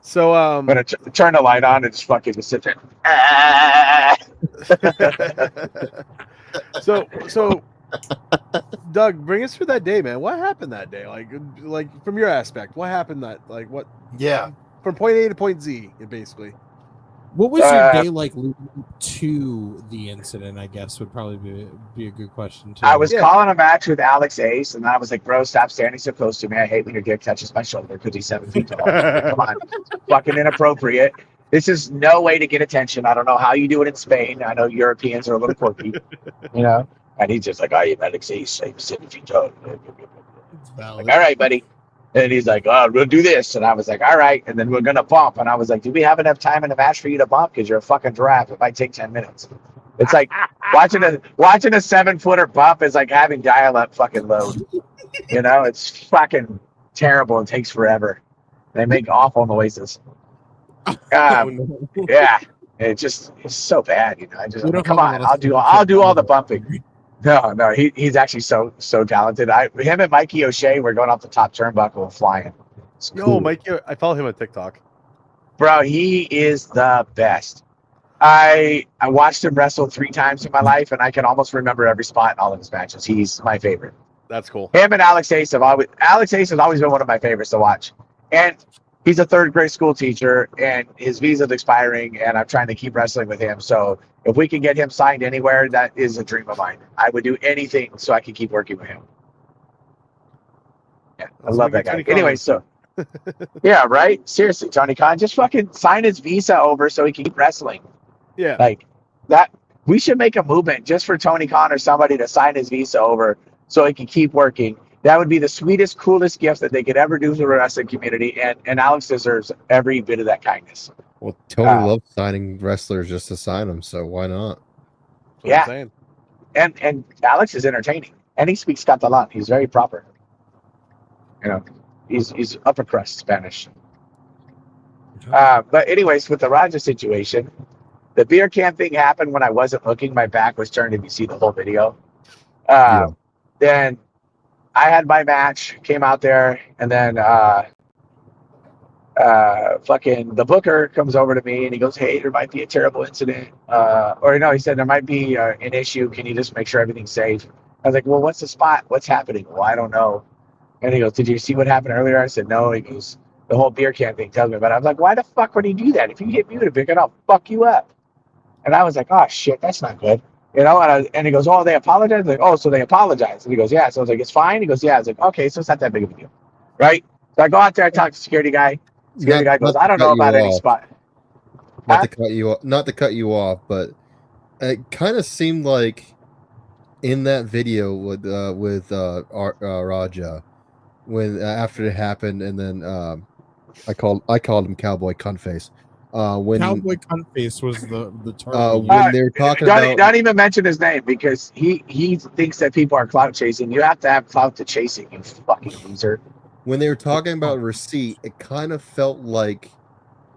So I'm gonna turn the light on and just fucking just sit there. Ah! so Doug, bring us through that day, man. What happened that day? Like from your aspect, what happened that what Yeah. from point A to point Z, basically. What was your day like leading to the incident? I guess would probably be a good question too. I was calling a match with Alex Ace, and I was like, "Bro, stop standing so close to me. I hate when your dick touches my shoulder because he's 7 feet tall. Come on, fucking inappropriate. This is no way to get attention. I don't know how you do it in Spain. I know Europeans are a little quirky, you know." And he's just like, "I am Alex Ace. I'm 7 feet tall." Like, all right, buddy. And he's like, "Oh, we'll do this." And I was like, "All right." And then we're going to bump. And I was like, "Do we have enough time in the match for you to bump? Because you're a fucking giraffe. It might take 10 minutes. It's like watching a 7-footer bump is like having dial-up fucking load. You know, it's fucking terrible. It takes forever. They make awful noises. Yeah. It's so bad. You know, I'm like, come on, I'll do all the bumping. No, he's actually so talented. Him and Mikey O'Shea were going off the top turnbuckle flying. No, Mikey, I follow him on TikTok. Bro, he is the best. I watched him wrestle 3 times in my life, and I can almost remember every spot in all of his matches. He's my favorite. That's cool. Him and Alex Ace has always been one of my favorites to watch. And he's a 3rd grade school teacher, and his visa's expiring, and I'm trying to keep wrestling with him. So if we can get him signed anywhere, that is a dream of mine. I would do anything so I can keep working with him. Yeah, I love that guy. Anyway, so yeah, right? Seriously, Tony Khan, just fucking sign his visa over so he can keep wrestling. Yeah. Like that, we should make a movement just for Tony Khan or somebody to sign his visa over so he can keep working. That would be the sweetest, coolest gift that they could ever do to the wrestling community, and Alex deserves every bit of that kindness. Well, Tony loves signing wrestlers just to sign them, so why not? Yeah, and Alex is entertaining, and he speaks Catalan. He's very proper. You know, he's upper crust Spanish. But anyways, with the Raja situation, the beer can thing happened when I wasn't looking. My back was turned. If you see the whole video, then I had my match, came out there, and then fucking the booker comes over to me and he goes, "Hey, there might be a terrible incident." Or no, he said, "There might be an issue. Can you just make sure everything's safe?" I was like, "Well, what's the spot? What's happening?" "Well, I don't know." And he goes, "Did you see what happened earlier?" I said, "No." He goes, "The whole beer can thing tells me about it." I was like, "Why the fuck would he do that? If you hit me with a beer can, I'll fuck you up." And I was like, "Oh shit, that's not good." You know, and he goes, "Oh, they apologize?" I was like, "Oh, so they apologize?" And he goes, "Yeah." So I was like, "It's fine?" He goes, "Yeah." I was like, "Okay, so it's not that big of a deal." Right? So I go out there, I talk to the security guy. Security guy goes, "I don't know about any spot." Not to cut you off, but it kind of seemed like in that video with Raja, when after it happened, and then I called him Cowboy Cuntface. When Cowboy Cuntface was the term. When they were talking about, don't even mention his name because he thinks that people are clout chasing. You have to have clout to chasing, you fucking loser. When they were talking about receipt, it kind of felt like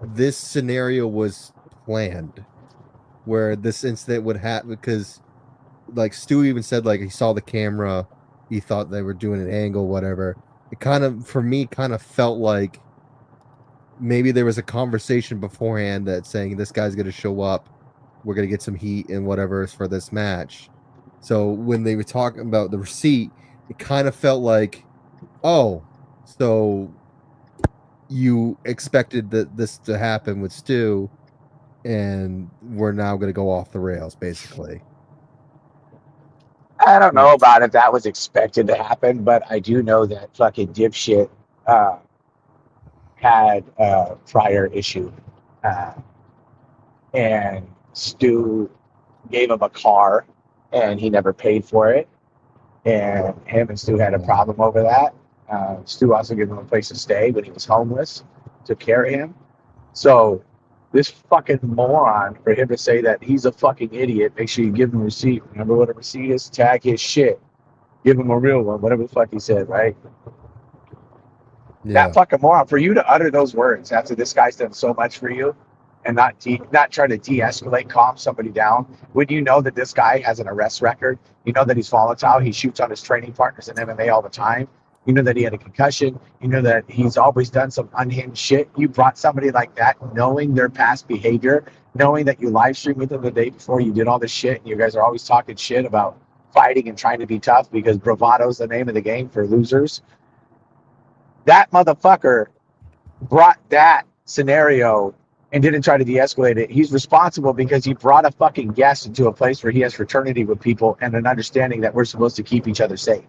this scenario was planned, where this incident would happen, because like Stu even said, like he saw the camera, he thought they were doing an angle, whatever. It kind of, for me, kind of felt like maybe there was a conversation beforehand that saying this guy's going to show up, we're going to get some heat and whatever for this match. So when they were talking about the receipt, it kind of felt like, oh, so you expected this to happen with Stu, and we're now going to go off the rails, basically. I don't know about if that was expected to happen, but I do know that fucking dipshit had a prior issue, and Stu gave him a car, and he never paid for it, and him and Stu had a problem over that. Stu also gave him a place to stay when he was homeless, took care of him. So this fucking moron, for him to say that he's a fucking idiot, make sure you give him a receipt. Remember what a receipt is? Tag his shit. Give him a real one, whatever the fuck he said, right? Yeah. That fucking moron, for you to utter those words after this guy's done so much for you and not try to de-escalate, calm somebody down, when you know that this guy has an arrest record, you know that he's volatile, he shoots on his training partners in MMA all the time, you know that he had a concussion, you know that he's always done some unhinged shit. You brought somebody like that, knowing their past behavior, knowing that you live streamed with them the day before you did all this shit, and you guys are always talking shit about fighting and trying to be tough because bravado's the name of the game for losers. That motherfucker brought that scenario and didn't try to de-escalate it, he's responsible because he brought a fucking guest into a place where he has fraternity with people and an understanding that we're supposed to keep each other safe.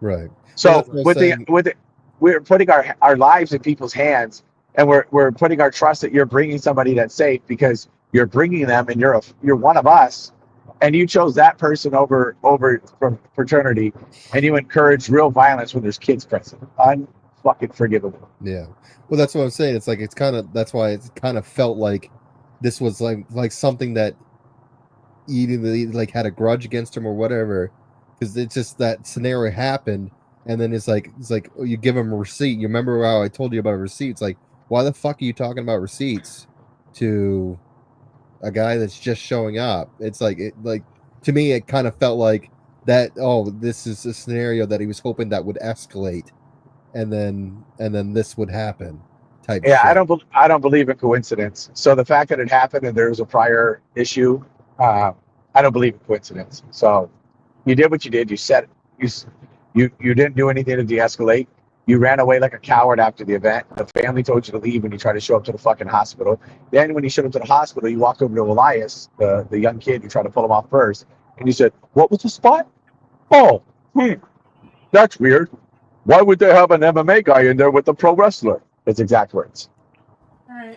Right. So we're putting our lives in people's hands, and we're putting our trust that you're bringing somebody that's safe because you're bringing them, and you're one of us, and you chose that person over from fraternity, and you encourage real violence when there's kids present. Unfucking forgivable. Yeah. Well, that's what I'm saying. It's like that's why it kind of felt like this was like something that either like had a grudge against him or whatever, because it's just that scenario happened, and then it's like oh, you give him a receipt. You remember how I told you about receipts? Like, why the fuck are you talking about receipts to a guy that's just showing up? It's like to me, it kind of felt like that. Oh, this is a scenario that he was hoping that would escalate, and then this would happen. Type. Yeah, shit. I don't believe in coincidence. So the fact that it happened and there was a prior issue, I don't believe in coincidence. So you did what you did. You didn't do anything to de-escalate. You ran away like a coward after the event. The family told you to leave when you tried to show up to the fucking hospital. Then when you showed up to the hospital, you walked over to Elias, the young kid. You tried to pull him off first, and you said, "What was the spot? Oh, that's weird. Why would they have an MMA guy in there with a pro wrestler?" His exact words.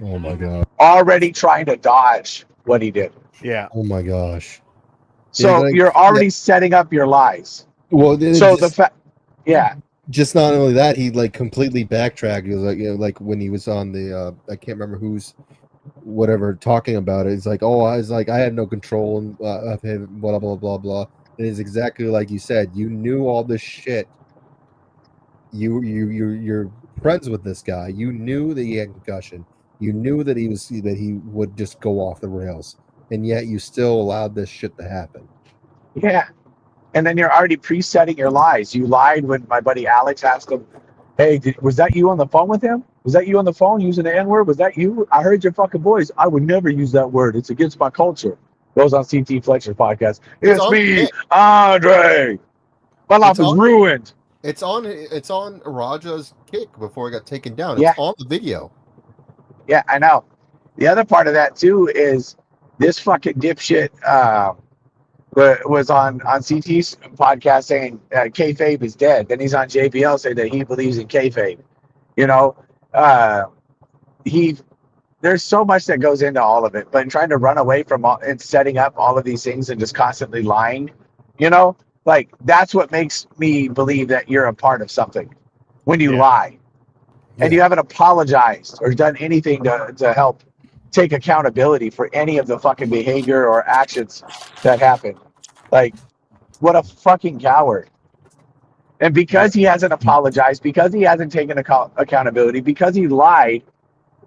Oh my god. Already trying to dodge what he did. Yeah. Oh my gosh. So Yeah, you're already setting up your lies. Well, So the fact, yeah, just not only that, he like completely backtracked. He was like, like when he was on the I can't remember who's whatever talking about it. It's like, oh, I was like, I had no control of him, blah blah blah blah. And it's exactly like you said. You knew all this shit. You're friends with this guy. You knew that he had concussion. You knew that he would just go off the rails, and yet you still allowed this shit to happen. yeah. And then you're already presetting your lies. You lied when my buddy Alex asked him, "Hey, was that you on the phone with him? Was that you on the phone using the N-word? Was that you? I heard your fucking voice. I would never use that word. It's against my culture." Goes on CT Fletcher's podcast. It's me, Andre. My life is ruined. It's on Raja's kick before it got taken down. Yeah. It's on the video. Yeah, I know. The other part of that too is this fucking dipshit was on CT's podcast saying kayfabe is dead. Then he's on JBL saying that he believes in kayfabe. You know, there's so much that goes into all of it. But in trying to run away from and setting up all of these things and just constantly lying, you know, like that's what makes me believe that you're a part of something when you lie. And you haven't apologized or done anything to help take accountability for any of the fucking behavior or actions that happened. Like, what a fucking coward. And because he hasn't apologized, because he hasn't taken accountability, because he lied,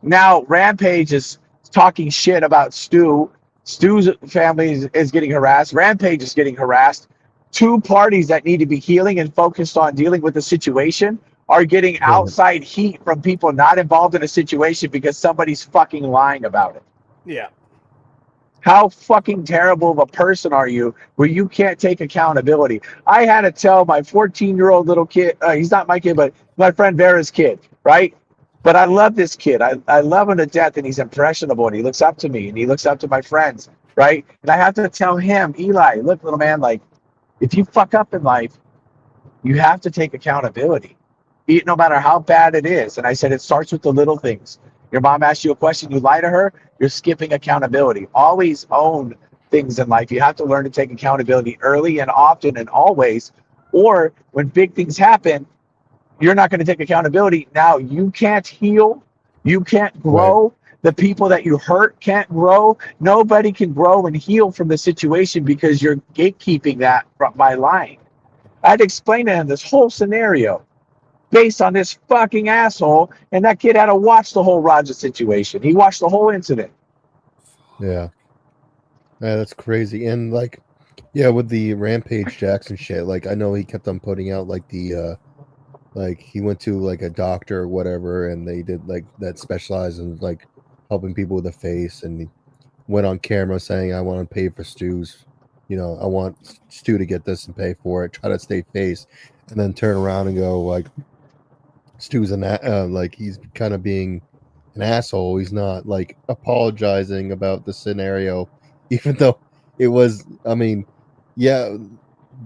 now Rampage is talking shit about Stu. Stu's family is getting harassed. Rampage is getting harassed. Two parties that need to be healing and focused on dealing with the situation are getting outside heat from people not involved in a situation because somebody's fucking lying about it. Yeah. How fucking terrible of a person are you where you can't take accountability? I had to tell my 14-year-old little kid, he's not my kid, but my friend Vera's kid, right? But I love this kid. I love him to death, and he's impressionable, and he looks up to me, and he looks up to my friends, right? And I have to tell him, Eli, look, little man, like, if you fuck up in life, you have to take accountability, no matter how bad it is. And I said, it starts with the little things. Your mom asks you a question, you lie to her, you're skipping accountability. Always own things in life. You have to learn to take accountability early and often and always, or when big things happen, you're not going to take accountability. Now you can't heal. You can't grow. Right. The people that you hurt can't grow. Nobody can grow and heal from the situation because you're gatekeeping that by lying. I had to explain to him this whole scenario based on this fucking asshole, and that kid had to watch the whole Raja situation. He watched the whole incident. Yeah, that's crazy. And like, yeah, with the Rampage Jackson shit, like I know he kept on putting out like the like he went to like a doctor or whatever, and they did like that specialized in like helping people with the face, and he went on camera saying, I want to pay for Stu's, you know, I want Stu to get this and pay for it, try to stay face, and then turn around and go like Stu's in that like he's kind of being an asshole. He's not like apologizing about the scenario, even though it was. I mean, yeah,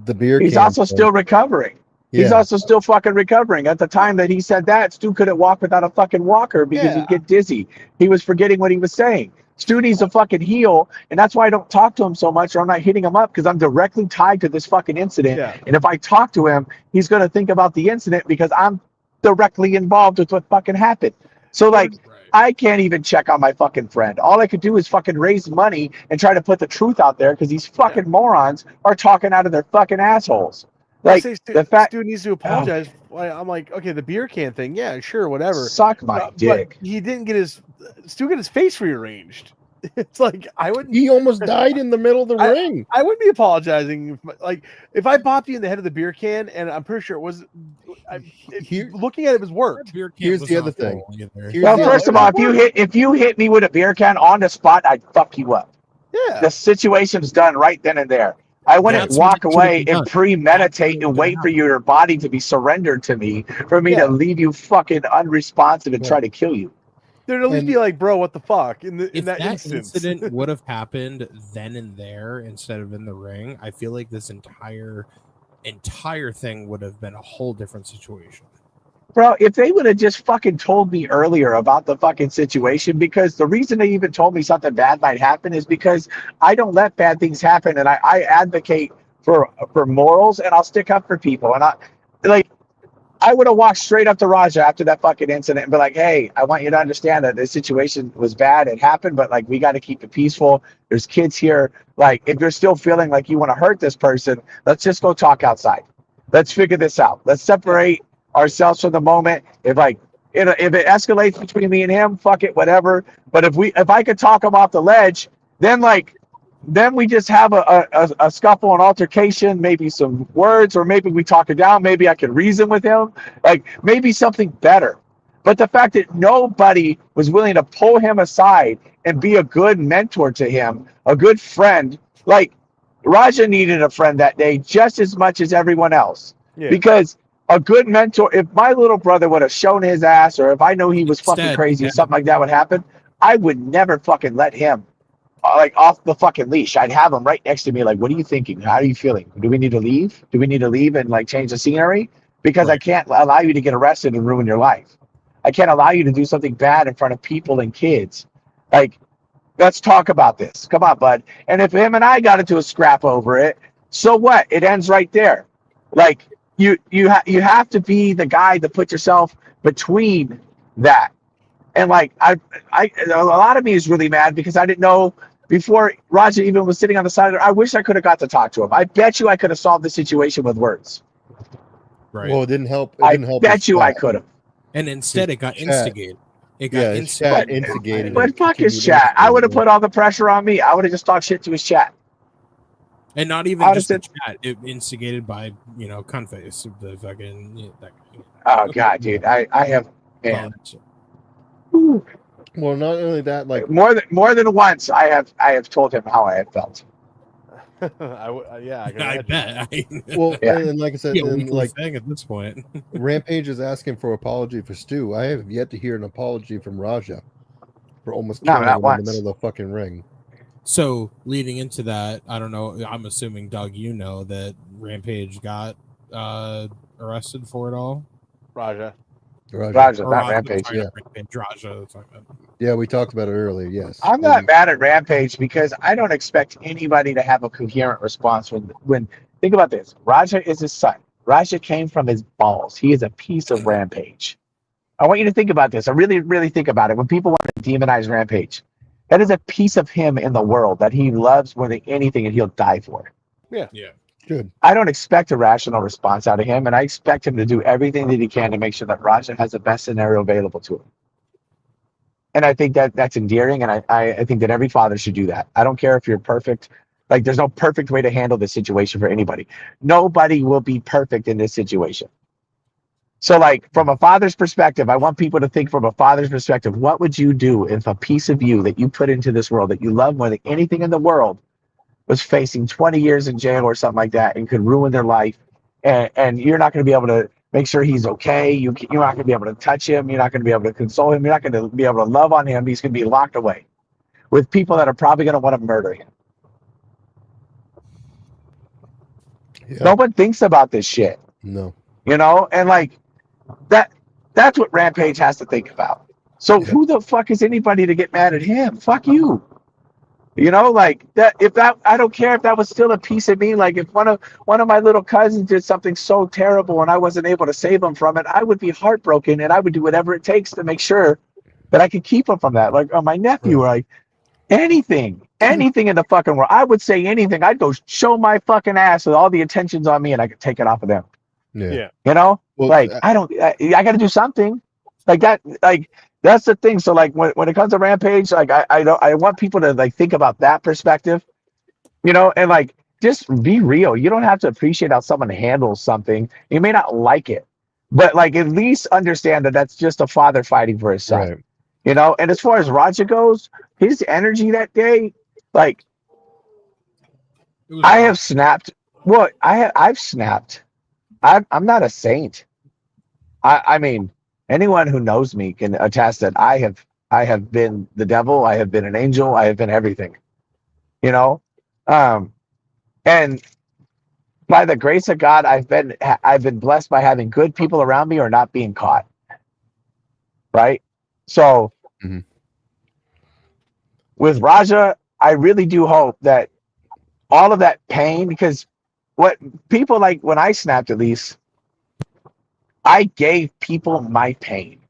the beer. He's can also thing. still recovering. He's Yeah. also still fucking recovering. At the time that he said that, Stu couldn't walk without a fucking walker because Yeah. he'd get dizzy. He was forgetting what he was saying. Stu needs a fucking heel, and that's why I don't talk to him so much, or I'm not hitting him up, because I'm directly tied to this fucking incident. Yeah. And if I talk to him, he's going to think about the incident because I'm directly involved with what fucking happened. So, like, Right. I can't even check on my fucking friend. All I could do is fucking raise money and try to put the truth out there because these fucking morons are talking out of their fucking assholes. Like, Like, say the fact, Stu needs to apologize. I'm like, okay, the beer can thing, yeah, sure, whatever. suck my dick. But he didn't get Stu get his face rearranged. It's like I wouldn't. He almost died in the middle of the ring. I wouldn't be apologizing. If I bopped you in the head of the beer can, and I'm pretty sure it was. Looking at it was worked. Beer can Here's was the not other thing. full either. Here's Well, the first of all, if you hit me with a beer can on the spot, I'd fuck you up. Yeah. The situation's done right then and there. I wouldn't That's walk what should've away been and done. premeditate That's and what wait for your body to be surrendered to me for me Yeah. to leave you fucking unresponsive and Yeah. try to kill you. There'd at least And- be like, bro, what the fuck? In If that that instance. incident would have happened then and there instead of in the ring, I feel like this entire thing would have been a whole different situation. Bro, if they would have just fucking told me earlier about the fucking situation, because the reason they even told me something bad might happen is because I don't let bad things happen, and I advocate for morals, and I'll stick up for people. And I would have walked straight up to Raja after that fucking incident and be like, hey, I want you to understand that this situation was bad. It happened, but like we got to keep it peaceful. There's kids here. Like, if you're still feeling like you want to hurt this person, let's just go talk outside. Let's figure this out. Let's separate ourselves from the moment. If it escalates between me and him, fuck it, whatever. But if I could talk him off the ledge, then we just have a scuffle, an altercation, maybe some words, or maybe we talk it down. Maybe I could reason with him, like maybe something better. But the fact that nobody was willing to pull him aside and be a good mentor to him, a good friend, like Raja needed a friend that day just as much as everyone else. Yeah. Because a good mentor, if my little brother would have shown his ass, or if I know he was fucking Instead, crazy, yeah. something like that would happen, I would never fucking let him like off the fucking leash. I'd have him right next to me, like, what are you thinking? How are you feeling? Do we need to leave? Do we need to leave and like change the scenery? Because I Right. can't allow you to get arrested and ruin your life. I can't allow you to do something bad in front of people and kids. Like, let's talk about this. Come on, bud. And if him and I got into a scrap over it, so what? It ends right there. Like, you have to be the guy to put yourself between that. And like a lot of me is really mad because I didn't know before Raja even was sitting on the side of the, I wish I could have got to talk to him. I bet you I could have solved the situation with words. Right. Well, it didn't help. I bet you I could have. And instead it got Chat. instigated. It got Yeah, his chat instigated. instigated. But it, fuck his continued chat. I would have instigating put all the pressure on me. I would have just talked shit to his chat. And not even I just the would've chat. It instigated by, Cunface, the fucking that guy. Oh god, dude. I have, man. it. Well, not only that, like More than once I have told him how I had felt. yeah, I can I imagine. bet. well, Yeah. and like I said, Yeah, and weekly like thing at this point. Rampage is asking for apology for Stu. I have yet to hear an apology from Raja for almost No, killing not him in once. the middle of the fucking ring. So leading into that, I don't know. I'm assuming Doug, that Rampage got arrested for it all. Raja. Raja, Or not Raja, Rampage. sorry, yeah. not Rampage, Raja, that's what I meant. Yeah, we talked about it earlier. Yes, I'm not mad at Rampage because I don't expect anybody to have a coherent response when think about this. Raja is his son. Raja came from his balls. He is a piece of Rampage. I want you to think about this. I really, really think about it. When people want to demonize Rampage, that is a piece of him in the world that he loves more than anything and he'll die for. Yeah. good. I don't expect a rational response out of him, and I expect him to do everything that he can to make sure that Raja has the best scenario available to him. And I think that's endearing, and I think that every father should do that. I don't care if you're perfect. Like, there's no perfect way to handle this situation for anybody. Nobody will be perfect in this situation. So, like, from a father's perspective, I want people to think from a father's perspective, what would you do if a piece of you that you put into this world, that you love more than anything in the world, was facing 20 years in jail or something like that and could ruin their life, and you're not going to be able to make sure he's okay. You're not going to be able to touch him. You're not going to be able to console him. You're not going to be able to love on him. He's going to be locked away with people that are probably going to want to murder him. Yeah. No one thinks about this shit. No. You know, and like that's what Rampage has to think about. So Yeah. who the fuck is anybody to get mad at him? Fuck you. You know, like that. If that, I don't care if that was still a piece of me. Like if one of my little cousins did something so terrible and I wasn't able to save him from it, I would be heartbroken and I would do whatever it takes to make sure that I could keep him from that. Like my nephew, like anything in the fucking world, I would say anything. I'd go show my fucking ass with all the attention's on me, and I could take it off of them. Yeah. You know, Well, like I got to do something like that. Like that's the thing. So like when it comes to Rampage, like I want people to like think about that perspective, you know, and like just be real. You don't have to appreciate how someone handles something. You may not like it, but like at least understand that that's just a father fighting for his son. Right. You know, and as far as Raja goes, his energy that day, like I have snapped. Well, I've snapped. I'm not a saint. I mean, anyone who knows me can attest that I have been the devil. I have been an angel. I have been everything. You know, and by the grace of God, I've been blessed by having good people around me or not being caught. Right. So with Raja, I really do hope that all of that pain, because what people like when I snapped, at least, I gave people my pain.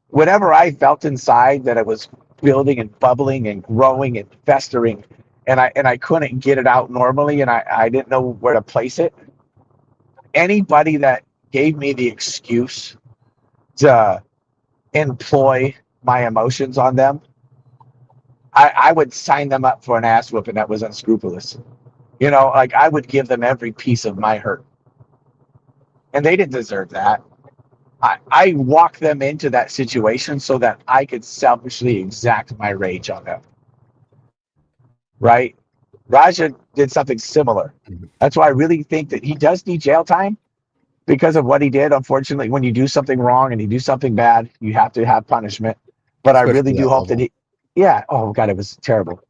Whatever I felt inside that it was building and bubbling and growing and festering, and I couldn't get it out normally, and I didn't know where to place it. Anybody that gave me the excuse to employ my emotions on them, I would sign them up for an ass whooping that was unscrupulous. You know, like I would give them every piece of my hurt. And they didn't deserve that. I walked them into that situation so that I could selfishly exact my rage on them. Right? Raja did something similar. That's why I really think that he does need jail time because of what he did. Unfortunately, when you do something wrong and you do something bad, you have to have punishment. But I really do hope that oh God, it was terrible.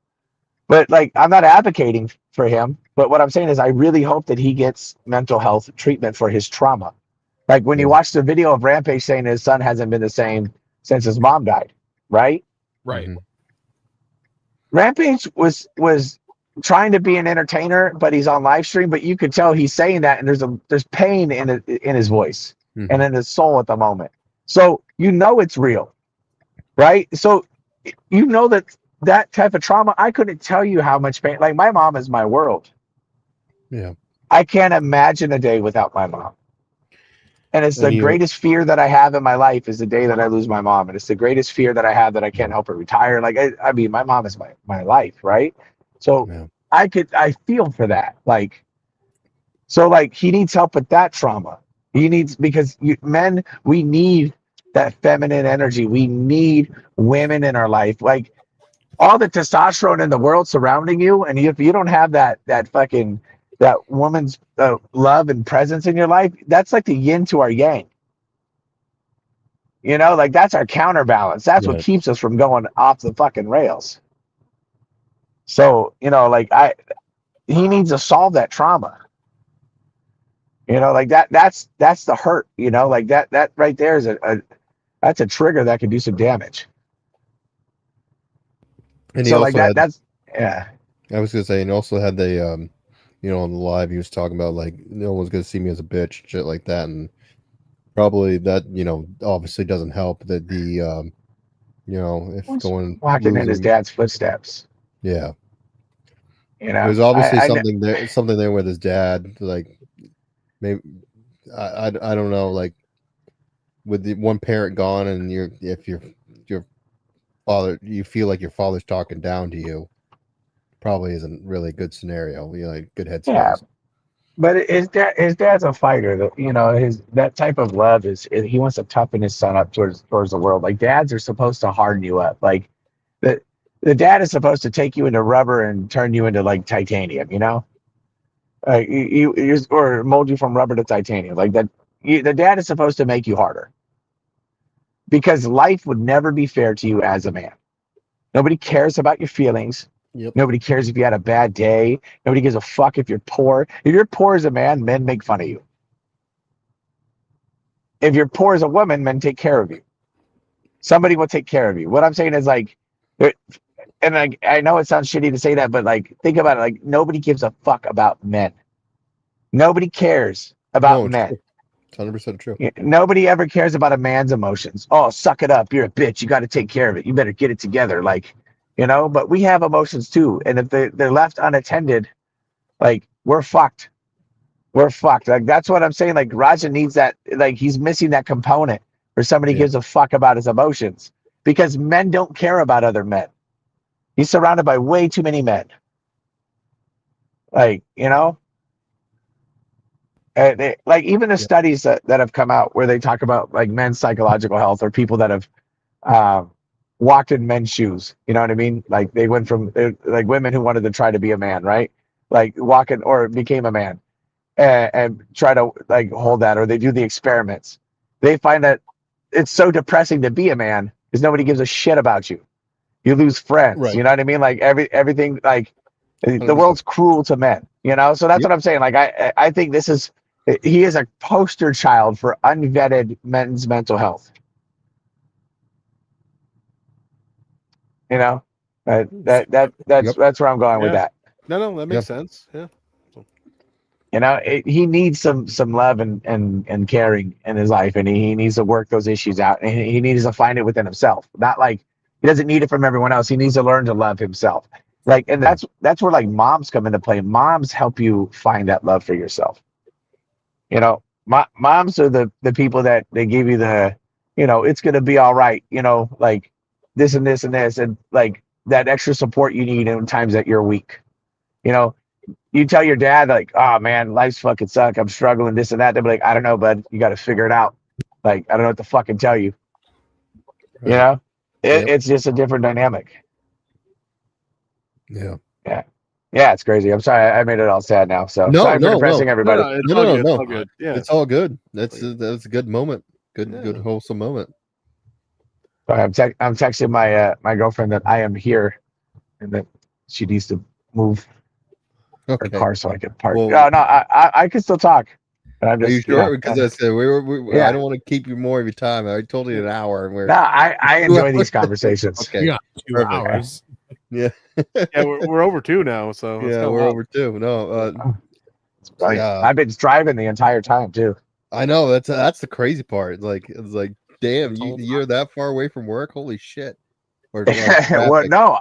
But like, I'm not advocating for him, but what I'm saying is I really hope that he gets mental health treatment for his trauma. Like when you watch the video of Rampage saying his son hasn't been the same since his mom died, right? Right. Rampage was trying to be an entertainer, but he's on live stream, but you could tell he's saying that, and there's pain in his voice and in his soul at the moment. So you know it's real, right? So you know that type of trauma, I couldn't tell you how much pain. Like my mom is my world. Yeah. I can't imagine a day without my mom. And it's the greatest fear that I have in my life is the day that I lose my mom. And it's the greatest fear that I have that I can't help her retire. Like, I mean, my mom is my life, right? So I feel for that. Like, so like he needs help with that trauma. He needs, because men, we need that feminine energy. We need women in our life. Like all the testosterone in the world surrounding you. And if you don't have that woman's love and presence in your life, that's like the yin to our yang. You know, like that's our counterbalance. That's what keeps us from going off the fucking rails. So, you know, like he needs to solve that trauma. You know, like that's the hurt, you know, like that right there is that's a trigger that can do some damage. And so like that's I was gonna say, and also had the you know, on the live he was talking about like no one's gonna see me as a bitch, shit like that, and probably that, you know, obviously doesn't help that the you know, if going walking in his dad's footsteps. Yeah. You know, there's obviously something there with his dad, like maybe I don't know, like with the one parent gone and if your father, you feel like your father's talking down to you, probably isn't really a good scenario. You know, like good headspace. Yeah, but his dad's a fighter. You know, that type of love is he wants to toughen his son up towards the world. Like dads are supposed to harden you up. Like the dad is supposed to take you into rubber and turn you into like titanium. You know, or mold you from rubber to titanium. Like that. the dad is supposed to make you harder, because life would never be fair to you as a man. Nobody cares about your feelings. Yep. Nobody cares if you had a bad day. Nobody gives a fuck if you're poor. If you're poor as a man, men make fun of you. If you're poor as a woman, men take care of you. Somebody will take care of you. What I'm saying is like, and I know it sounds shitty to say that, but like, think about it. Like, nobody gives a fuck about men. Nobody cares about men. 100% true. Nobody ever cares about a man's emotions. Oh, suck it up. You're a bitch. You got to take care of it. You better get it together. Like, you know, but we have emotions too. And if they're left unattended, like, we're fucked. We're fucked. Like, that's what I'm saying. Like, Raja needs that. Like, he's missing that component where somebody gives a fuck about his emotions, because men don't care about other men. He's surrounded by way too many men. Like, you know, like even the studies that have come out where they talk about like men's psychological health, or people that have walked in men's shoes. You know what I mean? Like, they went from like women who wanted to try to be a man, right? Like walking or became a man and try to like hold that, or they do the experiments. They find that it's so depressing to be a man because nobody gives a shit about you. You lose friends. Right. You know what I mean? Like everything, like the world's cruel to men, you know? So that's what I'm saying. Like, I think he is a poster child for unvetted men's mental health. You know, that's where I'm going with that. No, that makes sense. Yeah. You know, he needs some love and caring in his life, and he needs to work those issues out, and he needs to find it within himself. Not like he doesn't need it from everyone else. He needs to learn to love himself. Like, and that's where like moms come into play. Moms help you find that love for yourself. You know, moms are the people that they give you the, you know, it's gonna be all right. You know, like this and this and this, and like that extra support you need in times that you're weak. You know, you tell your dad like, oh man, life's fucking suck. I'm struggling, this and that. They'll be like, I don't know, bud. You got to figure it out. Like, I don't know what to fucking tell you. Right. You know, it's just a different dynamic. Yeah. It's crazy. I'm sorry. I made it all sad now. So sorry for depressing everybody. It's all good. Yeah. It's all good. That's a good moment. Good wholesome moment. I'm texting my girlfriend that I am here and that she needs to move her car so I can park. Well, no, I can still talk. But I'm just, are you sure? Because I said I don't want to keep you more of your time. I told you an hour, and I enjoy these conversations. Okay, yeah, 2 hours. Yeah, we're over 2 now. So we're over 2. No, I've been driving the entire time too. I know that's the crazy part. It's like, damn, you're that far away from work. Holy shit! Or well, no,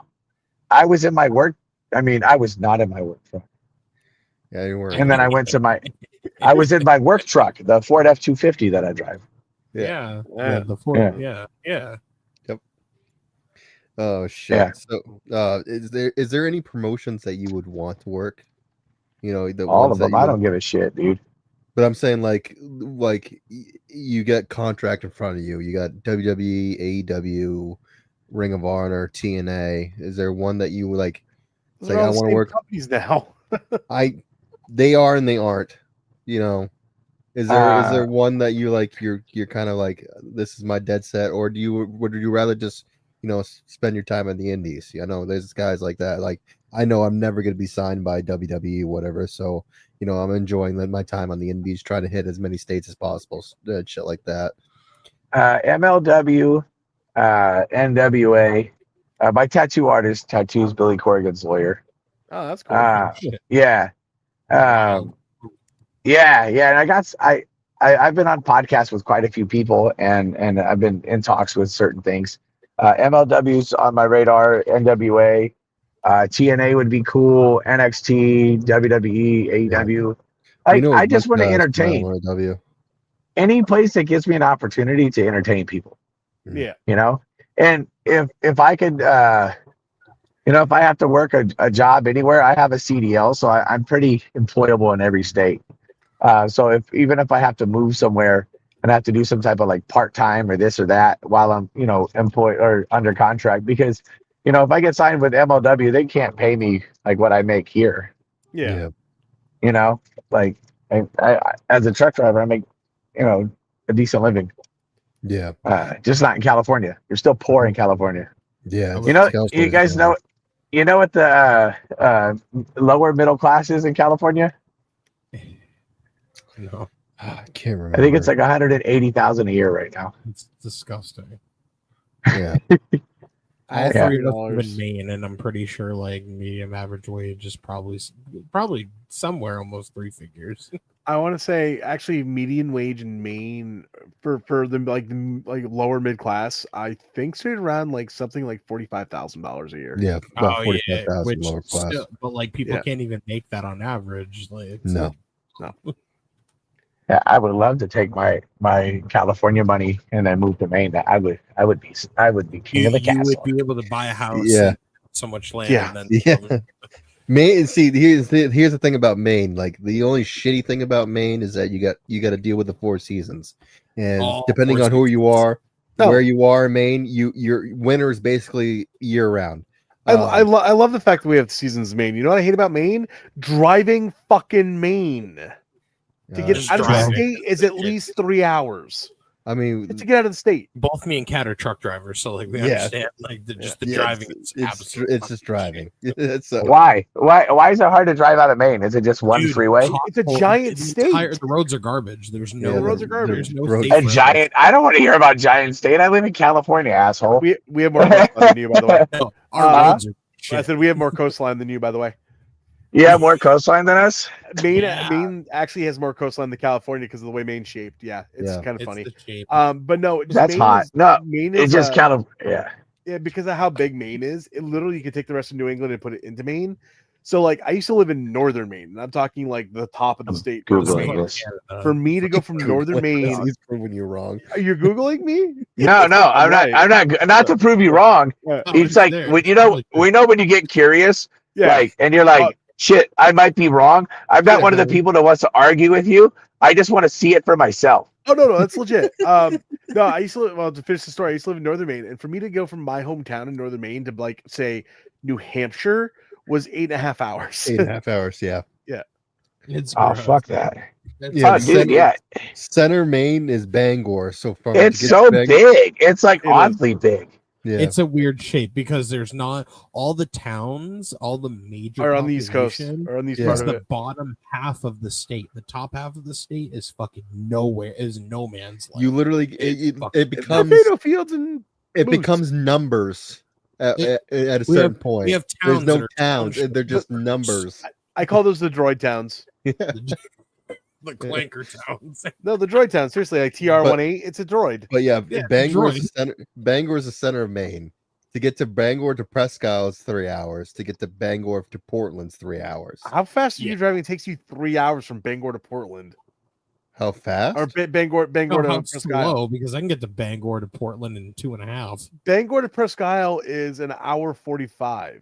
I was in my work. I mean, I was not in my work truck. Yeah, you were. And then I I was in my work truck, the Ford F-250 that I drive. Yeah. The Ford. Yeah. Yep. Oh shit. Yeah. So, is there any promotions that you would want to work? You know, all of them. I don't give a shit, dude. But I'm saying like you get contract in front of you. You got WWE, AEW, Ring of Honor, TNA. Is there one that you like? It's like I want to work companies now. They are and they aren't. You know, is there one that you like? You're kind of like, this is my dead set, or would you rather just, you know, spend your time in the indies? I know there's guys like that. Like, I know I'm never going to be signed by WWE, whatever. So, you know, I'm enjoying my time on the indies, trying to hit as many states as possible, shit like that. MLW, NWA. My tattoo artist tattoos Billy Corrigan's lawyer. Oh, that's cool. Yeah. And I've been on podcasts with quite a few people, and I've been in talks with certain things. MLW's on my radar. NWA, TNA would be cool. NXT, WWE, AEW. I just want to entertain. Any place that gives me an opportunity to entertain people. Yeah. You know, and if I could, you know, if I have to work a job anywhere, I have a CDL, so I'm pretty employable in every state. So even if I have to move somewhere and I have to do some type of like part-time or this or that while I'm, you know, employed or under contract, because, you know, if I get signed with MLW, they can't pay me like what I make here. Yeah. You know, like I as a truck driver, I make a decent living. Yeah. Just not in California. You're still poor in California. Yeah. You guys know. You know what the lower middle class is in California? No, I can't remember. I think it's like 180,000 a year right now. it's disgusting. Yeah. I Yeah. live in Maine, and I'm pretty sure like medium average wage is probably somewhere almost 3 figures. I want to say actually median wage in Maine for the like lower mid class, I think straight around like something like $45,000 a year. Yeah. About 45,000 lower class. Still, but like people can't even make that on average. Like No. Yeah, I would love to take my California money and then move to Maine. I would be king of the castle. You would be able to buy a house. Yeah. And so much land. Yeah. And then Yeah. Maine. See, here's the thing about Maine. Like the only shitty thing about Maine is that you got to deal with the 4 seasons, and depending on who you are, where you are in Maine, your winter is basically year round. I love the fact that we have seasons in Maine. You know what I hate about Maine? Driving fucking Maine. To get Just out of the driving. state is at least 3 hours. I mean, To get out of the state. both me and Kat are truck drivers, so like we Yeah. understand like the driving. It's just driving. It's Why is it hard to drive out of Maine? Is it just one freeway? It's a giant state. The roads are garbage. There's no. the roads are garbage. There's no Roads- safe A roads. giant? I don't want to hear about giant state. I live in California, asshole. We have more coastline than you, by the way. No, our roads are I shit. said we have more coastline than you, by the way. You have more coastline than us? Maine actually has more coastline than California because of the way Maine's shaped. Yeah, it's Yeah. kind of It's funny. the shape. But no, just That's Maine hot. is- No, Maine it's is just kind of yeah, because of how big Maine is. It literally you could take the rest of New England and put it into Maine. So like I used to live in northern Maine, and I'm talking like the top of the state. Googling this. For me to go from northern Maine, He's proving you wrong. are you googling me? No, I'm right. not to prove you wrong. Yeah. It's like when we know when you get curious, Yeah. like, and you're like, shit, I might be wrong. I'm not one of the people that wants to argue with you. I just want to see it for myself. Oh no, that's legit. No, I used to live, to finish the story, I used to live in northern Maine, and for me to go from my hometown in northern Maine to like say New Hampshire was 8.5 hours. 8.5 hours. Yeah. It's Oh, gross. fuck that. Yeah, Oh, dude, yeah. Center Maine is Bangor. So far, It's so big. It's like oddly big. Yeah. It's a weird shape because there's not all the towns, all the major Or on the East Coast, population or on the East Yeah. part is of the it. bottom half of the state. The top half of the state is fucking nowhere. Is no man's land. You literally It's it becomes Potato fields and it boots. becomes numbers at a we certain have- point. we have There's towns no that are towns. townships. They're just numbers. I call those the droid towns. the clanker towns. No, the droid towns. Seriously, like TR-18, it's a droid. But yeah, Yeah, Bangor is Detroit. the center. Bangor is the center of Maine. To get to Bangor to Presque Isle is 3 hours. To get to Bangor to Portland's 3 hours. How fast are you Yeah. driving? It takes you 3 hours from Bangor to Portland, How fast? or Bangor No, to how Presque Isle. slow because I can get to Bangor to Portland in 2.5. Bangor to Presque Isle is an hour 45.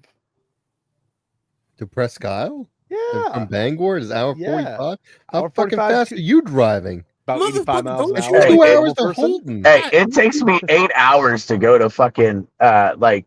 To Presque Isle? Yeah, From Bangor is hour Yeah. 45. How Hour fucking 45 fast to- are you driving? about 85 miles an Motherfucker, hour. don't Hey, 2 hey, hours to person. Holton. Hey, it takes me 8 hours to go to fucking like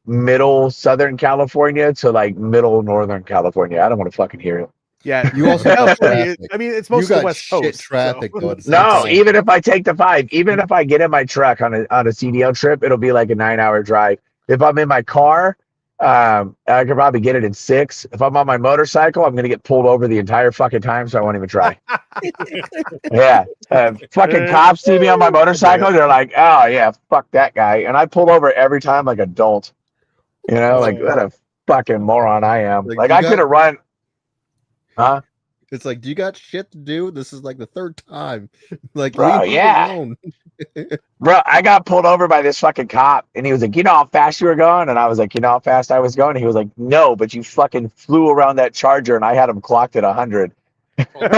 middle Southern California to like middle Northern California. I don't want to fucking hear it. Yeah, You also got California is- traffic. I mean, it's You most of the got West shit Coast. traffic so- though. at the same No, time. even if I take the 5, even if I get in my truck on a CDL trip, it'll be like a 9-hour drive. If I'm in my car, I could probably get it in 6. If I'm on my motorcycle, I'm gonna get pulled over the entire fucking time, so I won't even try. Yeah, fucking cops see me on my motorcycle, they're like, "Oh yeah, fuck that guy," and I pull over every time like a dolt. You know, like what a fucking moron I am. Like, Like you I got- could have run. Huh? It's like, do you got shit to do? This is like the 3rd time. Like, Bro, leave me yeah. alone. Bro, I got pulled over by this fucking cop, and he was like, "You know how fast you were going?" And I was like, "You know how fast I was going?" And he was like, "No, but you fucking flew around that Charger, and I had him clocked at 100." And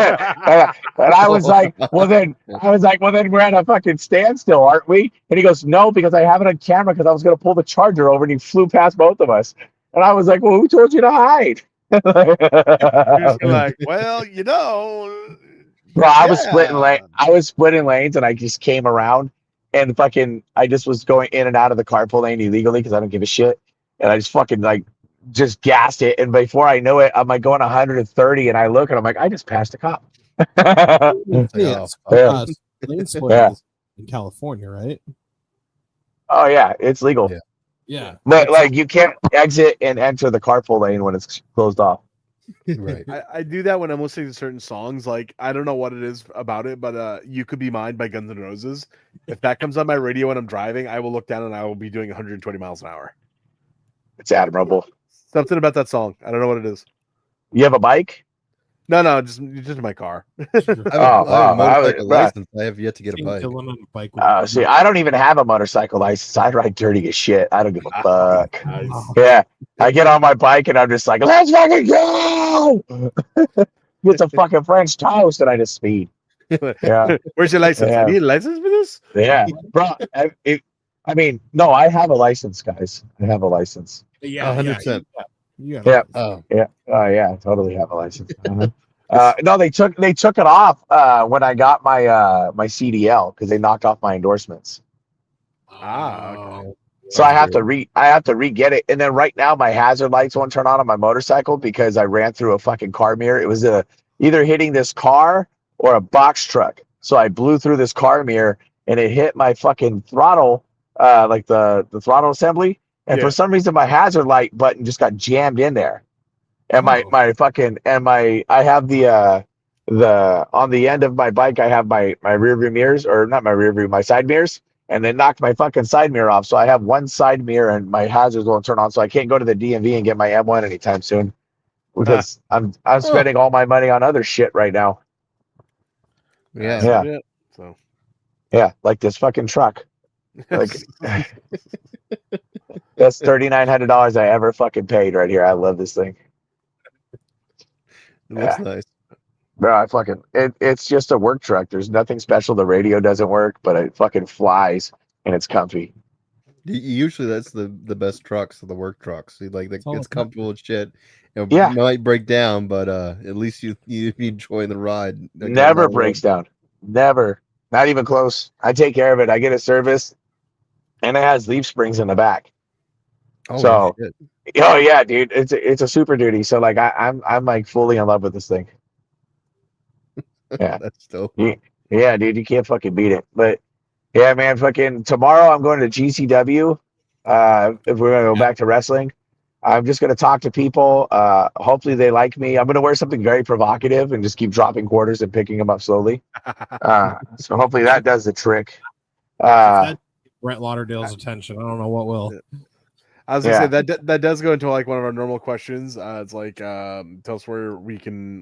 I was like, well then we're at a fucking standstill, aren't we? And he goes, "No, because I have it on camera because I was gonna pull the Charger over, and he flew past both of us." And I was like, "Well, who told you to hide?" You're just like, well, you know. Bro, I was yeah. splitting lanes, and I just came around, and fucking, I just was going in and out of the carpool lane illegally because I don't give a shit, and I just fucking like just gassed it, and before I know it, I'm like going 130, and I look, and I'm like, I just passed a cop. Yeah, Yeah. lane split Yeah. is in California, right? Oh yeah, it's legal. Yeah. Yeah. But like you can't exit and enter the carpool lane when it's closed off. Right. I do that when I'm listening to certain songs. Like I don't know what it is about it, but "You Could Be Mine" by Guns N' Roses. If that comes on my radio when I'm driving, I will look down and I will be doing 120 miles an hour. It's admirable. Something about that song. I don't know what it is. You have a bike? No, just in my car. I have a motorcycle license. I have yet to get a bike. Chilling on a bike See, I don't even have a motorcycle license. I ride dirty as shit. I don't give a fuck. Nice. Yeah, I get on my bike and I'm just like, let's fucking go. It's a fucking French toast and I just speed. Yeah, Where's your license? Yeah. You need a license for this? yeah, bro. I mean, no, I have a license, guys. I have a license. Yeah, 100%. Yeah. Yeah. Oh, Yeah, yeah, I totally have a license. No, they took it off when I got my my CDL because they knocked off my endorsements. Okay. So I have to re-get it. And then right now my hazard lights won't turn on my motorcycle because I ran through a fucking car mirror. It was either hitting this car or a box truck. So I blew through this car mirror and it hit my fucking throttle, like the throttle assembly. And for some reason my hazard light button just got jammed in there. And I have the on the end of my bike, I have my rear view mirrors, or not my rear view, my side mirrors, and they knocked my fucking side mirror off. So I have one side mirror and my hazards won't turn on. So I can't go to the DMV and get my M1 anytime soon because I'm spending all my money on other shit right now. yeah. So Yeah, like this fucking truck. Like that's $3,900 I ever fucking paid right here. I love this thing. It looks nice. Bro, it's just a work truck. There's nothing special. The radio doesn't work, but it fucking flies and it's comfy. Usually that's the best trucks, the work trucks. Like it's comfortable and shit. It Yeah. might break down, but at least you enjoy the ride. Never breaks down. Never. Not even close. I take care of it. I get it serviced, and it has leaf springs in the back. Oh, So- shit. Oh yeah, dude. It's a Super Duty. So like I'm like fully in love with this thing. Yeah. That's dope. Yeah, dude, you can't fucking beat it. But yeah, man, fucking tomorrow I'm going to GCW. If we're gonna go back to wrestling, I'm just gonna talk to people. Hopefully they like me. I'm gonna wear something very provocative and just keep dropping quarters and picking them up slowly. So hopefully that does the trick. Brett Lauderdale's attention. I don't know what will. I was gonna say that does go into like one of our normal questions. It's like tell us where we can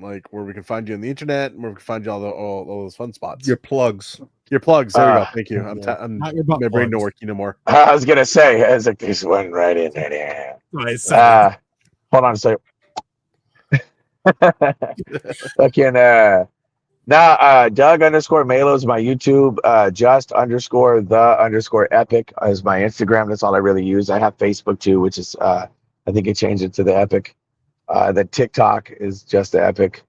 find you on the internet and where we can find you all those fun spots. Your plugs. Your plugs. There we go. Thank you. I'm Not your butt my brain don't plugs. work anymore. I was gonna say, I was like, there's one right in there. Nice. Hold on a second. Fucking now Doug _ Malo is my YouTube. Just _ epic is my Instagram. That's all I really use. I have Facebook too, which is I think I changed it to the epic. The TikTok is just the epic.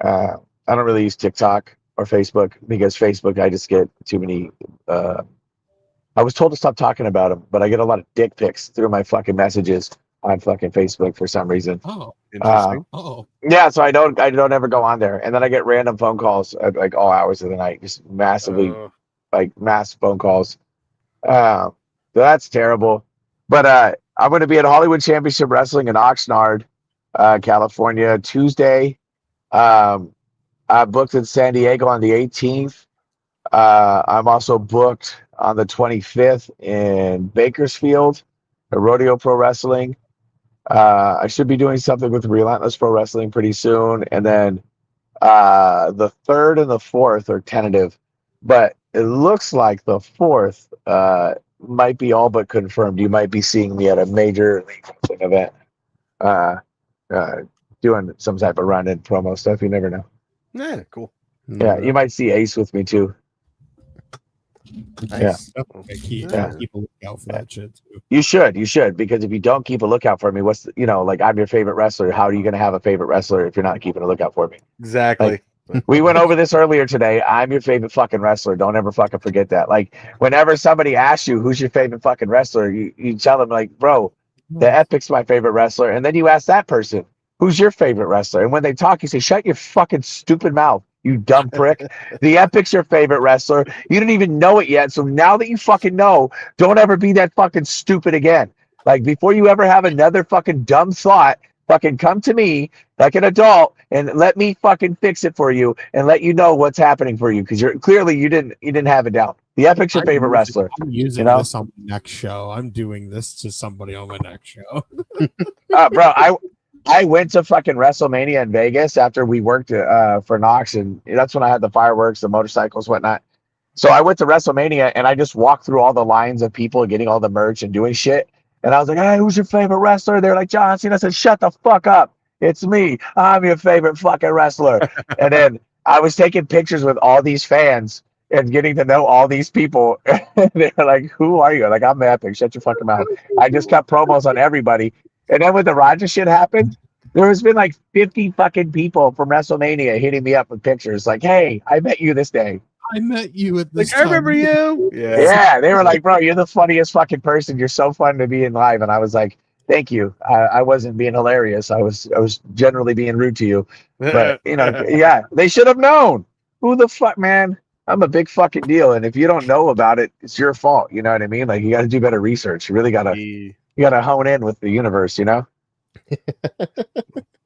I don't really use TikTok or Facebook because Facebook I just get too many. I was told to stop talking about them, but I get a lot of dick pics through my fucking messages on fucking Facebook for some reason. Oh, Interesting. Yeah, so I don't ever go on there, and then I get random phone calls at like all hours of the night, just massively like mass phone calls. So that's terrible. But I'm going to be at Hollywood Championship Wrestling in Oxnard, California, Tuesday. I booked in San Diego on the 18th. I'm also booked on the 25th in Bakersfield, at Rodeo Pro Wrestling. I should be doing something with Relentless Pro Wrestling pretty soon. And then the 3rd and the 4th are tentative. But it looks like the 4th might be all but confirmed. You might be seeing me at a major league wrestling event doing some type of run-in promo stuff. You never know. Yeah, cool. Yeah, you might see Ace with me too. Nice. Keep Yeah. a lookout for that shit too. You should, because if you don't keep a lookout for me, like I'm your favorite wrestler. How are you going to have a favorite wrestler if you're not keeping a lookout for me? Exactly. We went over this earlier today. I'm your favorite fucking wrestler. Don't ever fucking forget that. Like whenever somebody asks you who's your favorite fucking wrestler, you tell them like, bro, the Epic's my favorite wrestler. And then you ask that person, who's your favorite wrestler? And when they talk, you say, shut your fucking stupid mouth You dumb prick. The Epic's your favorite wrestler. You didn't even know it yet. So now that you fucking know, don't ever be that fucking stupid again. Like, before you ever have another fucking dumb thought, fucking come to me like an adult and let me fucking fix it for you and let you know what's happening for you, because you're clearly you didn't have it down. The Epic's your favorite wrestler. I'm using you know? this on my next show. I'm doing this to somebody on my next show. Bro, I went to fucking WrestleMania in Vegas after we worked for Knox, and that's when I had the fireworks, the motorcycles, whatnot. So I went to WrestleMania and I just walked through all the lines of people getting all the merch and doing shit. And I was like, hey, who's your favorite wrestler? They're like, John Cena. I said, shut the fuck up. It's me. I'm your favorite fucking wrestler. And then I was taking pictures with all these fans and getting to know all these people. They're like, who are you? I'm like, I'm Epic. Shut your fucking mouth. I just cut promos on everybody. And then when the Roger shit happened, there has been like 50 fucking people from WrestleMania hitting me up with pictures. Like, hey, I met you this day. I met you at this Like, I remember you. Yeah, they were like, bro, you're the funniest fucking person. You're so fun to be in live. And I was like, thank you. I wasn't being hilarious. I was generally being rude to you. But, yeah, they should have known. Who the fuck, man? I'm a big fucking deal. And if you don't know about it, it's your fault. You know what I mean? Like, you got to do better research. You really got to, you got to hone in with the universe, you know?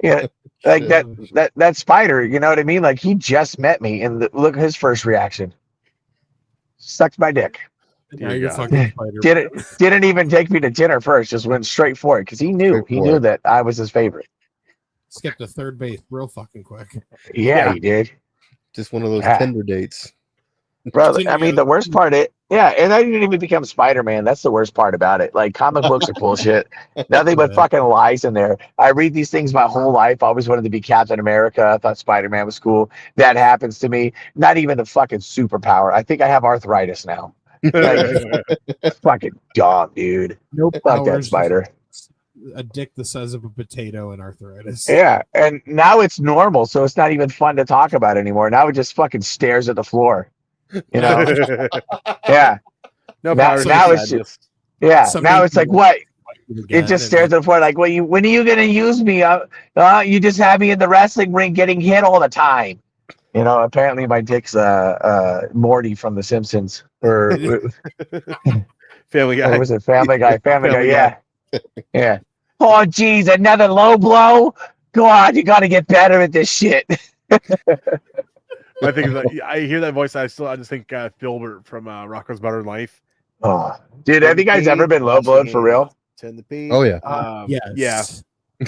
Yeah. Like that spider, you know what I mean? Like, he just met me, and look at his first reaction. Sucked my dick. Now you're fucking Didn't even take me to dinner first. Just went straight for it because he knew that I was his favorite. Skipped to third base real fucking quick. Yeah, he did. Just one of those Tinder dates. Brother, I mean, the worst part and I didn't even become Spider-Man. That's the worst part about it. Like, comic books are bullshit. Nothing but fucking lies in there. I read these things my whole life. I always wanted to be Captain America. I thought Spider-Man was cool. That happens to me. Not even a fucking superpower. I think I have arthritis now. Like, fucking dumb, dude. No Fuck that spider. A dick the size of a potato and arthritis. Yeah, and now it's normal, so it's not even fun to talk about anymore. Now it just fucking stares at the floor. You know? Yeah. No, now it's just now it's like, what? It just stares at the floor like, when are you gonna use me? You just have me in the wrestling ring getting hit all the time. You know, apparently my dick's Morty from The Simpsons, or Family Guy. Or was it Family Guy? Family Guy, yeah. Yeah. Oh, geez, another low blow? Go on, you got to get better at this shit. I think I hear that voice. I just think Filbert from Rocco's Modern Life. Oh, dude, have you guys ever been low blowed for real? Oh yeah. Yes.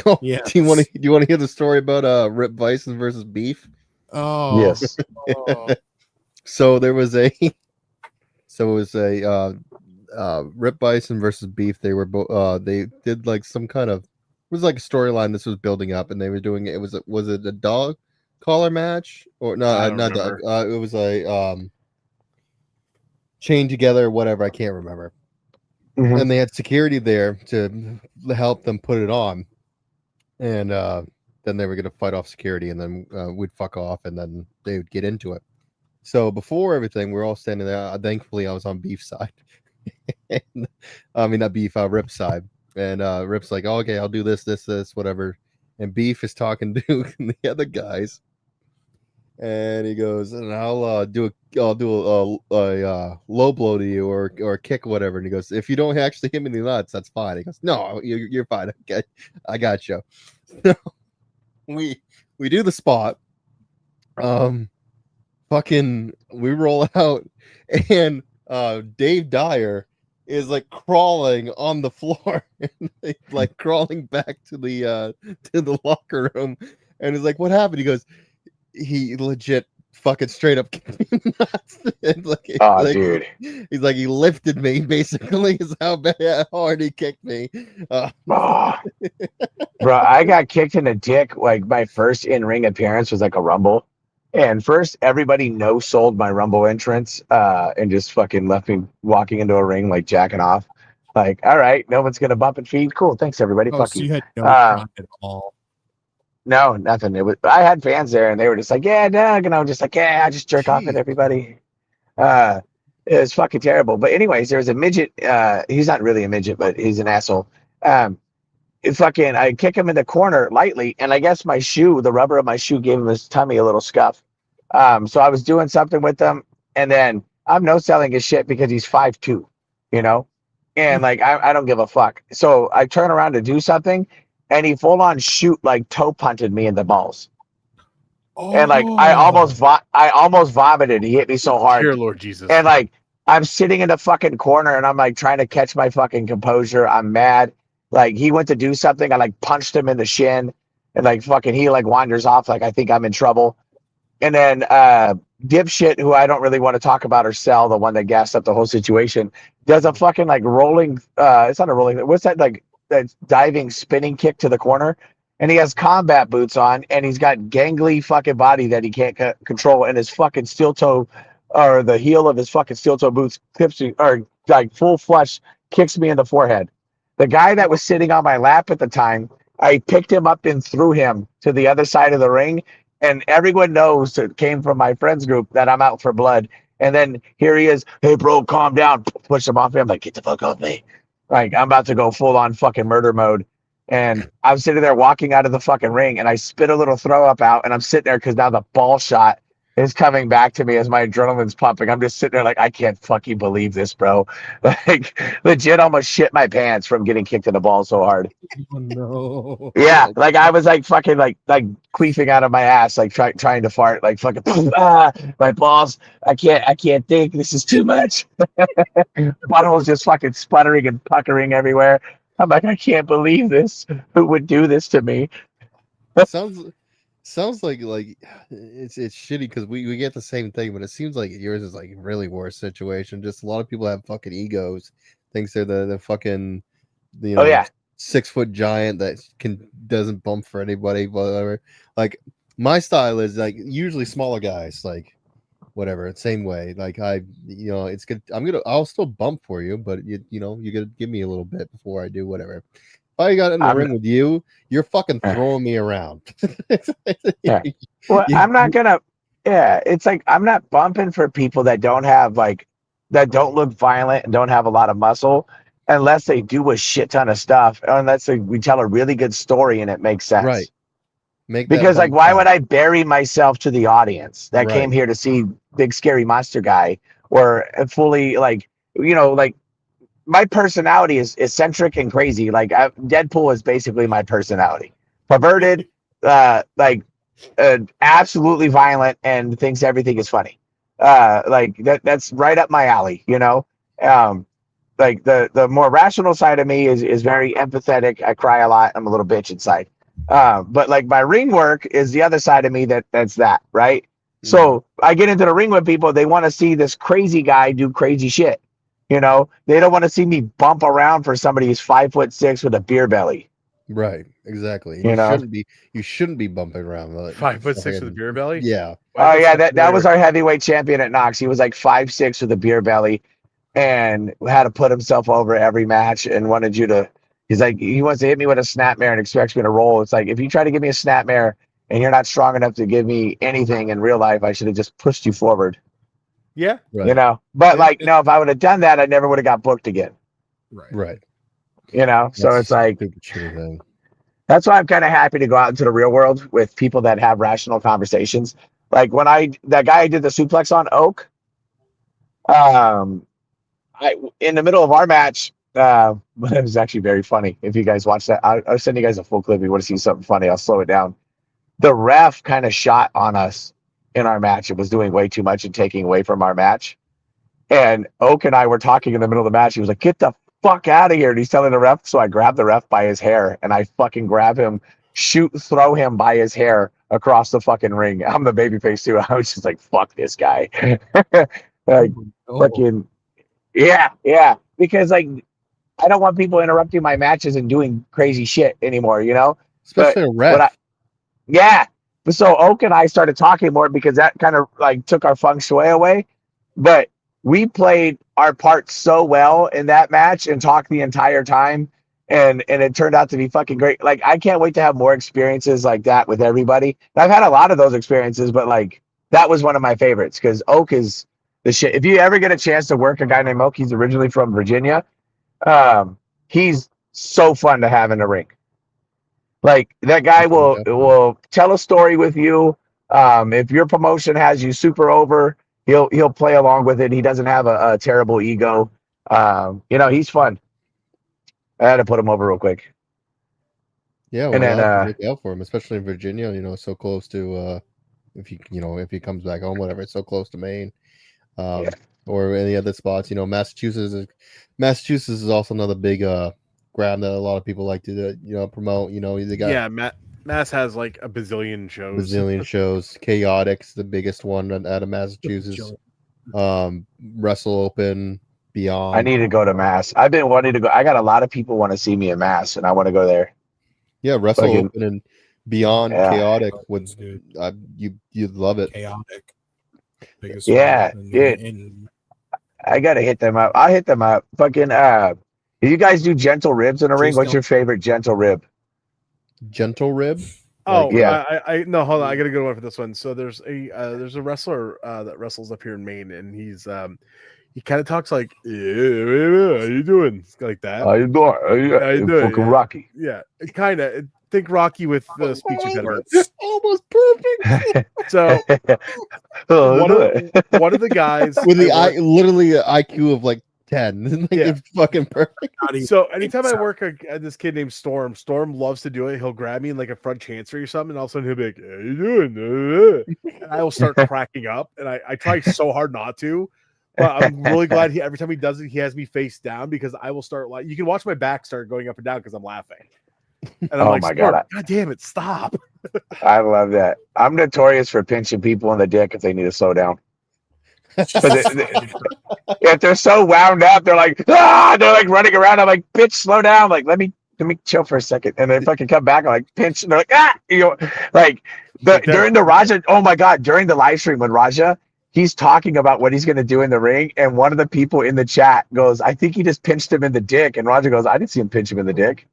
Oh, yeah. Do you want to hear the story about Rip Bison versus Beef? Oh yes. So it was a Rip Bison versus Beef. They were they did like some kind of, it was like a storyline this was building up, and they were doing it. Was it a dog collar match or no? Not dog. It was a chained together, whatever. I can't remember. Mm-hmm. And they had security there to help them put it on, and then they were going to fight off security, and then we'd fuck off, and then they would get into it. So before everything, we were all standing there. Thankfully, I was on Beef's side. And, I mean, not Beef, Rip's side. And Rip's like, oh, okay, I'll do this, whatever. And Beef is talking to the other guys, and he goes, and I'll do a low blow to you or a kick, whatever. And he goes, if you don't actually hit me in the nuts, that's fine. He goes, no, you're fine. Okay, I got you. So we do the spot. Fucking, we roll out, and Dave Dyer is like crawling on the floor, like crawling back to the locker room, and he's like, "What happened?" He goes, "He legit fucking straight up kicked me nuts." Dude, he's like, he lifted me, basically, is how hard he kicked me. Bro, I got kicked in the dick. Like, my first in-ring appearance was like a Rumble. And first, everybody no-sold my Rumble entrance and just fucking left me walking into a ring, like, jacking off. Like, all right, no one's going to bump and feed. Cool, thanks, everybody. Fuck so you. You had no fun at all. No, nothing. I had fans there, and they were just like, yeah, Doug. And I was just like, yeah, I just jerk off at everybody. It was fucking terrible. But anyways, there was a midget. He's not really a midget, but he's an asshole. I kick him in the corner lightly, and I guess my shoe, the rubber of my shoe, gave him his tummy a little scuff. So I was doing something with him, and then I'm no selling his shit because he's 5'2", you know, and like I don't give a fuck. So I turn around to do something, and he full on toe punted me in the balls. And like I almost vomited. He hit me so hard. Dear Lord Jesus. And like I'm sitting in the fucking corner and I'm like trying to catch my fucking composure. I'm mad. Like he went to do something. I like punched him in the shin, and like fucking he like wanders off like I think I'm in trouble. And then dipshit, who I don't really want to talk about or sell, the one that gassed up the whole situation, does a fucking like rolling it's not a rolling, what's that, like that diving spinning kick to the corner, and he has combat boots on, and he's got gangly fucking body that he can't control, and his fucking steel toe, or the heel of his fucking steel toe boots clips me, or like full flush kicks me in the forehead. The guy that was sitting on my lap at the time, I picked him up and threw him to the other side of the ring, and everyone knows it came from my friends group that I'm out for blood. And then here he is, hey bro, calm down, push him off me. I'm like, get the fuck off me. Like I'm about to go full on fucking murder mode. And I'm sitting there walking out of the fucking ring, and I spit a little throw up out, and I'm sitting there because now the ball shot is coming back to me as my adrenaline's pumping. I'm just sitting there like, I can't fucking believe this, bro. Like legit almost shit my pants from getting kicked in the ball so hard. Oh, no. Yeah, like I was like fucking like queefing out of my ass, like trying to fart, like fucking my balls. I can't think. This is too much. Butthole's just fucking sputtering and puckering everywhere. I'm like, I can't believe this. Who would do this to me? Sounds like it's shitty because we get the same thing, but it seems like yours is like a really worse situation. Just a lot of people have fucking egos, thinks they're the fucking 6-foot giant that doesn't bump for anybody, whatever. Like my style is like usually smaller guys, like whatever, same way. Like it's good. I'll still bump for you, but you gotta give me a little bit before I do whatever. If I got in the ring with you, you're fucking throwing me around. Yeah. Well, I'm not gonna. Yeah, it's like I'm not bumping for people that don't have that don't look violent and don't have a lot of muscle, unless they do a shit ton of stuff, unless we tell a really good story and it makes sense. Right. Because like, why would I bury myself to the audience that came here to see Big Scary Monster Guy, or fully like my personality is eccentric and crazy. Like Deadpool is basically my personality. Perverted, absolutely violent, and thinks everything is funny. That's right up my alley, Like the more rational side of me is very empathetic. I cry a lot. I'm a little bitch inside. But like my ring work is the other side of me that's that, right? Mm-hmm. So I get into the ring with people. They want to see this crazy guy do crazy shit. They don't want to see me bump around for somebody who's 5'6" with a beer belly. Right, exactly. You shouldn't be bumping around. 5'6" with a beer belly. Yeah. Oh yeah, that was our heavyweight champion at Knox. He was like 5'6" with a beer belly, and had to put himself over every match, and wanted you to. He's like, he wants to hit me with a snapmare and expects me to roll. It's like, if you try to give me a snapmare and you're not strong enough to give me anything in real life, I should have just pushed you forward. Yeah. Right. But like, no, if I would have done that, I never would have got booked again. Right. So it's like, that's why I'm kind of happy to go out into the real world with people that have rational conversations. Like when that guy I did the suplex on, Oak, in the middle of our match, it was actually very funny. If you guys watch that, I'll send you guys a full clip. If you want to see something funny, I'll slow it down. The ref kind of shot on us in our match. It was doing way too much and taking away from our match. And Oak and I were talking in the middle of the match. He was like, get the fuck out of here. And he's telling the ref. So I grabbed the ref by his hair, and I fucking grab him, throw him by his hair across the fucking ring. I'm the babyface too. I was just like, fuck this guy. Fucking, yeah. Because like, I don't want people interrupting my matches and doing crazy shit anymore, Especially a ref. So Oak and I started talking more because that kind of like took our feng shui away. But we played our part so well in that match and talked the entire time. And it turned out to be fucking great. Like, I can't wait to have more experiences like that with everybody. And I've had a lot of those experiences, but like, that was one of my favorites because Oak is the shit. If you ever get a chance to work a guy named Oak, he's originally from Virginia. He's so fun to have in the ring. Like, that guy will tell a story with you. If your promotion has you super over, he'll play along with it. He doesn't have a terrible ego. He's fun. I had to put him over real quick. Yeah, well, And then, I'll look out for him, especially in Virginia. So close to if he comes back home, whatever. It's so close to Maine, or any other spots. Massachusetts is also another big ground that a lot of people like to promote. They got Mass has like a bazillion shows. Chaotic's the biggest one out of Massachusetts. Wrestle Open, Beyond. I need to go to Mass. I've been wanting to go. I got a lot of people want to see me in Mass, and I want to go there. Yeah, Wrestle Open and Beyond, Chaotic. You'd love it. Chaotic. Biggest dude. I gotta hit them up. I'll hit them up. Fucking. Do you guys do gentle ribs in a ring? What's your favorite gentle rib? Gentle rib? Oh yeah. I no, hold on. I got a good one for this one. So there's a wrestler that wrestles up here in Maine, and he's he kind of talks like, how you doing? Like that. How you doing? How you doing? Fucking Rocky. Yeah, kind of. Think Rocky with the speech impediment. Almost perfect. So one of the guys with literally an IQ of like 10. It's fucking perfect. So anytime I work at this kid named Storm loves to do it. He'll grab me in like a front chancery or something, and all of a sudden he'll be like, how you doing? And I will start cracking up, and I try so hard not to. But I'm really glad every time he does it, he has me face down, because I will start you can watch my back start going up and down because I'm laughing. And I'm like, God damn it, stop. I love that. I'm notorious for pinching people in the dick if they need to slow down. If they're so wound up, they're like, they're like running around. I'm like, bitch, slow down. Like, let me chill for a second. And then fucking come back. I'm like, pinch. And they're like, during the Raja, oh my God, during the live stream when Raja, he's talking about what he's going to do in the ring. And one of the people in the chat goes, I think he just pinched him in the dick. And Raja goes, I didn't see him pinch him in the dick.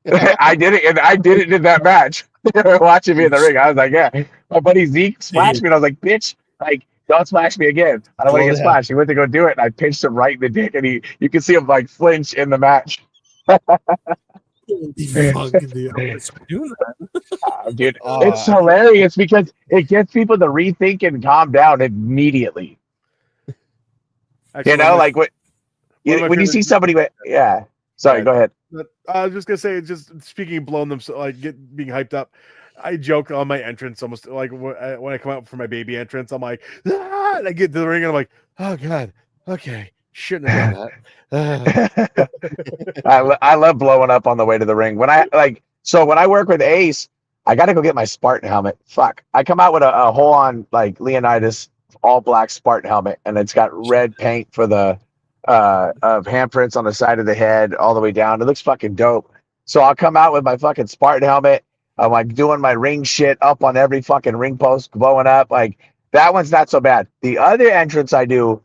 I did it. And I did it in that match. Watching me in the ring. I was like, yeah. My buddy Zeke splashed me. And I was like, bitch, like, don't splash me again. I don't want to get splashed. He went to go do it. And I pinched him right in the dick. And you can see him like flinch in the match. Dude, it's hilarious because it gets people to rethink and calm down immediately. Actually, like when you see somebody sorry, go ahead. I was just gonna say, just speaking of blowing them, being hyped up. I joke on my entrance almost like when I come out for my baby entrance, I'm like, and I get to the ring and I'm like, oh God, okay, shouldn't have done that. I love blowing up on the way to the ring. When I work with Ace, I got to go get my Spartan helmet. Fuck, I come out with a whole on like Leonidas all black Spartan helmet, and it's got red paint for the handprints on the side of the head all the way down. It looks fucking dope. So I'll come out with my fucking Spartan helmet. I'm like doing my ring shit up on every fucking ring post, blowing up. Like that one's not so bad. The other entrance I do,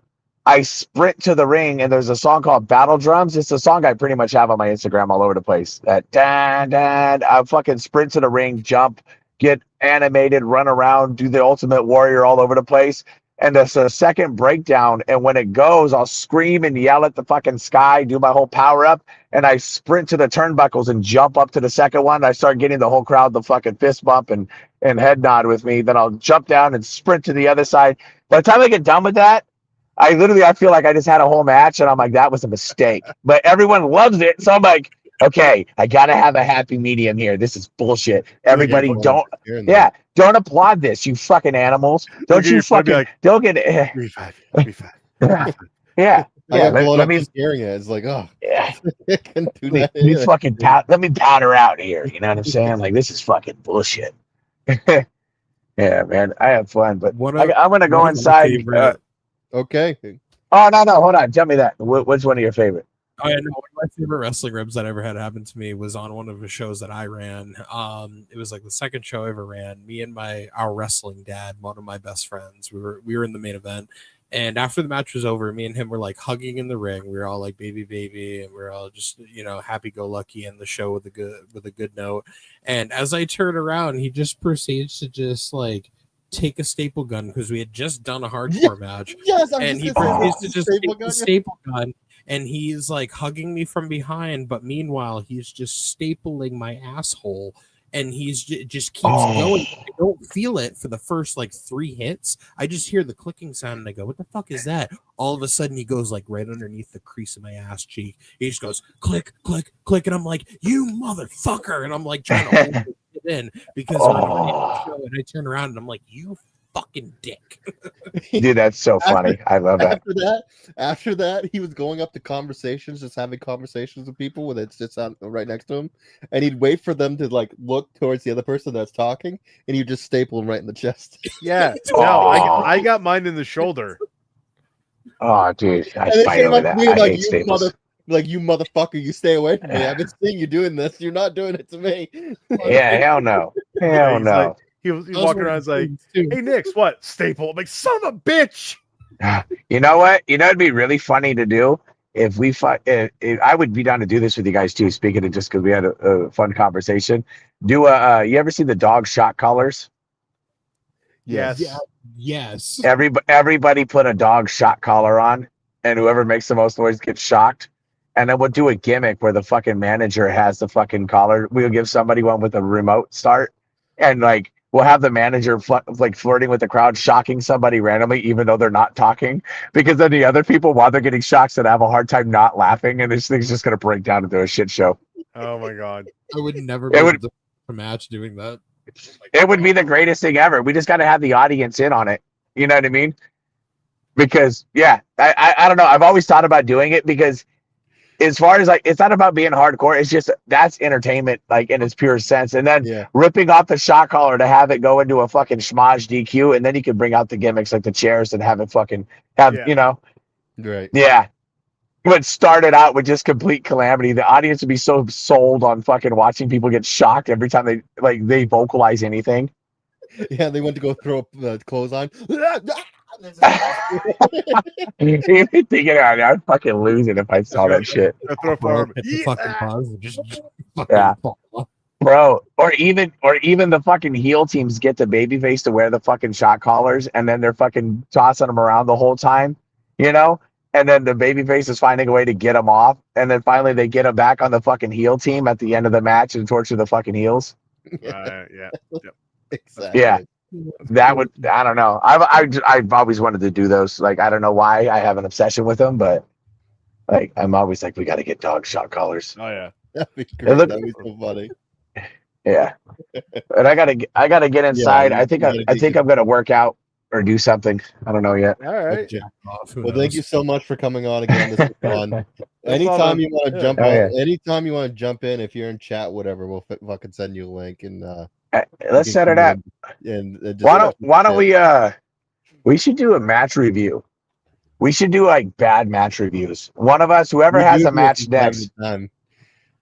I sprint to the ring, and there's a song called Battle Drums. It's a song I pretty much have on my Instagram all over the place. That dan dan, I fucking sprint to the ring, jump, get animated, run around, do the Ultimate Warrior all over the place. And there's a second breakdown, and when it goes, I'll scream and yell at the fucking sky, do my whole power up, and I sprint to the turnbuckles and jump up to the second one. I start getting the whole crowd the fucking fist bump and head nod with me. Then I'll jump down and sprint to the other side. By the time I get done with that, I feel like I just had a whole match, and I'm like, that was a mistake. But everyone loves it, so I'm like, okay, I gotta have a happy medium here. This is bullshit. Everybody don't applaud this, you fucking animals. Don't you fucking like, don't get it. Yeah. Let me scaring it. It's like, oh yeah. Let me powder out here. You know what I'm saying? Like, this is fucking bullshit. Yeah, man. I have fun, but I'm gonna go inside. Okay. Oh no, hold on. Tell me that. What's one of your favorite? Oh, yeah, no, one of my favorite wrestling ribs that ever had happen to me was on one of the shows that I ran. It was like the second show I ever ran. Me and our wrestling dad, one of my best friends, we were in the main event. And after the match was over, me and him were like hugging in the ring. We were all like baby, and we were all just happy go lucky in the show with a good note. And as I turned around, he just proceeds to just like take a staple gun because we had just done a hardcore match. Yes, and he proceeds to just take the staple gun. And he's like hugging me from behind, but meanwhile, he's just stapling my asshole and he's just keeps going. I don't feel it for the first like 3 hits. I just hear the clicking sound and I go, what the fuck is that? All of a sudden he goes like right underneath the crease of my ass cheek. He just goes click, click, click, and I'm like, you motherfucker, and I'm like trying to hold it in because we're on the show, and I turn around and I'm like, you fucking dick. Dude, that's so funny. I love that. After that, he was going up to conversations, just having conversations with people when it's just on right next to him, and he'd wait for them to like look towards the other person that's talking, and he'd just staple him right in the chest. Yeah, no, I got mine in the shoulder. Oh, dude, I And fight over that. I like, hate staples. you motherfucker, you stay away from me. I've been seeing you doing this. You're not doing it to me. Yeah, hell no. Hell He's no. like, he's walking around like, hey, Nix, what? Staple. I'm like, son of a bitch. You know what? You know, it'd be really funny to do if we fight. I would be down to do this with you guys too. Speaking of just because we had a fun conversation. You ever see the dog shot collars? Yes. Yeah. Yes. Everybody put a dog shot collar on, and whoever makes the most noise gets shocked. And then we'll do a gimmick where the fucking manager has the fucking collar. We'll give somebody one with a remote start, and like we'll have the manager like flirting with the crowd, shocking somebody randomly, even though they're not talking, because then the other people, while they're getting shocked, that have a hard time not laughing, and this thing's just gonna break down into a shit show. Oh my god. I would never be able to a match doing that. It would be the greatest thing ever. We just got to have the audience in on it. You know what I mean? Because yeah, I don't know. I've always thought about doing it because as far as like, it's not about being hardcore. It's just that's entertainment, like in its pure sense. And then ripping off the shot collar to have it go into a fucking schmodge DQ, and then you can bring out the gimmicks like the chairs and have it fucking you know, Right? Yeah. But started out with just complete calamity. The audience would be so sold on fucking watching people get shocked every time they vocalize anything. Yeah, they went to go throw up clothes on. Thinking about it, I'd fucking lose it if I saw that shit. Throw form. Fucking pause. Just Yeah. Bro, or even the fucking heel teams get the babyface to wear the fucking shot collars, and then they're fucking tossing them around the whole time, you know? And then the babyface is finding a way to get them off, and then finally they get them back on the fucking heel team at the end of the match and torture the fucking heels. Yeah. Exactly. Yeah, that would, I don't know. I've always wanted to do those. Like, I don't know why I have an obsession with them, but like I'm always like, we got to get dog shot collars. Oh yeah, That'd be great. That'd be so funny. Yeah, but I gotta get inside. Yeah, I think I'm gonna work out or do something. I don't know yet. all right. Well, thank you so much for coming on again. This was fun. Anytime you want to jump on, anytime you want to jump in, if you're in chat, whatever, we'll fucking send you a link and let's set it up. And why don't we should do a match review. We should do like bad match reviews. One of us, whoever has a match next,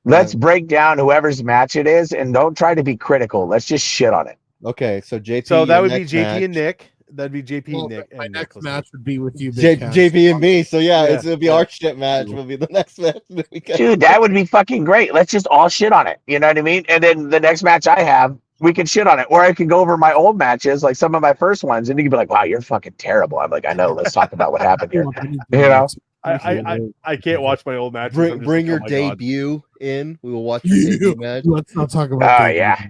let's break down whoever's match it is, and don't try to be critical. Let's just shit on it. Okay, so JP. So that would be JP and Nick. That'd be JP and Nick. My next match would be with you, JP and me. So yeah, it'll be our shit match. Will be the next match. Dude, that would be fucking great. Let's just all shit on it. You know what I mean? And then the next match I have, we can shit on it. Or I can go over my old matches, like some of my first ones, and you can be like, wow, you're fucking terrible. I'm like, I know. Let's talk about what happened here. You know? I can't watch my old matches. Bring your debut in. We will watch your debut match. Let's not talk about. Oh yeah,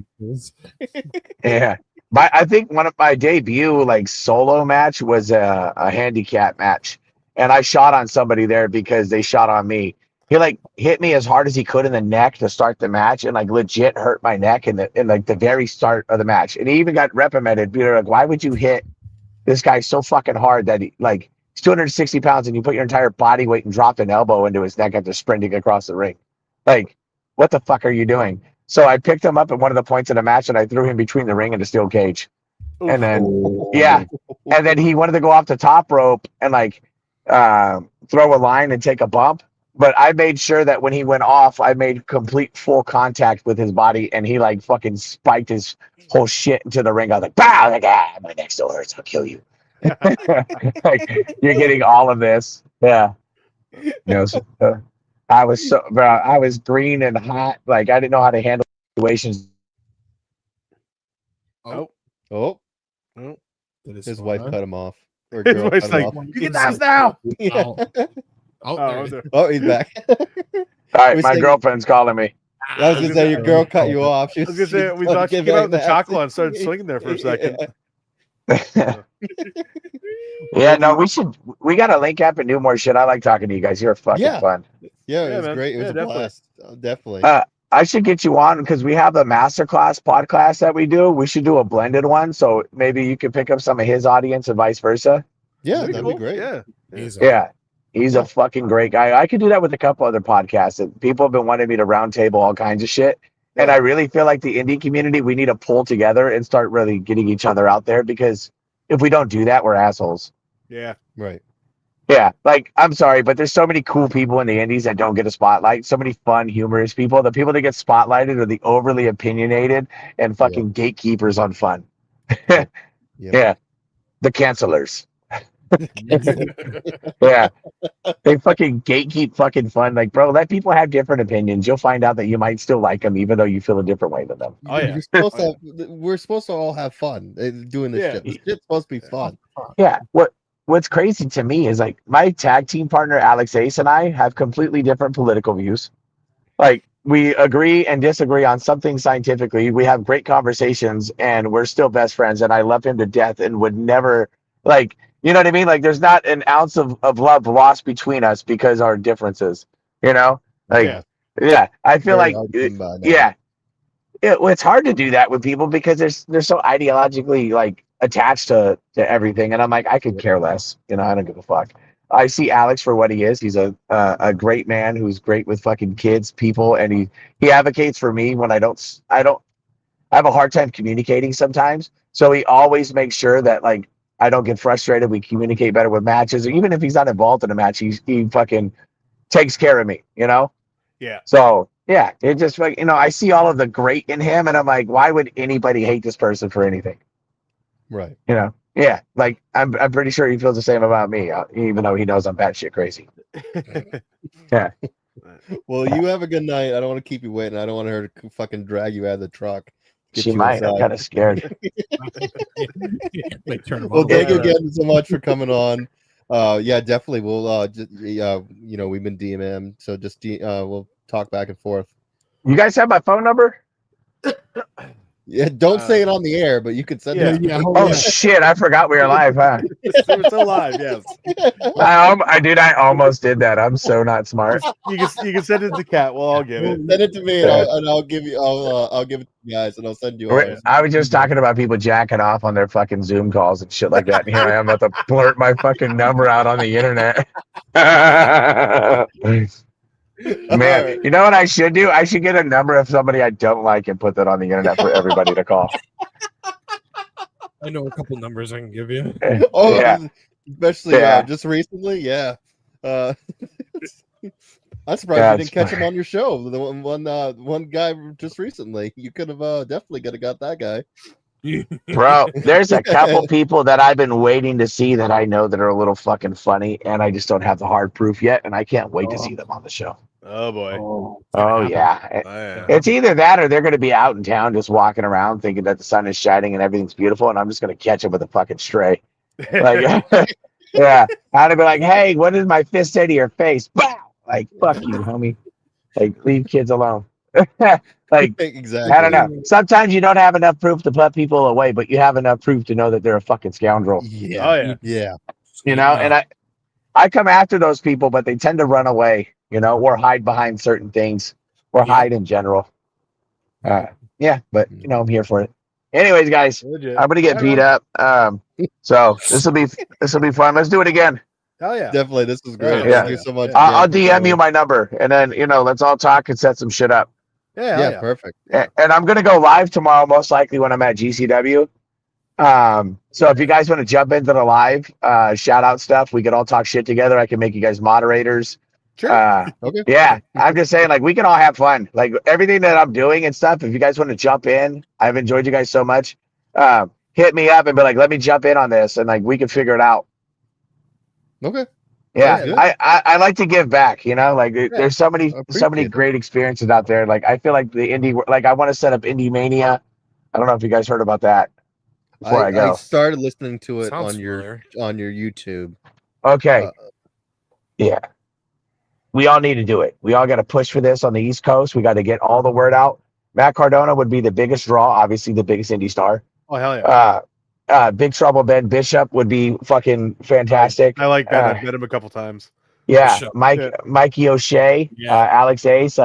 yeah. I think one of my debut like solo match was a handicap match, and I shot on somebody there because they shot on me. He like hit me as hard as he could in the neck to start the match, and like legit hurt my neck in like the very start of the match. And he even got reprimanded. They're like, "Why would you hit this guy so fucking hard that he like he's 260 pounds and you put your entire body weight and dropped an elbow into his neck after sprinting across the ring? Like, what the fuck are you doing?" So I picked him up at one of the points of the match and I threw him between the ring and the steel cage. And then, and then he wanted to go off the top rope and like throw a line and take a bump. But I made sure that when he went off, I made complete full contact with his body, and he like fucking spiked his whole shit into the ring. I was like, "Pow!" Like, my neck still hurts. I'll kill you. Like, you're getting all of this, yeah. You know, I was I was green and hot. Like I didn't know how to handle situations. His wife cut him off. Or His girl wife's cut him like, off. "You get this now." Yeah. Oh, Oh, he's back. All right, my girlfriend's calling me. I was gonna say your girl cut you off. I was gonna say we thought she came out the chocolate and started swinging there for a second. Yeah, no, we gotta link up and do more shit. I like talking to you guys. You're fucking fun. Yeah, it Yeah, was man. great. It was Yeah, a definitely. blast. Definitely. I should get you on because we have a masterclass podcast that we do. We should do a blended one, so maybe you could pick up some of his audience and vice versa. Yeah, That'd that'd be be cool. great. Yeah. Yeah, he's a fucking great guy. I could do that with a couple other podcasts. People have been wanting me to roundtable all kinds of shit. And Yeah. I really feel like the indie community, we need to pull together and start really getting each other out there, because if we don't do that, we're assholes. Yeah. Right. Yeah, like, I'm sorry, but there's so many cool people in the indies that don't get a spotlight. So many fun, humorous people. The people that get spotlighted are the overly opinionated and fucking gatekeepers on fun. Yeah, the cancelers. Yeah, they fucking gatekeep fucking fun. Like, bro, let people have different opinions. You'll find out that you might still like them, even though you feel a different way than them. Oh, yeah. You're supposed to we're supposed to all have fun doing this Yeah. shit. This shit's supposed to be fun. Yeah, what's crazy to me is, like, my tag team partner Alex Ace and I have completely different political views. Like, we agree and disagree on something scientifically. We have great conversations, and we're still best friends. And I love him to death, and would never, like, you know what I mean? Like, there's not an ounce of love lost between us because our differences. You know, like, yeah, I feel Very like, hard to come by now. yeah, it's hard to do that with people because they're so ideologically, like, attached to everything, and I'm like, I could care less. You know, I don't give a fuck. I see Alex for what he is. He's a great man who's great with fucking kids, people, and he advocates for me when I have a hard time communicating sometimes. So he always makes sure that, like, I don't get frustrated. We communicate better with matches, or even if he's not involved in a match, he fucking takes care of me. You know. Yeah. So yeah, it just, like, you know, I see all of the great in him, and I'm like, why would anybody hate this person for anything? Right. You know, yeah, like, I'm pretty sure he feels the same about me, even though he knows I'm batshit crazy. Yeah. Well, you have a good night. I don't want to keep you waiting. I don't want her to fucking drag you out of the truck. Get She you might. I'm inside. kind of scared. Like, turn them Well, on. thank you again so much for coming on. Yeah, definitely. We'll just, you know, we've been DMing, so just we'll talk back and forth. You guys have my phone number? Yeah, don't say it on the air, but you could send Yeah. it. Yeah, Oh shit! I forgot we were live, huh? We're still live, yes. I almost did that. I'm so not smart. You can send it to Kat. Well, I'll get it. Send it to me, and I'll give you. I'll give it to you guys, and I'll send you ours. I was just talking about people jacking off on their fucking Zoom calls and shit like that. And here I am about to blurt my fucking number out on the internet. Man, Alright. you know what I should do? I should get a number of somebody I don't like and put that on the internet for everybody to call. I know a couple numbers I can give you. Oh, Yeah. especially Yeah. Just recently, yeah. I'm surprised Yeah, you didn't catch him on your show. The one guy just recently. You could have definitely could have got that guy. Bro, there's a couple people that I've been waiting to see that I know that are a little fucking funny, and I just don't have the hard proof yet, and I can't wait to see them on the show. Oh boy. Oh yeah. Oh, yeah. It's either that or they're going to be out in town just walking around thinking that the sun is shining and everything's beautiful, and I'm just going to catch them with a fucking stray. Like, yeah. I'd be like, hey, what did my fist say to your face? Bow! Like, fuck you, homie. Like, leave kids alone. Like, Exactly. I don't know. Sometimes you don't have enough proof to put people away, but you have enough proof to know that they're a fucking scoundrel. Yeah. Oh yeah. Yeah. You know, and I come after those people, but they tend to run away, you know, or hide behind certain things, or hide in general. Yeah, but you know, I'm here for it. Anyways, guys, Legit. I'm gonna get beat up. So this will be fun. Let's do it again. Hell yeah. Definitely. This was great. Yeah. Thank you so much. I'll DM you my number, and then, you know, let's all talk and set some shit up. Yeah. Yeah, perfect. And I'm gonna go live tomorrow, most likely when I'm at GCW. So if you guys want to jump into the live, shout out stuff, we can all talk shit together. I can make you guys moderators. Sure. Okay. Yeah, I'm just saying, like, we can all have fun. Like, everything that I'm doing and stuff, if you guys want to jump in, I've enjoyed you guys so much. Hit me up and be like, let me jump in on this, and like, we can figure it out. Okay. Yeah, Sounds good. I like to give back, you know, like, there's so many appreciate it. great experiences out there. Like, I feel like the indie, like, I want to set up Indie Mania. I don't know if you guys heard about that before I go. I started listening to it Sounds on your familiar. YouTube. Okay. Yeah. we all need to do it. We all got to push for this on the East Coast. We got to get all the word out. Matt Cardona would be the biggest draw, obviously the biggest indie star. Oh hell yeah! Big Trouble Ben Bishop would be fucking fantastic. I like Ben. I've met him a couple times. Yeah, Bishop. Mikey O'Shea, Alex Ace,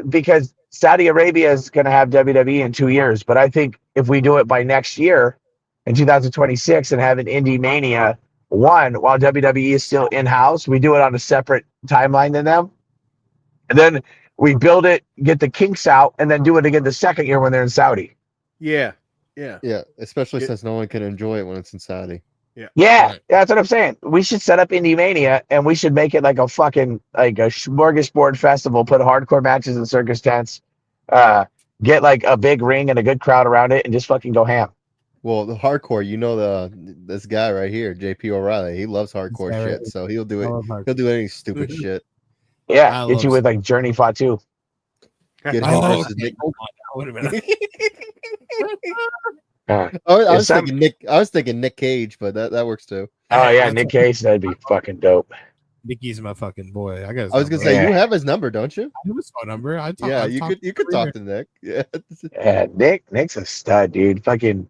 because Saudi Arabia is going to have WWE in 2 years, but I think if we do it by next year, in 2026, and have an Indie Mania 1 while WWE is still in house, we do it on a separate timeline than them, and then we build it, get the kinks out, and then do it again the second year when they're in Saudi. Yeah. Especially since no one can enjoy it when it's in Saudi. Yeah, Right. that's what I'm saying. We should set up Indie Mania, and we should make it like a fucking like a smorgasbord festival. Put hardcore matches in circus tents, get like a big ring and a good crowd around it, and just fucking go ham. Well, the hardcore, this guy right here, JP O'Reilly, he loves hardcore shit, so he'll do it. He'll do any stupid shit. Yeah, I get love you with like Journey Fatu. Get him Oh, versus okay. Nick. Hold on. That would have been I was thinking Nick Cage, but that works too. Oh yeah, Nick Cage, that'd be fucking dope. Nicky's my fucking boy. I was gonna say, you have his number, don't you? I have his phone number. You could talk to Nick. Yeah. Yeah, Nick's a stud, dude. Fucking,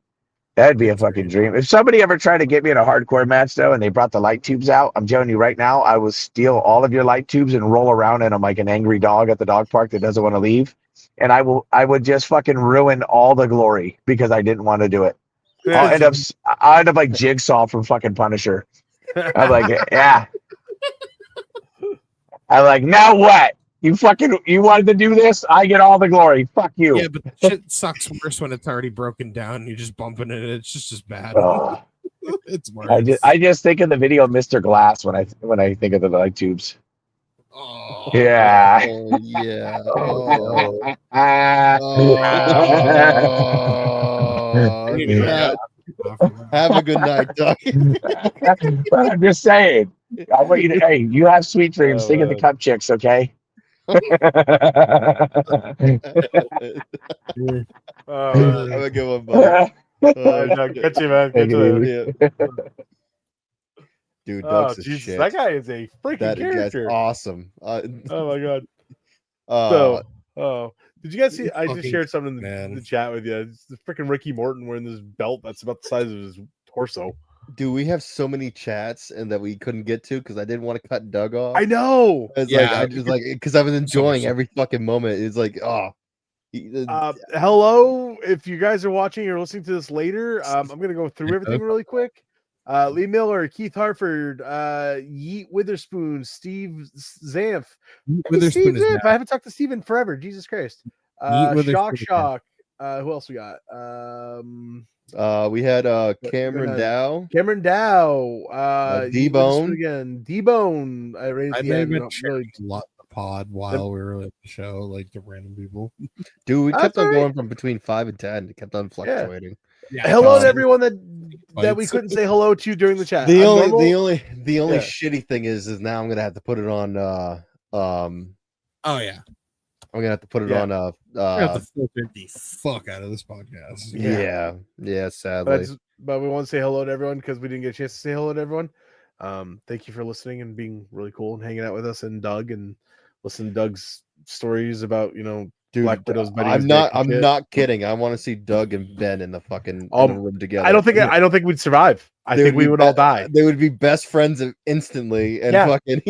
that'd be a fucking dream. If somebody ever tried to get me in a hardcore match though, and they brought the light tubes out, I'm telling you right now, I will steal all of your light tubes and roll around in them like an angry dog at the dog park that doesn't want to leave. And I would just fucking ruin all the glory because I didn't want to do it. I'll end up like Jigsaw from fucking Punisher. I'm like, yeah. I'm like, now what? You wanted to do this? I get all the glory. Fuck you. Yeah, but the shit sucks worse when it's already broken down and you're just bumping it. It's just as bad. It's worse. I just think of the video of Mr. Glass when I think of the light tubes. Oh, Yeah. Oh, yeah. yeah. Have a good night, Doug. But I'm just saying. I want you to. Hey, you have sweet dreams. Think of the cup chicks, okay? Have a good one, bud. Catch you, man. Catch you later. Dude, Oh, Doug's a Jesus, shit. that guy is a freaking That guy's character. awesome. Oh my god. So, Did you guys see? I just Fucking shared something in man. the chat with you. It's the freaking Ricky Morton wearing this belt that's about the size of his torso. dude, we have so many chats and that we couldn't get to because I didn't want to cut Doug off. I know. It's Yeah. like I just like because I was enjoying every fucking moment. It's like, Hello, if you guys are watching or listening to this later, I'm gonna go through everything really quick. Lee Miller, Keith Harford, Yeet Witherspoon, Steve Zanf. Witherspoon is Zanf. mad. I haven't talked to Steve in forever. Jesus Christ. Yeet Witherspoon Shock. is Who else we got? we had Cameron Dow. Cameron Dow. D-Bone. Again. D-Bone. I raised I the may have end. been Not sharing really. a lot of the pod while we were at the show, like to random people. Dude, we That's kept on all right. going from between 5 and 10. It kept on fluctuating. Yeah, Hello to um, everyone that we fights. couldn't say hello to during the chat. The I'm only normal. Yeah. shitty thing is now I'm gonna have to put it on Oh yeah, I'm gonna have to put it Yeah. on I got the 450 fuck out of this podcast. yeah, sadly. But we want to say hello to everyone because we didn't get a chance to say hello to everyone. Thank you for listening and being really cool and hanging out with us and Doug and listening to Doug's stories about Dude, Black Widow's Betty. I'm not kidding. I want to see Doug and Ben in the fucking in a room together. I don't think we'd survive. I They think would we be would all die. They would be best friends instantly and Yeah. fucking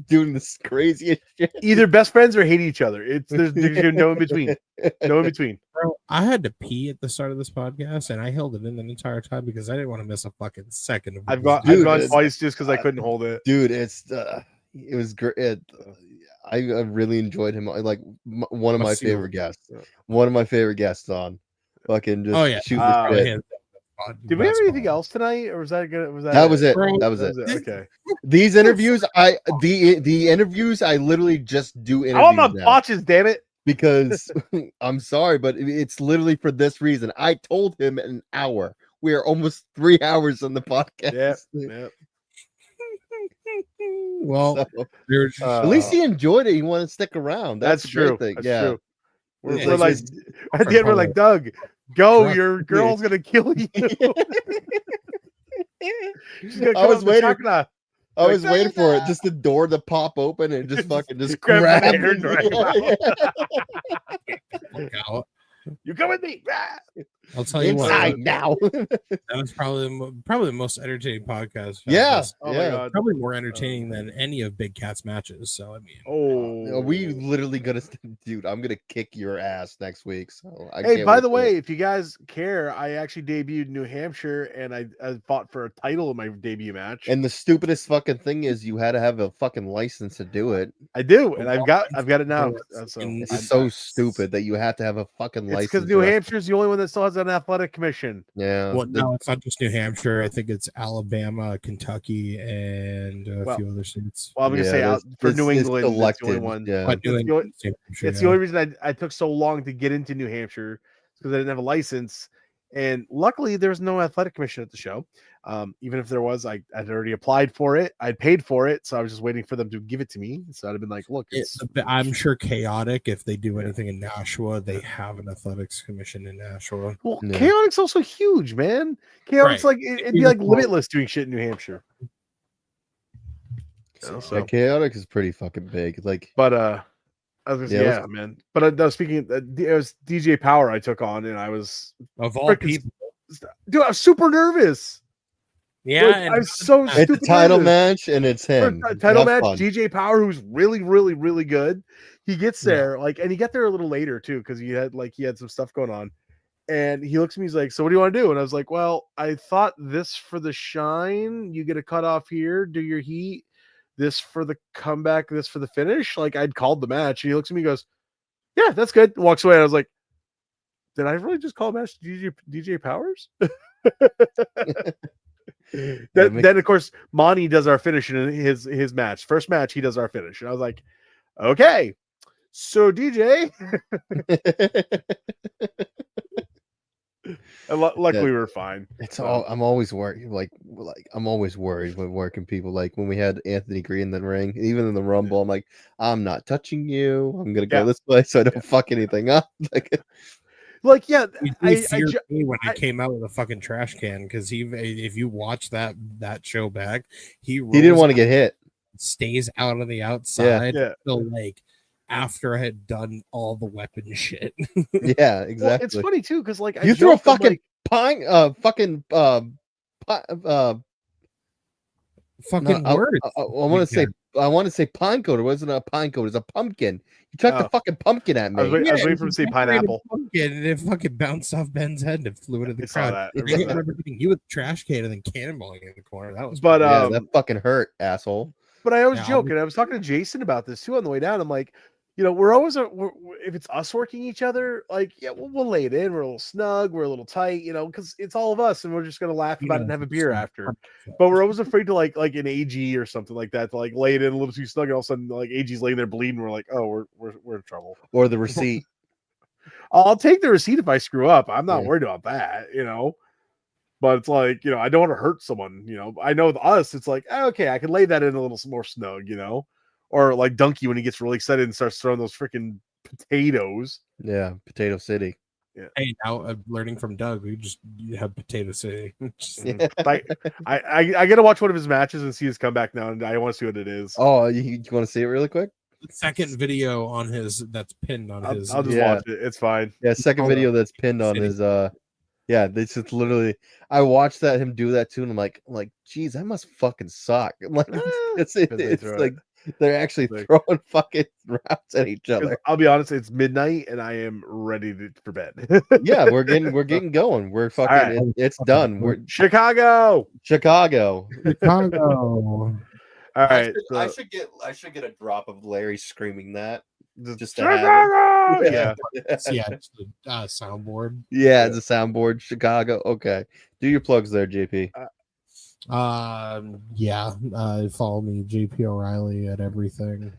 doing this craziest shit. Either best friends or hate each other. There's no in between. No in between. Bro, I had to pee at the start of this podcast, and I held it in the entire time because I didn't want to miss a fucking second of I've what gone was going on. twice just because I couldn't hold it. Dude, it was great. I really enjoyed him. Like one of my Must see the- favorite guests. One of my favorite guests on. Fucking just Oh yeah, shoot Uh, the shit. Hands down, Did we have best anything pod. else tonight, or was that good? That was it. Bro, That was That it. was it. Okay. These interviews, the interviews, I literally just do I want interviews my now botches, damn it. because I'm sorry, but it's literally for this reason. I told him an hour. We are almost 3 hours on the podcast. Yep. Well, So, there's at least he enjoyed it. He wanted to stick around. That's the great true. thing. That's Yeah. true. We're, It's we're like at the end, we're like, Doug, go. Correct. Your girl's gonna kill you. She's gonna I come was up with waiting. Chakra. I was waiting for it, just the door to pop open and just fucking just grab grab the hair him. drag him Look out. You come with me. Ah! I'll tell you what. Inside now. That was probably the most entertaining podcast. Yeah, Oh my yeah. god. Probably more entertaining than any of Big Cat's matches. So I mean, Oh, Are we literally gonna, dude? I'm gonna kick your ass next week. So I Hey, can't by wait the for way, it. if you guys care, I actually debuted in New Hampshire, and I fought for a title in my debut match. And the stupidest fucking thing is, you had to have a fucking license to do it. I do, and I've got it now. So It's so stupid that you have to have a fucking it's license. because New Hampshire's the only one that still has an athletic commission. Yeah. well, no, it's not just New Hampshire. I think it's Alabama, Kentucky, and a few other states. Well, I'm gonna say out for New England, it's the only one. Yeah. But New England, It's the only reason I took so long to get into New Hampshire because I didn't have a license, and luckily there was no athletic commission at the show. Even if there was, I'd already applied for it. I'd paid for it, so I was just waiting for them to give it to me. So I'd have been like, "Look, I'm sure Chaotic. If they do anything in Nashua, they have an athletics commission in Nashua. well, Yeah. Chaotic's also huge, man. Chaotic's Right. like it'd be like Limitless doing shit in New Hampshire." Yeah, Chaotic is pretty fucking big. Like, But I was gonna say, Yeah, yeah, man. But no, speaking, it was DJ Power I took on, and I was Of all freaking people, dude, I was super nervous. yeah, Like, and I was so it's stupid a title nervous. match, and it's him. For a title Have match, fun. DJ Power, who's really, really, really good. He gets Yeah. there, and he got there a little later too, because he had some stuff going on. And he looks at me, he's like, "So what do you want to do?" And I was like, "Well, I thought this for the shine, you get a cut off here, do your heat, this for the comeback, this for the finish." Like, I'd called the match. And he looks at me, and goes, "Yeah, that's good." And walks away. And I was like, "Did I really just call a match to DJ Powers?" Then of course Monty does our finish in his match. First match, he does our finish. And I was like, "Okay, so DJ." And luckily we were fine. It's all. I'm always worried. Like I'm always worried when working people. Like when we had Anthony Green in the ring, even in the Rumble, I'm like, I'm not touching you. I'm gonna go this way so I don't fuck anything up. Like, yeah, he feared me when I came out with a fucking trash can because if you watch that show back, he didn't want to get hit. Stays out on the outside. Yeah. So like after I had done all the weapon shit. Yeah, exactly. Well, it's funny too because like you threw a fucking pine, fucking fucking no, words. I want to say pine cone. It wasn't a pine cone. It's a pumpkin. You chucked a fucking pumpkin at me. I was waiting for him to say pineapple. Pumpkin, and it fucking bounced off Ben's head and flew into the crowd. I remember hitting you with a trash can and then cannonballing in the corner. That was that fucking hurt, asshole. But I always joke, and I was talking to Jason about this too on the way down. I'm like, we're always if it's us working each other, like, yeah, we'll lay it in. We're a little snug, we're a little tight, because it's all of us, and we're just gonna laugh about it and have a beer after. But we're always afraid to like an AG or something like that to like lay it in a little too snug, and all of a sudden like AG's laying there bleeding. We're like, oh, we're in trouble. Or the receipt. I'll take the receipt if I screw up. I'm not worried about that, But it's like, I don't want to hurt someone, I know with us, it's like, okay, I can lay that in a little more snug, or like Donkey when he gets really excited and starts throwing those freaking potatoes. Yeah, Potato City. Yeah. Hey, now I'm learning from Doug. We just have Potato City. I got to watch one of his matches and see his comeback now, and I want to see what it is. Oh, you want to see it really quick? The second video on his that's pinned on his. I'll just watch it. It's fine. Yeah, second video that's pinned on his yeah, this is literally I watched him do that too, and I'm like, geez, that must fucking suck. I'm like, it's like they're actually throwing fucking routes at each other. I'll be honest, it's midnight and I am ready for bed. Yeah, we're getting going. We're fucking right. it's done. We're Chicago. All right. I should get a drop of Larry screaming that. Just to Chicago! Yeah. It's the soundboard. Yeah, it's a soundboard. Chicago. Okay. Do your plugs there, JP. Follow me, JP O'Reilly at everything.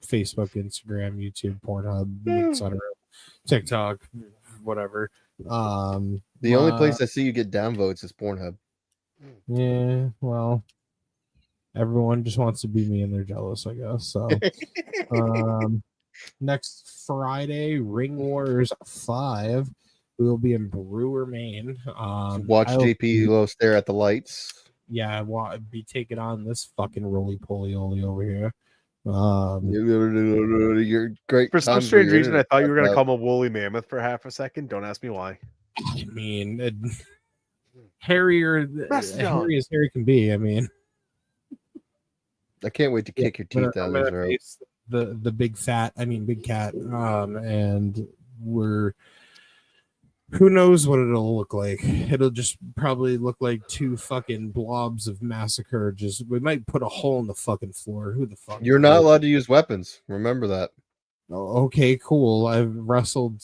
Facebook, Instagram, YouTube, Pornhub, etc. TikTok, whatever. The only place I see you get downvotes is Pornhub. Yeah, well, everyone just wants to be me and they're jealous, I guess. So next Friday, Ring Wars 5. We will be in Brewer, Maine. Watch JP go stare at the lights. yeah, be taking on this fucking roly poly over here. You're great. For some time strange your reason, I internet thought you were going to cuts out. call him a woolly mammoth for half a second. Don't ask me why. I mean, hairier, hairy as Harry can be. I mean, I can't wait to kick your teeth I'm out of gonna his throat. face the big cat. And who knows what it'll look like? It'll just probably look like two fucking blobs of massacre. We might put a hole in the fucking floor. Who the fuck? You're not allowed to use weapons. Remember that. Oh, okay, cool. I've wrestled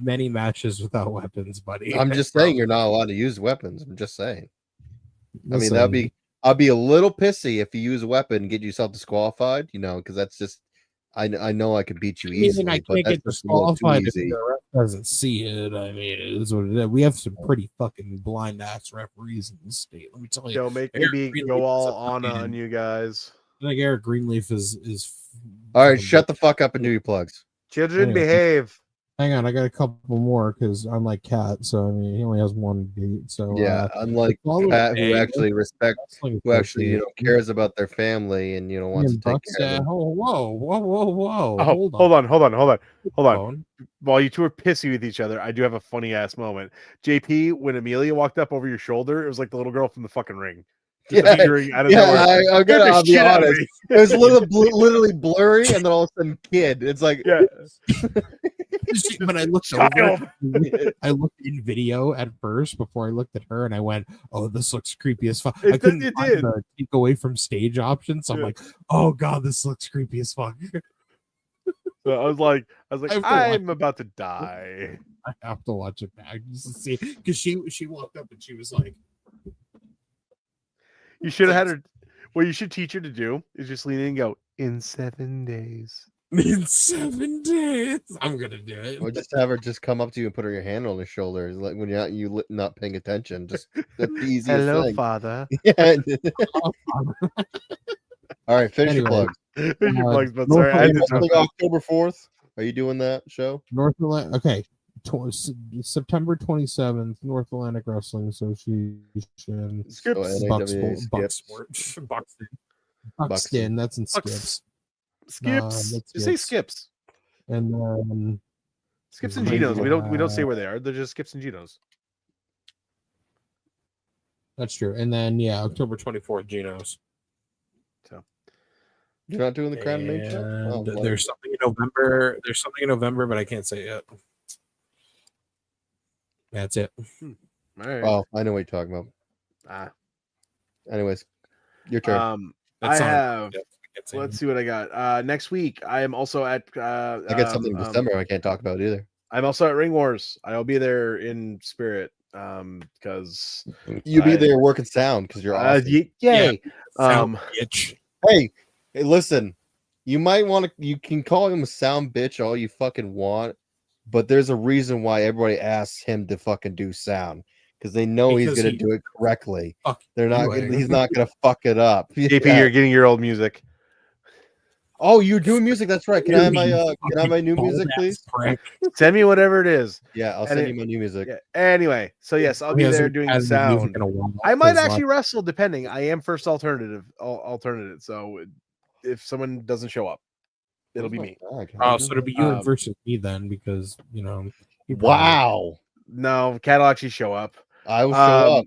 many matches without weapons, buddy. I'm just saying you're not allowed to use weapons. I'm just saying. Listen, I mean, I'll be a little pissy if you use a weapon and get yourself disqualified, because that's just I know I can beat you easily, I but can't that's get just a little too disqualified if easy. the ref doesn't see it. I mean, it is what it is. We have some pretty fucking blind ass referees in this state. Let me tell you. Don't make Eric me Greenleaf go is all a on fucking- you guys. I think Eric Greenleaf is. All right, fucking shut the fuck up and do your plugs. Children, Anyway. behave. Hang on, I got a couple more because I'm like Cat, so I mean he only has one beat. So Yeah, unlike follow Pat, who Spade, actually wrestling who actually association. cares about their family and wants to take Bucks, care of them. whoa! Oh, Hold on. While you two are pissy with each other, I do have a funny ass moment. JP, when Amelia walked up over your shoulder, it was like the little girl from the fucking Ring. Just Yeah, appearing out of nowhere. I'll Scared the be shit out of honest. me. It was literally blurry, and then all of a sudden, kid. It's like, Yeah. When I looked over, I looked in video at first before I looked at her, and I went, "Oh, this looks creepy as fuck." I couldn't find the take away from stage option, so I'm like, "Oh god, this looks creepy as fuck." So I was like, I'm watch about to die. I have to watch it back just to see, because she walked up and she was like, You should have had her. What you should teach her to do is just lean in and go, in 7 days. "In 7 days, I'm gonna do it." or just have her just come up to you and put her hand on her shoulder, like when you're not paying attention. Just that's the easiest Hello, thing. Father. Yeah. All right, finish your Anyway. plugs. Your plugs, but North sorry, I had to Something jump October 4th. Are you doing that show? North Atlantic. Okay, September 27th, North Atlantic Wrestling Association. Skips. Buxton. That's in Skips. Skips. That's Just say Skips. Skips. And then Skips and Geno's. We don't say where they are. They're just Skips and Geno's. that's true. And then October 24th, Geno's. You're not doing the Crown and Maine show? Oh, And there's something in November. There's something in November, but I can't say it yet. That's it. All right. oh, I know what you're talking about. Anyways, your turn. That's I on- have. yeah, I can't say Let's it. see what I got. Next week, I am also at. I got something in December I can't talk about either. I'm also at Ring Wars. I'll be there in spirit. Because You be there working sound because you're awesome. yay. Sound bitch. Hey, listen. You might want to. You can call him a sound bitch all you fucking want, but there's a reason why everybody asks him to fucking do sound because they know he's Because gonna he- do it correctly. Fuck They're not. you, He's not gonna fuck it up. JP, Yeah. you're getting your old music. Oh, you're doing music. That's right. Can I have my new music, please? Prick. Send me whatever it is. Yeah, I'll And send it- you my new music. Yeah. Anyway, so yes, I'll He be there hasn't doing had the any music sound. in a while, I might 'cause actually wrestle, depending. I am first alternative. So if someone doesn't show up, it'll be me. Oh, so it'll be you Um, versus me then, because you probably Wow. No, Cat will actually show up. I will show up.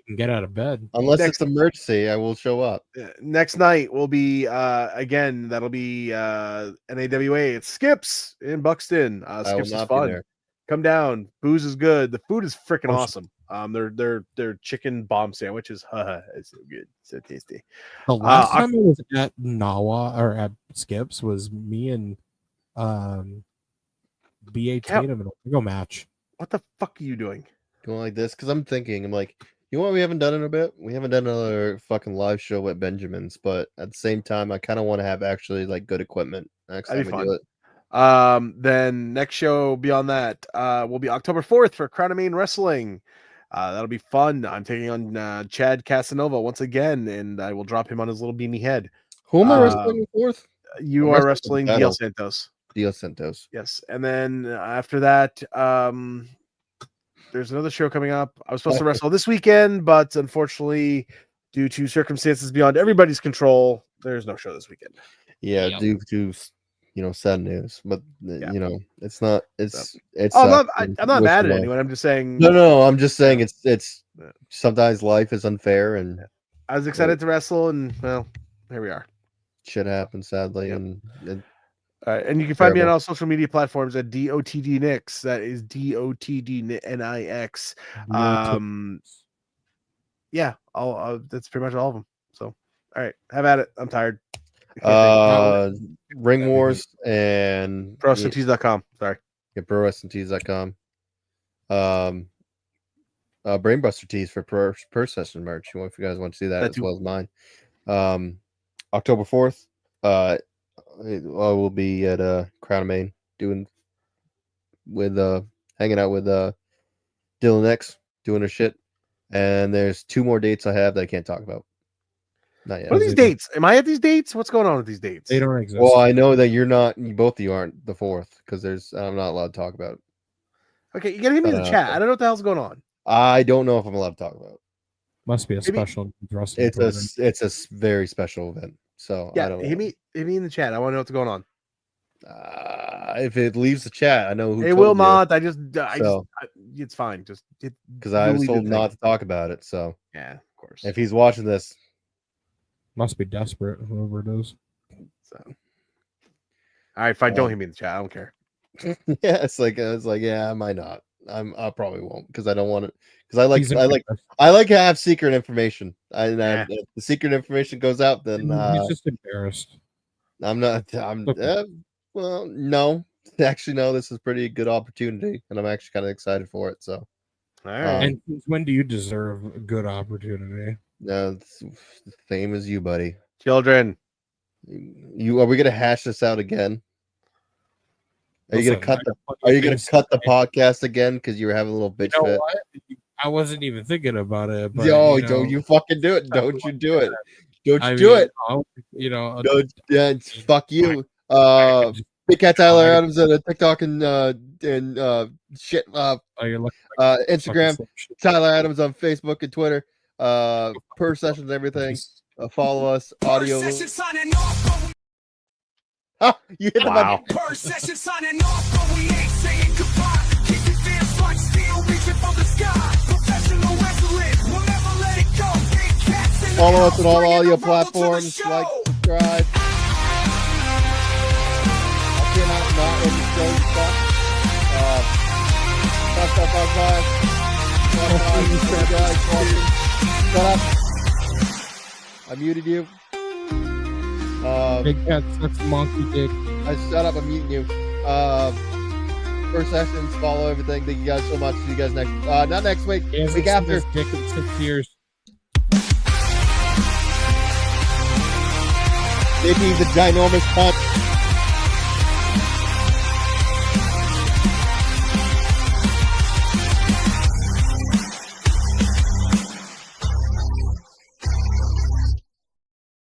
can get out of bed. Unless next- it's emergency, I will show up. Next night will be again. That'll be NAWA. It's Skips in Buxton. I will Skips is not be fun. there. Come down. Booze is good. The food is freaking Oh, awesome. Their chicken bomb sandwiches. It's so good, so tasty. The last I- time I was at Nawa or at Skips was me and B.A. Cal- Tatum in a Lego match. What the fuck are you doing? Going like this because I'm thinking, I'm like, you know what we haven't done in a bit? We haven't done another fucking live show at Benjamin's, but at the same time, I kind of want to have actually like good equipment next That'd time be we do it. Then next show beyond that will be October 4th for Crown of Maine Wrestling. That'll be fun. I'm taking on Chad Casanova once again, and I will drop him on his little beanie head. Who am I wrestling with fourth? You I'm are wrestling wrestling Battle. DL Santos. Dios Santos. Yes, and then after that, there's another show coming up. I was supposed to wrestle this weekend, but unfortunately, due to circumstances beyond everybody's control, there's no show this weekend. Yeah, Yep. due to sad news, but it's not. It's I'm not mad at anyone. I'm just saying. No. I'm just saying it's sometimes life is unfair and I was excited to wrestle, and well, here we are. shit happens sadly, and And you can find me on all social media platforms at DOTDNix. That is DOTDNix. Yeah, that's pretty much all of them. So, all right, have at it. I'm tired. Ring Wars and ProWrestlingTees.com. Sorry. Yeah, ProWrestlingTees.com. Brainbuster Tees for per session merch. If you guys want to see that as well as mine. October 4th, I will be at Crown of Maine hanging out with Dylan X, doing her shit. And there's 2 more dates I have that I can't talk about. Not yet. What are these dates? Am I at these dates? What's going on with these dates? They don't exist. Well, I know that you're not. Both of you aren't the 4th because I'm not allowed to talk about it. Okay, you gotta hit me in the chat. I don't know what the hell's going on. I don't know if I'm allowed to talk about it. Must be a special wrestling. It's a very special event. So Yeah, I don't know. hit me in the chat. I want to know what's going on. If it leaves the chat, I know who. It will not. It's fine. Just because I was told not to talk about it. So yeah, of course. If he's watching this, must be desperate. Whoever it is. So, all right, fine. Don't hit me in the chat. I don't care. Yeah, it's like yeah, I might not. I probably won't because I don't want it. Because I like to have secret information. If the secret information goes out, then he's just embarrassed. I'm not. Well, no. Actually, no. This is a pretty good opportunity, and I'm actually kind of excited for it. So, all right. And when do you deserve a good opportunity? Same as you, buddy. Children, are we gonna hash this out again? Are you gonna cut the podcast again because you were having a little bitch fit? What? I wasn't even thinking about it. But, don't you fucking do it? Don't you do it? Don't you do it? Fuck you. Big Cat Tyler Adams on TikTok and shit. Instagram. Tyler Adams on Facebook and Twitter. Per sessions, everything. Follow us. Audio. You hit the button. Per session signing off, but we ain't saying goodbye. Keeping fans like steel, reaching for the sky. Professional wrestling, we'll never let it go. Big cats in the Follow us house, on all bringing audio the rumble to the platforms. show. Like, subscribe. I cannot not in the show stuff. Shut up. I muted you. Big Cat sucks monkey dick. Shut up, I'm muting you. First sessions, follow everything. Thank you guys so much. See you guys next not next week. Week after. Dick in 6 years. Maybe the ginormous punch.